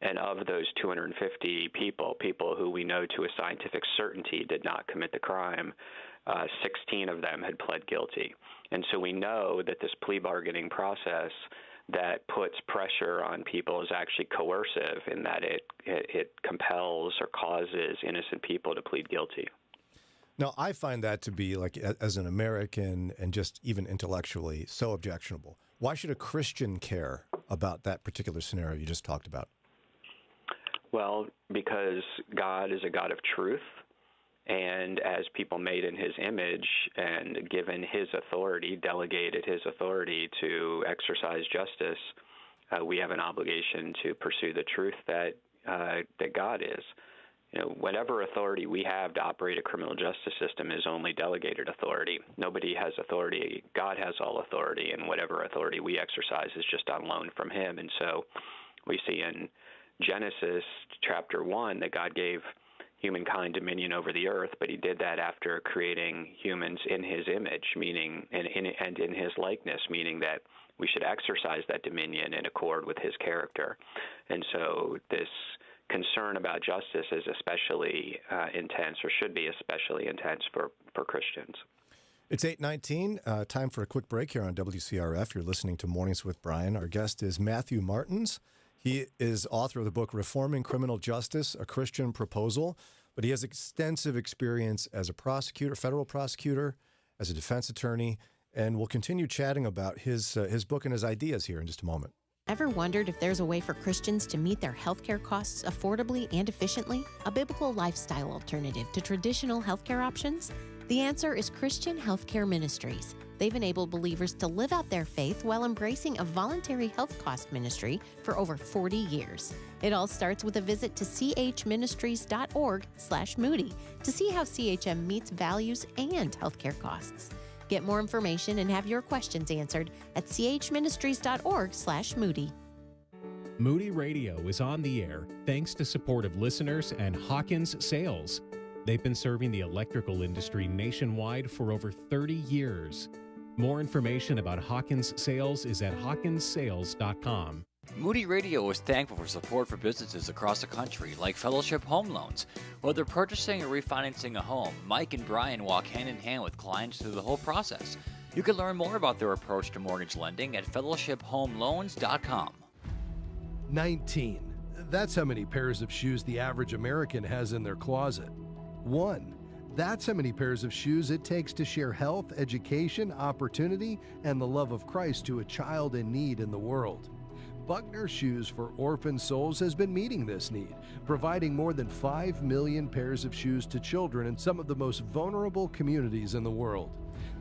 And of those 250 people who we know to a scientific certainty did not commit the crime, 16 of them had pled guilty. And so we know that this plea bargaining process that puts pressure on people is actually coercive in that it compels or causes innocent people to plead guilty. Now, I find that to be, like, as an American and just even intellectually, so objectionable. Why should a Christian care about that particular scenario you just talked about? Well, because God is a God of truth, And as people made in his image and given his authority, delegated his authority to exercise justice, we have an obligation to pursue the truth that God is. Whatever authority we have to operate a criminal justice system is only delegated authority. Nobody has authority. God has all authority, and whatever authority we exercise is just on loan from him. And so we see in Genesis chapter 1 that God gave humankind dominion over the earth, but he did that after creating humans in his image, meaning and in his likeness, meaning that we should exercise that dominion in accord with his character. And so this concern about justice is especially intense, or should be especially intense for Christians. It's 8:19, time for a quick break here on WCRF. You're listening to Mornings with Brian. Our guest is Matthew Martens. He is author of the book Reforming Criminal Justice, A Christian Proposal, but he has extensive experience as a prosecutor, federal prosecutor, as a defense attorney, and we'll continue chatting about his book and his ideas here in just a moment. Ever wondered if there's a way for Christians to meet their healthcare costs affordably and efficiently? A biblical lifestyle alternative to traditional healthcare options? The answer is Christian Healthcare Ministries. They've enabled believers to live out their faith while embracing a voluntary health cost ministry for over 40 years. It all starts with a visit to chministries.org/Moody to see how CHM meets values and healthcare costs. Get more information and have your questions answered at chministries.org/Moody. Moody Radio is on the air thanks to support of listeners and Hawkins Sales. They've been serving the electrical industry nationwide for over 30 years. More information about Hawkins Sales is at hawkinssales.com. Moody Radio is thankful for support for businesses across the country, like Fellowship Home Loans. Whether purchasing or refinancing a home, Mike and Brian walk hand in hand with clients through the whole process. You can learn more about their approach to mortgage lending at fellowshiphomeloans.com. 19. That's how many pairs of shoes the average American has in their closet. 1. That's how many pairs of shoes it takes to share health, education, opportunity, and the love of Christ to a child in need in the world. Buckner Shoes for Orphan Souls has been meeting this need, providing more than 5 million pairs of shoes to children in some of the most vulnerable communities in the world.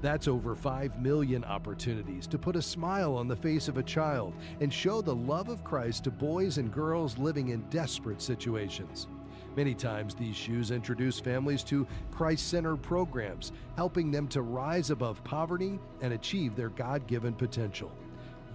That's over 5 million opportunities to put a smile on the face of a child and show the love of Christ to boys and girls living in desperate situations. Many times these shoes introduce families to Christ-centered programs, helping them to rise above poverty and achieve their God-given potential.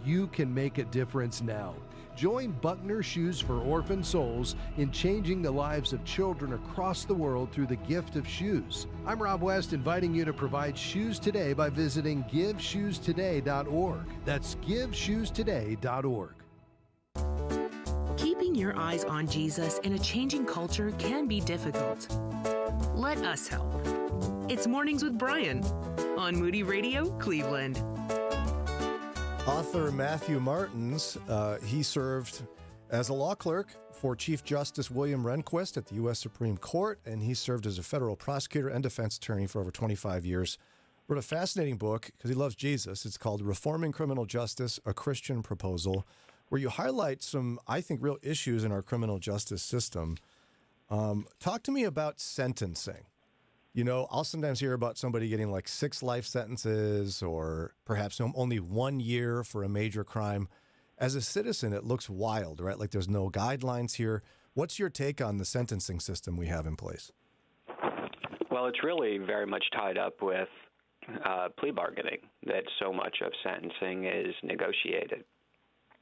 You can make a difference now. Join Buckner Shoes for Orphan Souls in changing the lives of children across the world through the gift of shoes. I'm Rob West, inviting you to provide shoes today by visiting GiveShoesToday.org. That's GiveShoesToday.org. Keeping your eyes on Jesus in a changing culture can be difficult. Let us help. It's Mornings with Brian on Moody Radio, Cleveland. Author Matthew Martens, he served as a law clerk for Chief Justice William Rehnquist at the U.S. Supreme Court, and he served as a federal prosecutor and defense attorney for over 25 years. Wrote a fascinating book because he loves Jesus. It's called Reforming Criminal Justice, A Christian Proposal, where you highlight some, I think, real issues in our criminal justice system. Talk to me about sentencing. You know, I'll sometimes hear about somebody getting like 6 life sentences or perhaps only 1 year for a major crime. As a citizen, it looks wild, right? Like there's no guidelines here. What's your take on the sentencing system we have in place? Well, it's really very much tied up with plea bargaining, that so much of sentencing is negotiated.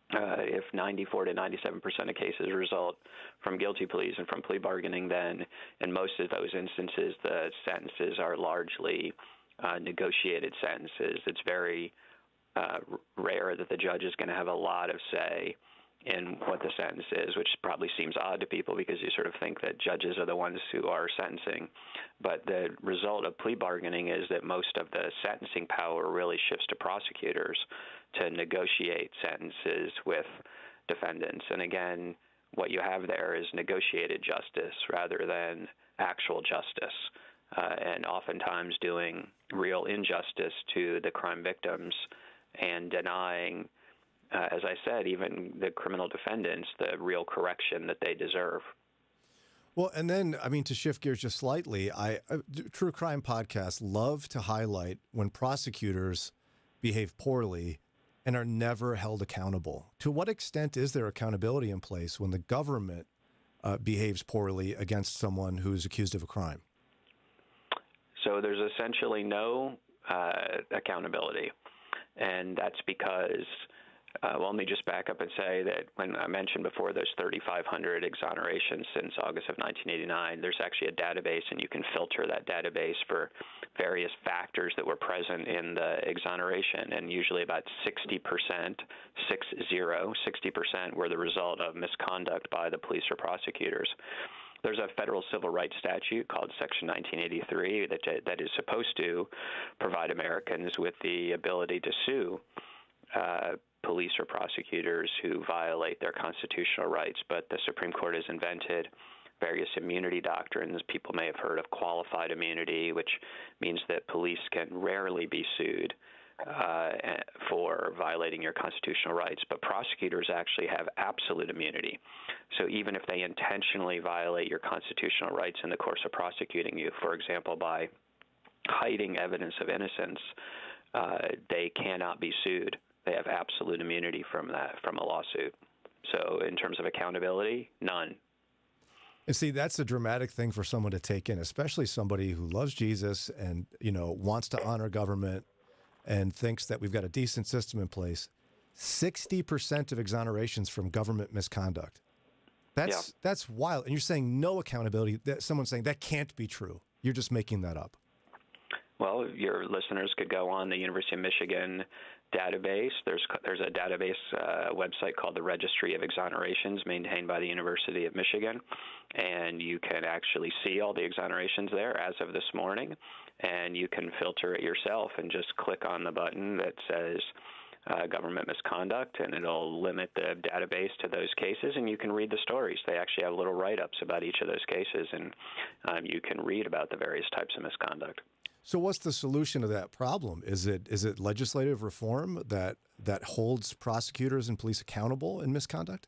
If 94 to 97% of cases result from guilty pleas and from plea bargaining, then in most of those instances, the sentences are largely negotiated sentences. It's very rare that the judge is going to have a lot of say in what the sentence is, which probably seems odd to people because you sort of think that judges are the ones who are sentencing. But the result of plea bargaining is that most of the sentencing power really shifts to prosecutors to negotiate sentences with defendants. And again, what you have there is negotiated justice rather than actual justice, and oftentimes doing real injustice to the crime victims and denying, as I said, even the criminal defendants the real correction that they deserve. Well, and then, I mean, to shift gears just slightly, true crime podcasts love to highlight when prosecutors behave poorly and are never held accountable. To what extent is there accountability in place when the government behaves poorly against someone who is accused of a crime? So there's essentially no accountability, and that's because well, let me just back up and say that when I mentioned before those 3,500 exonerations since August of 1989, there's actually a database, and you can filter that database for various factors that were present in the exoneration, and usually about 60% were the result of misconduct by the police or prosecutors. There's a federal civil rights statute called Section 1983 that is supposed to provide Americans with the ability to sue police or prosecutors who violate their constitutional rights, but the Supreme Court has invented various immunity doctrines. People may have heard of qualified immunity, which means that police can rarely be sued for violating your constitutional rights, but prosecutors actually have absolute immunity. So even if they intentionally violate your constitutional rights in the course of prosecuting you, for example, by hiding evidence of innocence, they cannot be sued. They have absolute immunity from a lawsuit. So in terms of accountability, none. And see, that's a dramatic thing for someone to take in, especially somebody who loves Jesus and, wants to honor government and thinks that we've got a decent system in place. 60% of exonerations from government misconduct. That's wild. And you're saying no accountability. Someone's saying that can't be true. You're just making that up. Well, your listeners could go on the University of Michigan database. There's a database website called the Registry of Exonerations maintained by the University of Michigan, and you can actually see all the exonerations there as of this morning, and you can filter it yourself and just click on the button that says government misconduct, and it'll limit the database to those cases, and you can read the stories. They actually have little write-ups about each of those cases, and you can read about the various types of misconduct. So what's the solution to that problem? Is it legislative reform that holds prosecutors and police accountable in misconduct?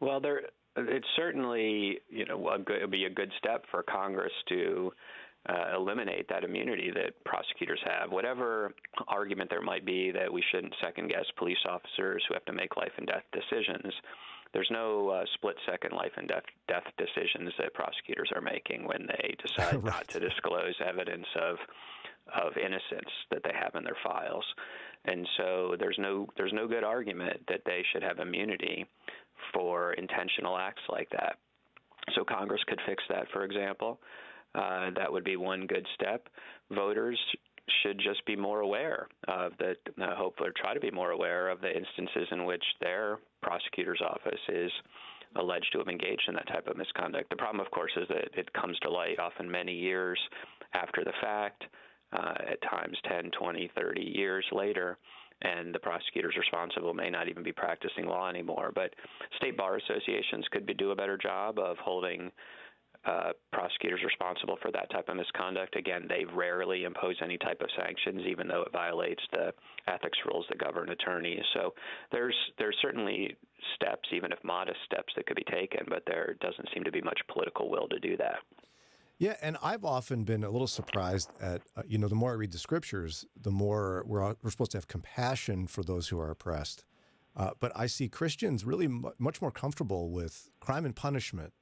Well, it's certainly it would be a good step for Congress to eliminate that immunity that prosecutors have. Whatever argument there might be that we shouldn't second-guess police officers who have to make life and death decisions, there's no split-second life and death decisions that prosecutors are making when they decide right. not to disclose evidence of innocence that they have in their files. And so there's no good argument that they should have immunity for intentional acts like that. So Congress could fix that, for example. That would be one good step. Voters should just be more aware of hopefully try to be more aware of the instances in which their prosecutor's office is alleged to have engaged in that type of misconduct. The problem, of course, is that it comes to light often many years after the fact, at times 10, 20, 30 years later, and the prosecutors responsible may not even be practicing law anymore. But state bar associations could do a better job of holding prosecutors responsible for that type of misconduct. Again, they rarely impose any type of sanctions, even though it violates the ethics rules that govern attorneys. So there's certainly steps, even if modest steps, that could be taken, but there doesn't seem to be much political will to do that. Yeah, and I've often been a little surprised at, the more I read the scriptures, the more we're supposed to have compassion for those who are oppressed. But I see Christians really much more comfortable with crime and punishment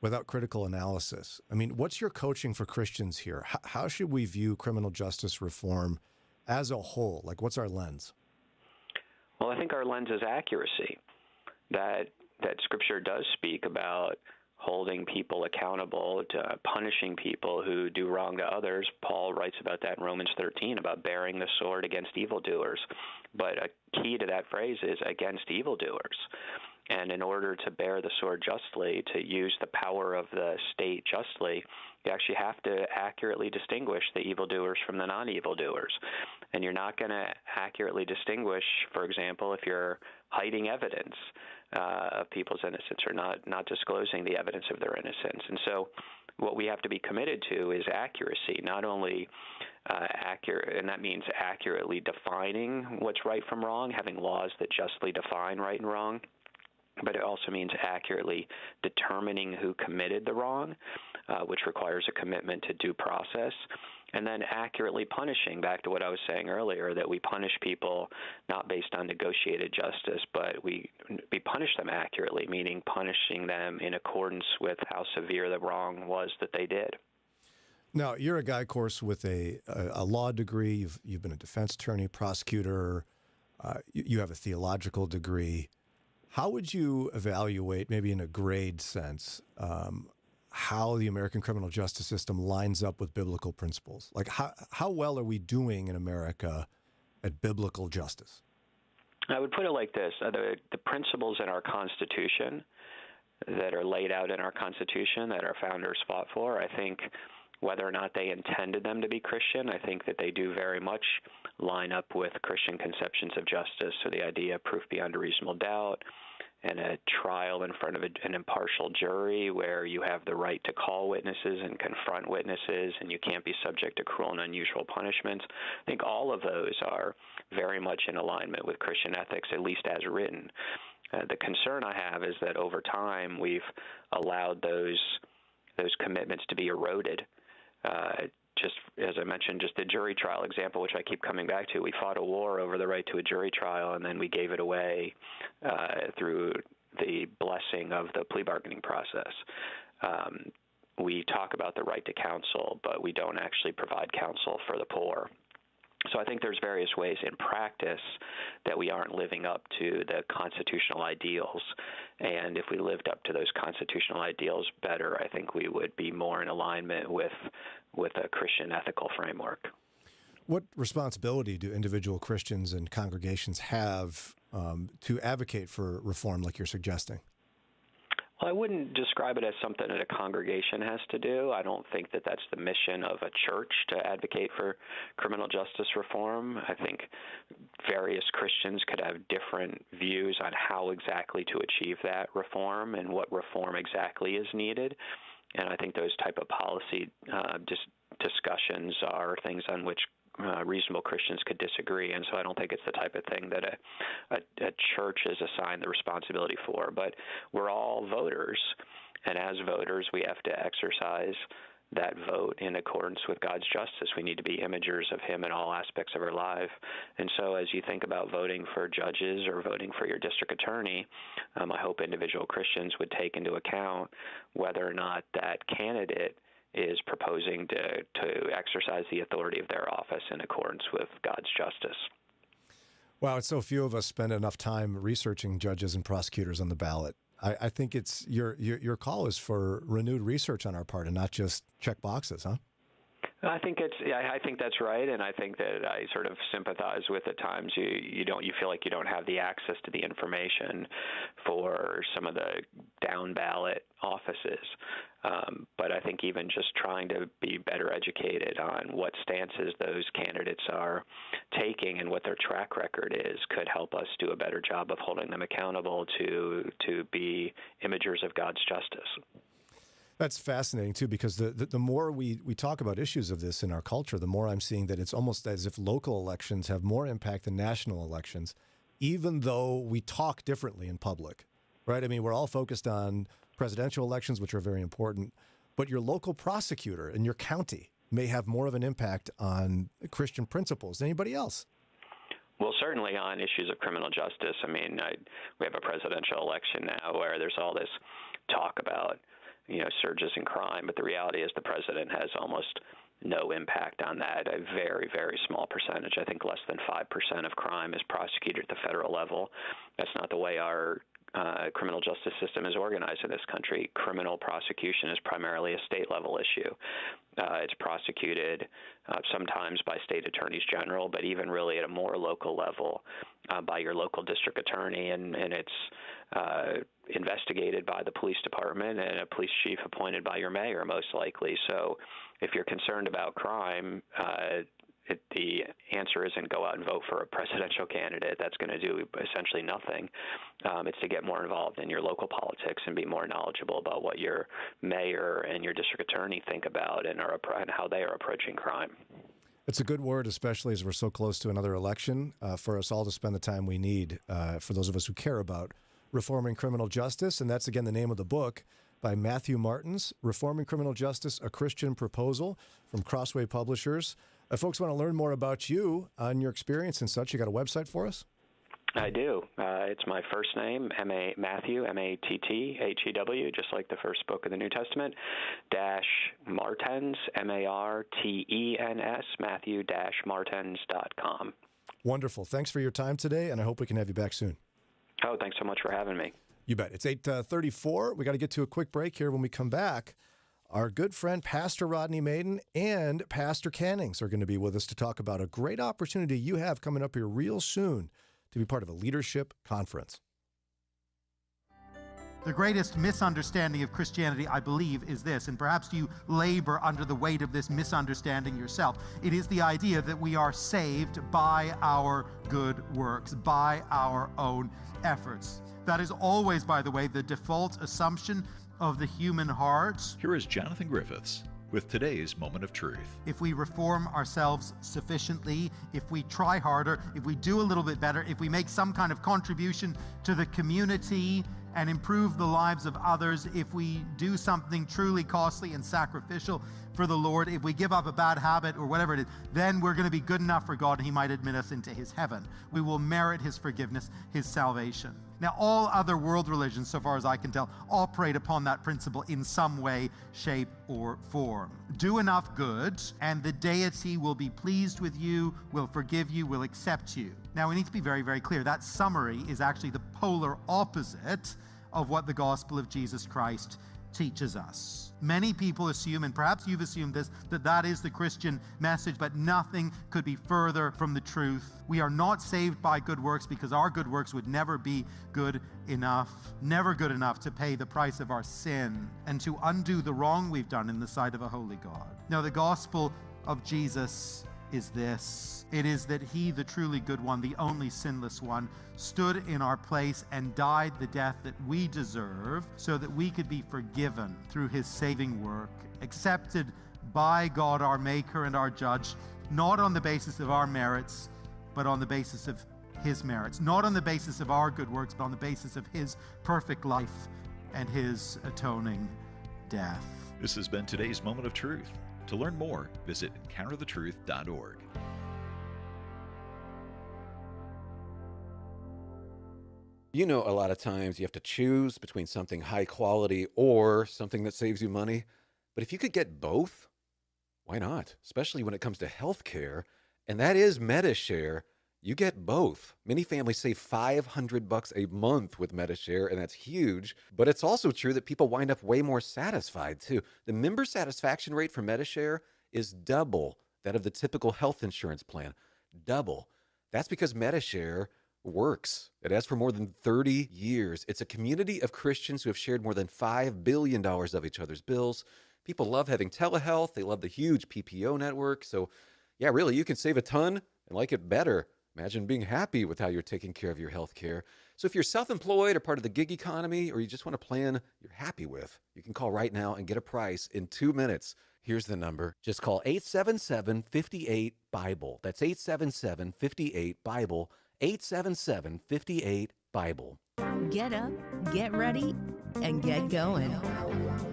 without critical analysis. I mean, what's your coaching for Christians here? How should we view criminal justice reform as a whole? Like, what's our lens? Well, I think our lens is accuracy. That Scripture does speak about holding people accountable, to punishing people who do wrong to others. Paul writes about that in Romans 13, about bearing the sword against evildoers. But a key to that phrase is against evildoers. And in order to bear the sword justly, to use the power of the state justly, you actually have to accurately distinguish the evildoers from the non-evildoers. And you're not going to accurately distinguish, for example, if you're hiding evidence of people's innocence or not disclosing the evidence of their innocence. And so what we have to be committed to is accuracy, not only accurate, and that means accurately defining what's right from wrong, having laws that justly define right and wrong, but it also means accurately determining who committed the wrong, which requires a commitment to due process, and then accurately punishing, back to what I was saying earlier, that we punish people not based on negotiated justice, but we punish them accurately, meaning punishing them in accordance with how severe the wrong was that they did. Now, you're a guy, of course, with a law degree. You've been a defense attorney, prosecutor. You have a theological degree. How would you evaluate, maybe in a grade sense, how the American criminal justice system lines up with biblical principles? Like, how well are we doing in America at biblical justice? I would put it like this. The principles in our Constitution that are laid out in our Constitution that our founders fought for, I think whether or not they intended them to be Christian, I think that they do very much line up with Christian conceptions of justice. So the idea of proof beyond a reasonable doubt, and a trial in front of an impartial jury where you have the right to call witnesses and confront witnesses, and you can't be subject to cruel and unusual punishments. I think all of those are very much in alignment with Christian ethics, at least as written. The concern I have is that over time we've allowed those commitments to be eroded. Just as I mentioned, just the jury trial example, which I keep coming back to, we fought a war over the right to a jury trial, and then we gave it away through the blessing of the plea bargaining process. We talk about the right to counsel, but we don't actually provide counsel for the poor. So I think there's various ways in practice that we aren't living up to the constitutional ideals. And if we lived up to those constitutional ideals better, I think we would be more in alignment with a Christian ethical framework. What responsibility do individual Christians and congregations have to advocate for reform like you're suggesting? Well, I wouldn't describe it as something that a congregation has to do. I don't think that that's the mission of a church to advocate for criminal justice reform. I think various Christians could have different views on how exactly to achieve that reform and what reform exactly is needed. And I think those type of policy discussions are things on which reasonable Christians could disagree, and so I don't think it's the type of thing that a church is assigned the responsibility for. But we're all voters, and as voters, we have to exercise that vote in accordance with God's justice. We need to be imagers of Him in all aspects of our life. And so as you think about voting for judges or voting for your district attorney, I hope individual Christians would take into account whether or not that candidate is proposing to exercise the authority of their office in accordance with God's justice. Wow, it's so few of us spend enough time researching judges and prosecutors on the ballot. I think it's your call is for renewed research on our part and not just check boxes, huh? I think that's right, and I think that I sort of sympathize with at times you feel like you don't have the access to the information for some of the down ballot offices. But I think even just trying to be better educated on what stances those candidates are taking and what their track record is could help us do a better job of holding them accountable to be imagers of God's justice. That's fascinating, too, because the more we talk about issues of this in our culture, the more I'm seeing that it's almost as if local elections have more impact than national elections, even though we talk differently in public, right? I mean, we're all focused on presidential elections, which are very important, but your local prosecutor in your county may have more of an impact on Christian principles than anybody else. Well, certainly on issues of criminal justice. I mean, we have a presidential election now where there's all this talk about surges in crime, but the reality is the president has almost no impact on that. A very, very small percentage. I think less than 5% of crime is prosecuted at the federal level. That's not the way our criminal justice system is organized in this country. Criminal prosecution is primarily a state-level issue. It's prosecuted sometimes by state attorneys general, but even really at a more local level by your local district attorney, and it's investigated by the police department and a police chief appointed by your mayor, most likely. So if you're concerned about crime, the answer isn't go out and vote for a presidential candidate. That's going to do essentially nothing. It's to get more involved in your local politics and be more knowledgeable about what your mayor and your district attorney think about and how they are approaching crime. It's a good word, especially as we're so close to another election, for us all to spend the time we need, for those of us who care about Reforming Criminal Justice, and that's again the name of the book by Matthew Martens, Reforming Criminal Justice, A Christian Proposal, from Crossway Publishers. If folks want to learn more about you and your experience and such, you got a website for us? I do. It's my first name, Matthew, Matthew, just like the first book of the New Testament, Martens, Martens, Matthew-Martens.com. Wonderful. Thanks for your time today, and I hope we can have you back soon. Oh, thanks so much for having me. You bet. It's 8:34. We got to get to a quick break here. When we come back, our good friend Pastor Rodney Maiden and Pastor Cannings are going to be with us to talk about a great opportunity you have coming up here real soon to be part of a leadership conference. The greatest misunderstanding of Christianity, I believe, is this, and perhaps you labor under the weight of this misunderstanding yourself. It is the idea that we are saved by our good works, by our own efforts. That is always, by the way, the default assumption of the human heart. Here is Jonathan Griffiths with today's Moment of Truth. If we reform ourselves sufficiently, if we try harder, if we do a little bit better, if we make some kind of contribution to the community and improve the lives of others, if we do something truly costly and sacrificial for the Lord, if we give up a bad habit or whatever it is, then we're going to be good enough for God and He might admit us into His heaven. We will merit His forgiveness, His salvation. Now, all other world religions, so far as I can tell, operate upon that principle in some way, shape, or form. Do enough good, and the deity will be pleased with you, will forgive you, will accept you. Now, we need to be very, very clear. That summary is actually the polar opposite of what the gospel of Jesus Christ teaches us. Many people assume, and perhaps you've assumed this, that is the Christian message, but nothing could be further from the truth. We are not saved by good works because our good works would never be good enough to pay the price of our sin and to undo the wrong we've done in the sight of a holy God. Now, the gospel of Jesus is this. It is that He, the truly good one, the only sinless one, stood in our place and died the death that we deserve so that we could be forgiven through His saving work, accepted by God, our Maker and our Judge, not on the basis of our merits, but on the basis of His merits, not on the basis of our good works, but on the basis of His perfect life and His atoning death. This has been today's Moment of Truth. To learn more, visit encounterthetruth.org. You know, a lot of times you have to choose between something high quality or something that saves you money. But if you could get both, why not? Especially when it comes to healthcare, and that is MediShare. You get both. Many families save $500 a month with MediShare, and that's huge. But it's also true that people wind up way more satisfied, too. The member satisfaction rate for MediShare is double that of the typical health insurance plan. Double. That's because MediShare works. It has for more than 30 years. It's a community of Christians who have shared more than $5 billion of each other's bills. People love having telehealth. They love the huge PPO network. So, yeah, really, you can save a ton and like it better. Imagine being happy with how you're taking care of your health care. So if you're self-employed or part of the gig economy, or you just want a plan you're happy with, you can call right now and get a price in 2 minutes. Here's the number. Just call 877-58-BIBLE. That's 877-58-BIBLE. 877-58-BIBLE. Get up, get ready, and get going.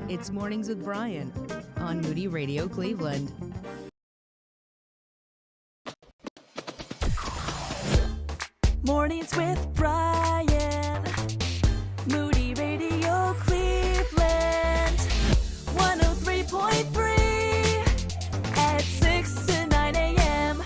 It's Mornings with Brian on Moody Radio Cleveland. Mornings with Brian. Moody Radio Cleveland. 103.3 at 6 to 9 a.m.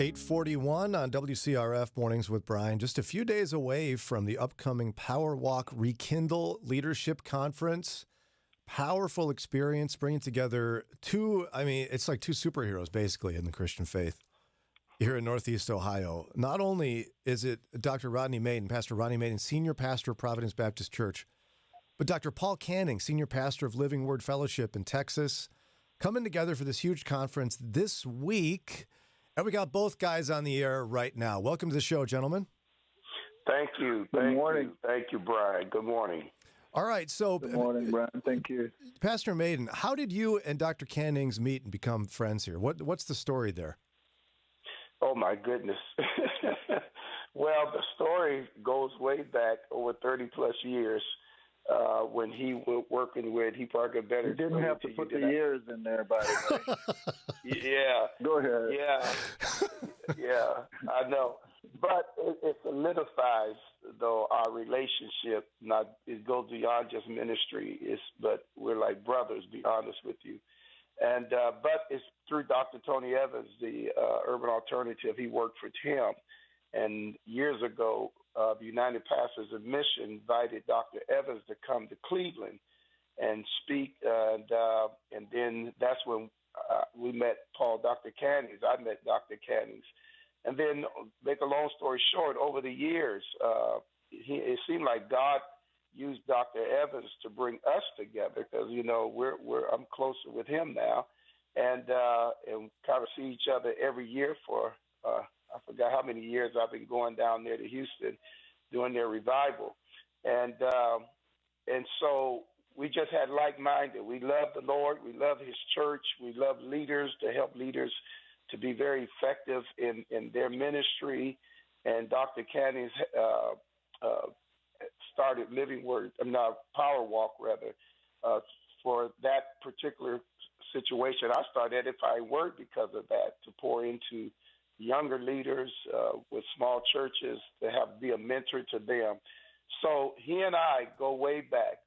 8:41 on WCRF Mornings with Brian. Just a few days away from the upcoming Power Walk Rekindle Leadership Conference. Powerful experience, bringing together it's like two superheroes basically in the Christian faith here in Northeast Ohio. Not only is it Dr. Rodney Maiden, Pastor Rodney Maiden, Senior Pastor of Providence Baptist Church, but Dr. Paul Cannings, Senior Pastor of Living Word Fellowship in Texas, coming together for this huge conference this week. And we got both guys on the air right now. Welcome to the show, gentlemen. Thank you. Good morning. Thank you, Brian. Good morning. All right. So, good morning, Brian. Thank you. Pastor Maiden, how did you and Dr. Cannings meet and become friends here? What's the story there? Oh, my goodness. Well, the story goes way back over 30-plus years. When he was working with, he probably got better. You didn't have to put the years in there, by the way. Yeah. Go ahead. Yeah, I know. But it solidifies, though, our relationship. Not it goes beyond just ministry. But we're like brothers, be honest with you. And but it's through Dr. Tony Evans, the Urban Alternative. He worked for him. And years ago, the United Pastors of Mission invited Dr. Evans to come to Cleveland and speak. And then that's when we met Dr. Cannings. I met Dr. Cannings. And then, make a long story short, over the years, it seemed like God used Dr. Evans to bring us together because, I'm closer with him now. And kind of see each other every year for I forgot how many years I've been going down there to Houston doing their revival. And so we just had like-minded. We love the Lord. We love his church. We love leaders, to help leaders to be very effective in their ministry. And Dr. Cannings started Power Walk, for that particular situation. I started Edifying Word because of that, to pour into younger leaders with small churches to be a mentor to them. So he and I go way back.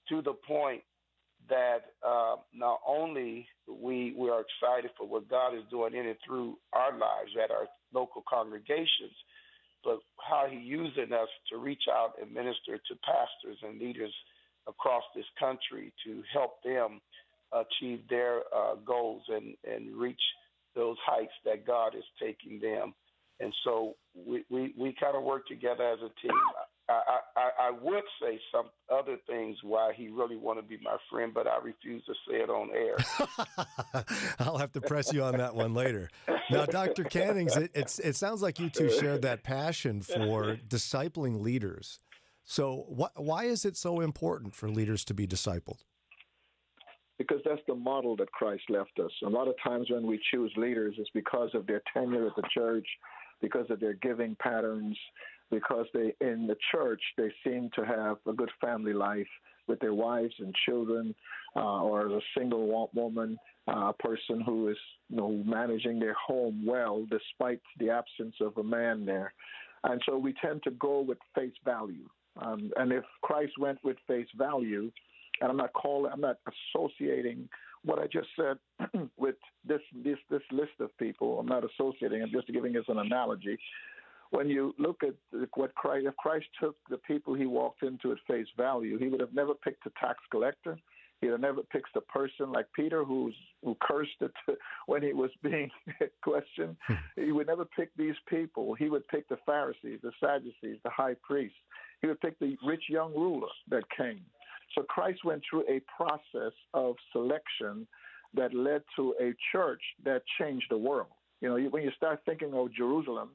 To the point that not only we are excited for what God is doing in and through our lives at our local congregations, but how he's using us to reach out and minister to pastors and leaders across this country to help them achieve their goals and reach those heights that God is taking them. And so we kind of work together as a team. I would say some other things why he really want to be my friend, but I refuse to say it on air. I'll have to press you on that one later. Now, Dr. Cannings, it sounds like you two shared that passion for discipling leaders. So why is it so important for leaders to be discipled? Because that's the model that Christ left us. A lot of times when we choose leaders, it's because of their tenure at the church, because of their giving patterns, because in the church they seem to have a good family life with their wives and children, or as a single woman, a person who is managing their home well despite the absence of a man there. And so we tend to go with face value. And if Christ went with face value, and I'm not associating what I just said with this list of people. I'm not associating. I'm just giving us an analogy. When you look at if Christ took the people he walked into at face value, he would have never picked a tax collector. He would have never picked a person like Peter who cursed it when he was being questioned. He would never pick these people. He would pick the Pharisees, the Sadducees, the high priest. He would pick the rich young ruler that came. So Christ went through a process of selection that led to a church that changed the world. When you start thinking of Jerusalem,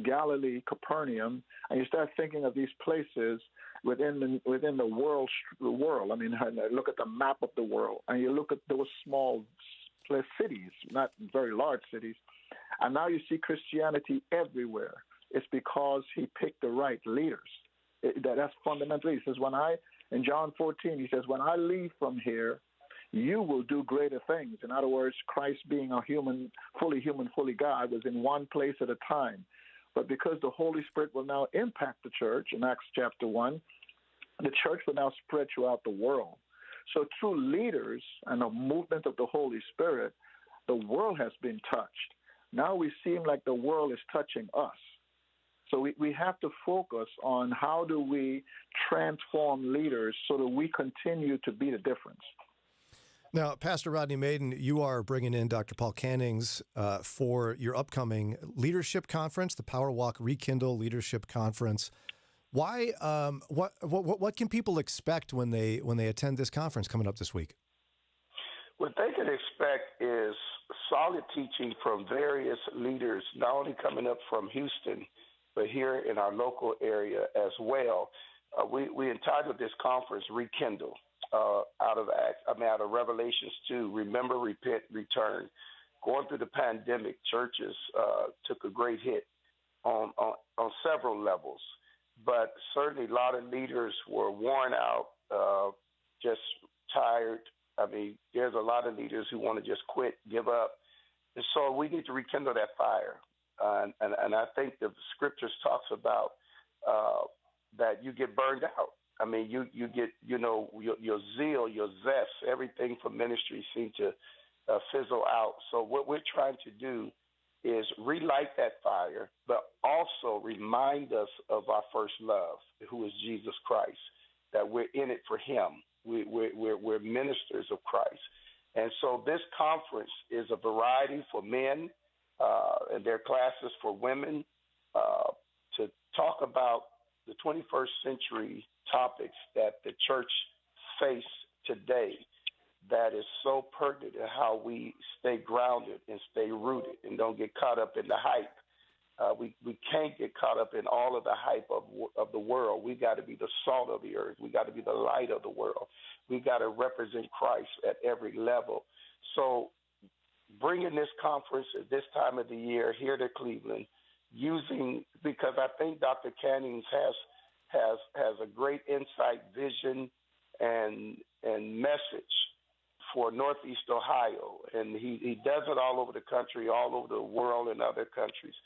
Galilee, Capernaum, and you start thinking of these places within the world. I mean, look at the map of the world, and you look at those small cities, not very large cities, and now you see Christianity everywhere. It's because he picked the right leaders. That's fundamentally. He says, in John 14, he says, when I leave from here, you will do greater things. In other words, Christ being a human, fully God, was in one place at a time. But because the Holy Spirit will now impact the church, in Acts chapter 1, the church will now spread throughout the world. So through leaders and a movement of the Holy Spirit, the world has been touched. Now we seem like the world is touching us. So we have to focus on how do we transform leaders so that we continue to be the difference. Now, Pastor Rodney Maiden, you are bringing in Dr. Paul Cannings for your upcoming leadership conference, the Power Walk Rekindle Leadership Conference. Why? What can people expect when they attend this conference coming up this week? What they can expect is solid teaching from various leaders, not only coming up from Houston, but here in our local area as well. We entitled this conference Rekindle. Out of Revelations 2, remember, repent, return. Going through the pandemic, churches took a great hit on several levels, but certainly a lot of leaders were worn out, just tired. I mean, there's a lot of leaders who want to just quit, give up, and so we need to rekindle that fire. And I think the scriptures talks about that you get burned out. I mean, you get, your zeal, your zest, everything for ministry seems to fizzle out. So what we're trying to do is relight that fire, but also remind us of our first love, who is Jesus Christ, that we're in it for him. We're ministers of Christ. And so this conference is a variety for men, and there are classes for women to talk about the 21st century topics that the church face today that is so pertinent in how we stay grounded and stay rooted and don't get caught up in the hype. We can't get caught up in all of the hype of the world. We got to be the salt of the earth. We got to be the light of the world. We got to represent Christ at every level. So bringing this conference at this time of the year here to Cleveland, because I think Dr. Cannings has a great insight, vision, and message for Northeast Ohio, and he does it all over the country, all over the world, and other countries.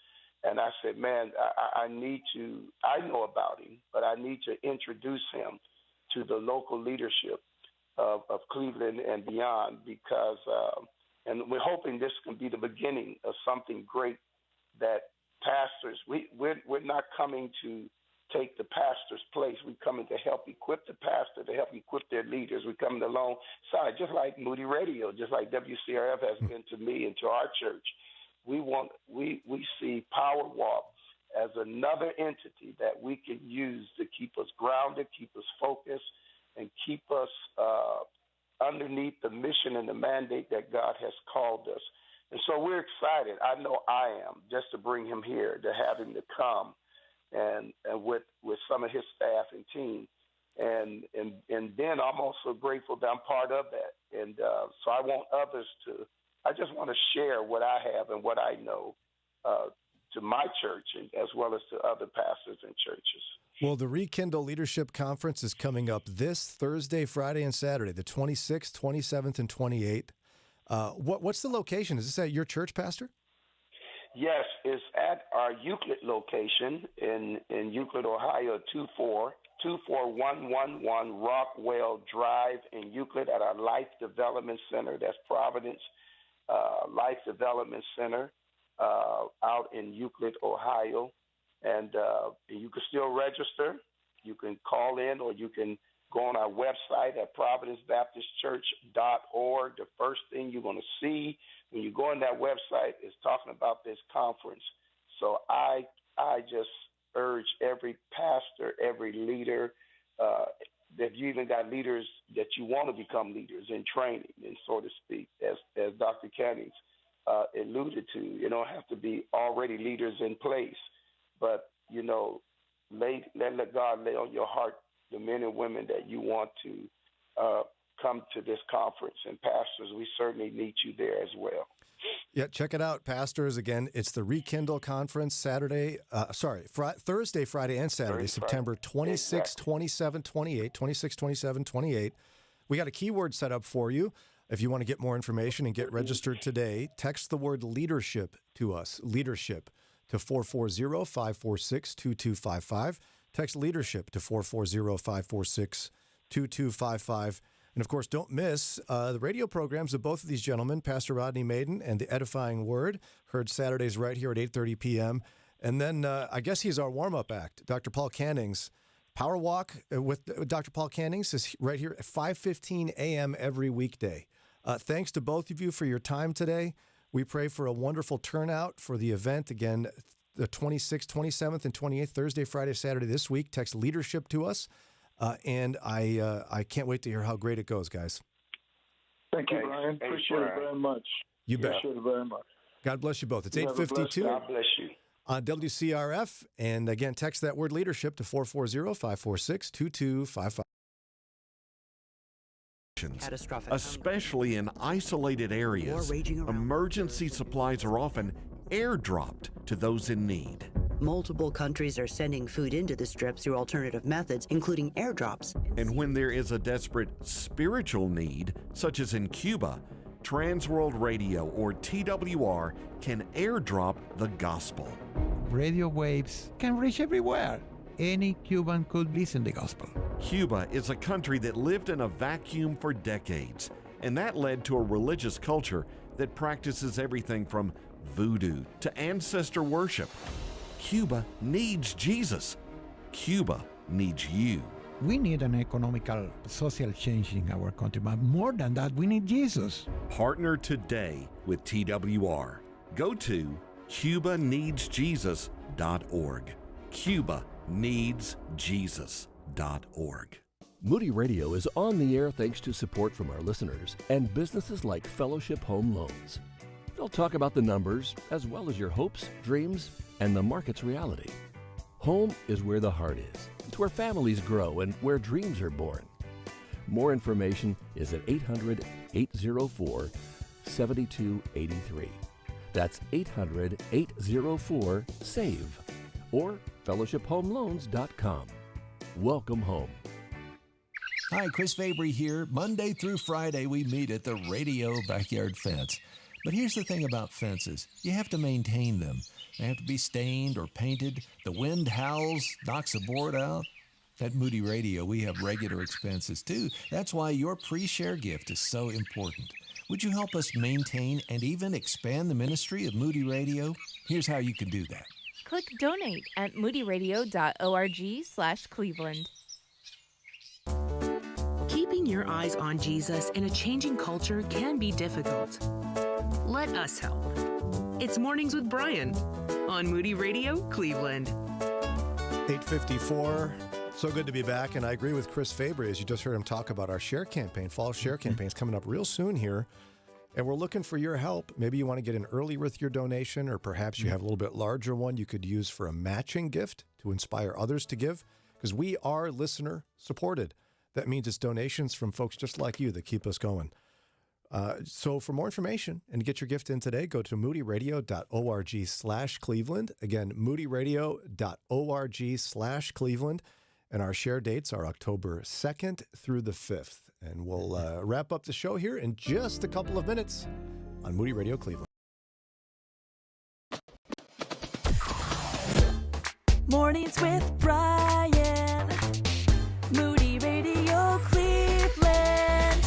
And I said, man, I know about him, but I need to introduce him to the local leadership of Cleveland and beyond, because, and we're hoping this can be the beginning of something great that pastors, we're not coming to take the pastor's place. We're coming to help equip the pastor, to help equip their leaders. We're coming alongside, just like Moody Radio, just like WCRF has been to me and to our church. We see Power Walk as another entity that we can use to keep us grounded, keep us focused, and keep us underneath the mission and the mandate that God has called us. And so we're excited. I know I am, just to bring him here, to have him to come and with some of his staff and team. And then I'm also grateful that I'm part of that. And so I want others I just want to share what I have and what I know to my church, and as well as to other pastors and churches. Well, the Rekindle Leadership Conference is coming up this Thursday, Friday, and Saturday, the 26th, 27th, and 28th. What's the location? Is this at your church, Pastor? Yes, it's at our Euclid location in Euclid, Ohio, 24111 Rockwell Drive in Euclid, at our Life Development Center. That's Providence Life Development Center out in Euclid, Ohio. And you can still register. You can call in, or you can go on our website at providencebaptistchurch.org. The first thing you're going to see when you go on that website is talking about this conference. So I just urge every pastor, every leader, that you even got leaders that you want to become leaders in training, and so to speak, as Dr. Cannings alluded to. You don't have to be already leaders in place, but, let God lay on your heart the men and women that you want to come to this conference. And pastors, we certainly need you there as well. Yeah, check it out, pastors. Again, it's the Rekindle Conference, Thursday, Friday, and Saturday, September 26, 27, 28, 26, 27, 28. We got a keyword set up for you. If you want to get more information and get registered today, text the word leadership to us, leadership, to 440-546-2255. Text leadership to 440-546-2255. And, of course, don't miss the radio programs of both of these gentlemen, Pastor Rodney Maiden and The Edifying Word, heard Saturdays right here at 8:30 p.m. And then I guess he's our warm-up act, Dr. Paul Cannings. Power Walk with Dr. Paul Cannings is right here at 5:15 a.m. every weekday. Thanks to both of you for your time today. We pray for a wonderful turnout for the event. Again, the 26th, 27th, and 28th, Thursday, Friday, Saturday this week. Text leadership to us. And I can't wait to hear how great it goes, guys. Thank you, Brian. Appreciate it very much. You bet. Appreciate it very much. God bless you both. It's You have a blessed 8:52 day. God bless you. On WCRF. And again, text that word leadership to 440-546-2255. Catastrophic. Especially in isolated areas, emergency supplies are often airdropped to those in need. Multiple countries are sending food into the strips through alternative methods, including airdrops. And when there is a desperate spiritual need, such as in Cuba, Transworld Radio, or TWR, can airdrop the gospel. Radio waves can reach everywhere. Any Cuban could listen to the gospel. Cuba is a country that lived in a vacuum for decades, and that led to a religious culture that practices everything from voodoo to ancestor worship. Cuba needs Jesus. Cuba needs you. We need an economical, social change in our country, but more than that, we need Jesus. Partner today with TWR. Go to CubaNeedsJesus.org. CubaNeedsJesus.org. Moody Radio is on the air thanks to support from our listeners and businesses like Fellowship Home Loans. They'll talk about the numbers as well as your hopes, dreams, and the market's reality. Home is where the heart is. It's where families grow and where dreams are born. More information is at 800-804-7283. That's 800-804-SAVE or fellowshiphomeloans.com. Welcome home. Hi, Chris Fabry here. Monday through Friday, we meet at the Radio Backyard Fence. But here's the thing about fences. You have to maintain them. They have to be stained or painted. The wind howls, knocks the board out. At Moody Radio, we have regular expenses too. That's why your pre-share gift is so important. Would you help us maintain and even expand the ministry of Moody Radio? Here's how you can do that. Click donate at moodyradio.org/Cleveland. Keeping your eyes on Jesus in a changing culture can be difficult. Let us help. It's Mornings with Brian on Moody Radio, Cleveland. 8:54. So good to be back, and I agree with Chris Fabry, as you just heard him talk about our share campaign. Fall share campaign is coming up real soon here, and we're looking for your help. Maybe you want to get in early with your donation, or perhaps you have a little bit larger one you could use for a matching gift to inspire others to give, because we are listener supported. That means it's donations from folks just like you that keep us going. So for more information and to get your gift in today, go to moodyradio.org/Cleveland. Again, moodyradio.org/Cleveland. And our share dates are October 2nd through the 5th. And we'll wrap up the show here in just a couple of minutes on Moody Radio Cleveland. Mornings with Brian. Moody Radio Cleveland.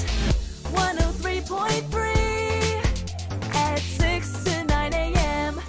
103.3 at 6 to 9 a.m.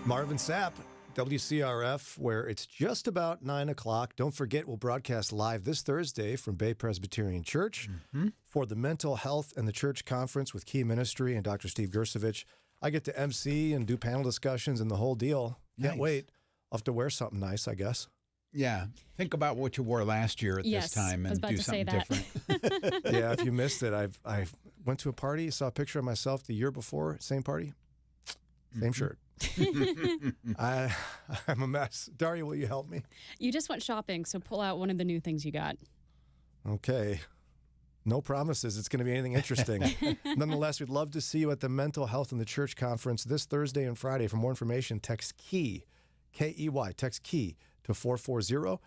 Marvin Sapp, WCRF, where it's just about 9 o'clock. Don't forget, we'll broadcast live this Thursday from Bay Presbyterian Church for the Mental Health and the Church Conference with Key Ministry and Dr. Steve Gersovich. I get to MC and do panel discussions and the whole deal. Can't wait. I'll have to wear something nice, I guess. Yeah. Think about what you wore last year at this time and do something different. Yeah, if you missed it, I went to a party, saw a picture of myself the year before, same party, same shirt. I'm a mess. Daria, will you help me? You just went shopping, so pull out one of the new things you got. Okay. No promises it's going to be anything interesting. Nonetheless, we'd love to see you at the Mental Health in the Church Conference this Thursday and Friday. For more information, text KEY, K-E-Y, text KEY to 440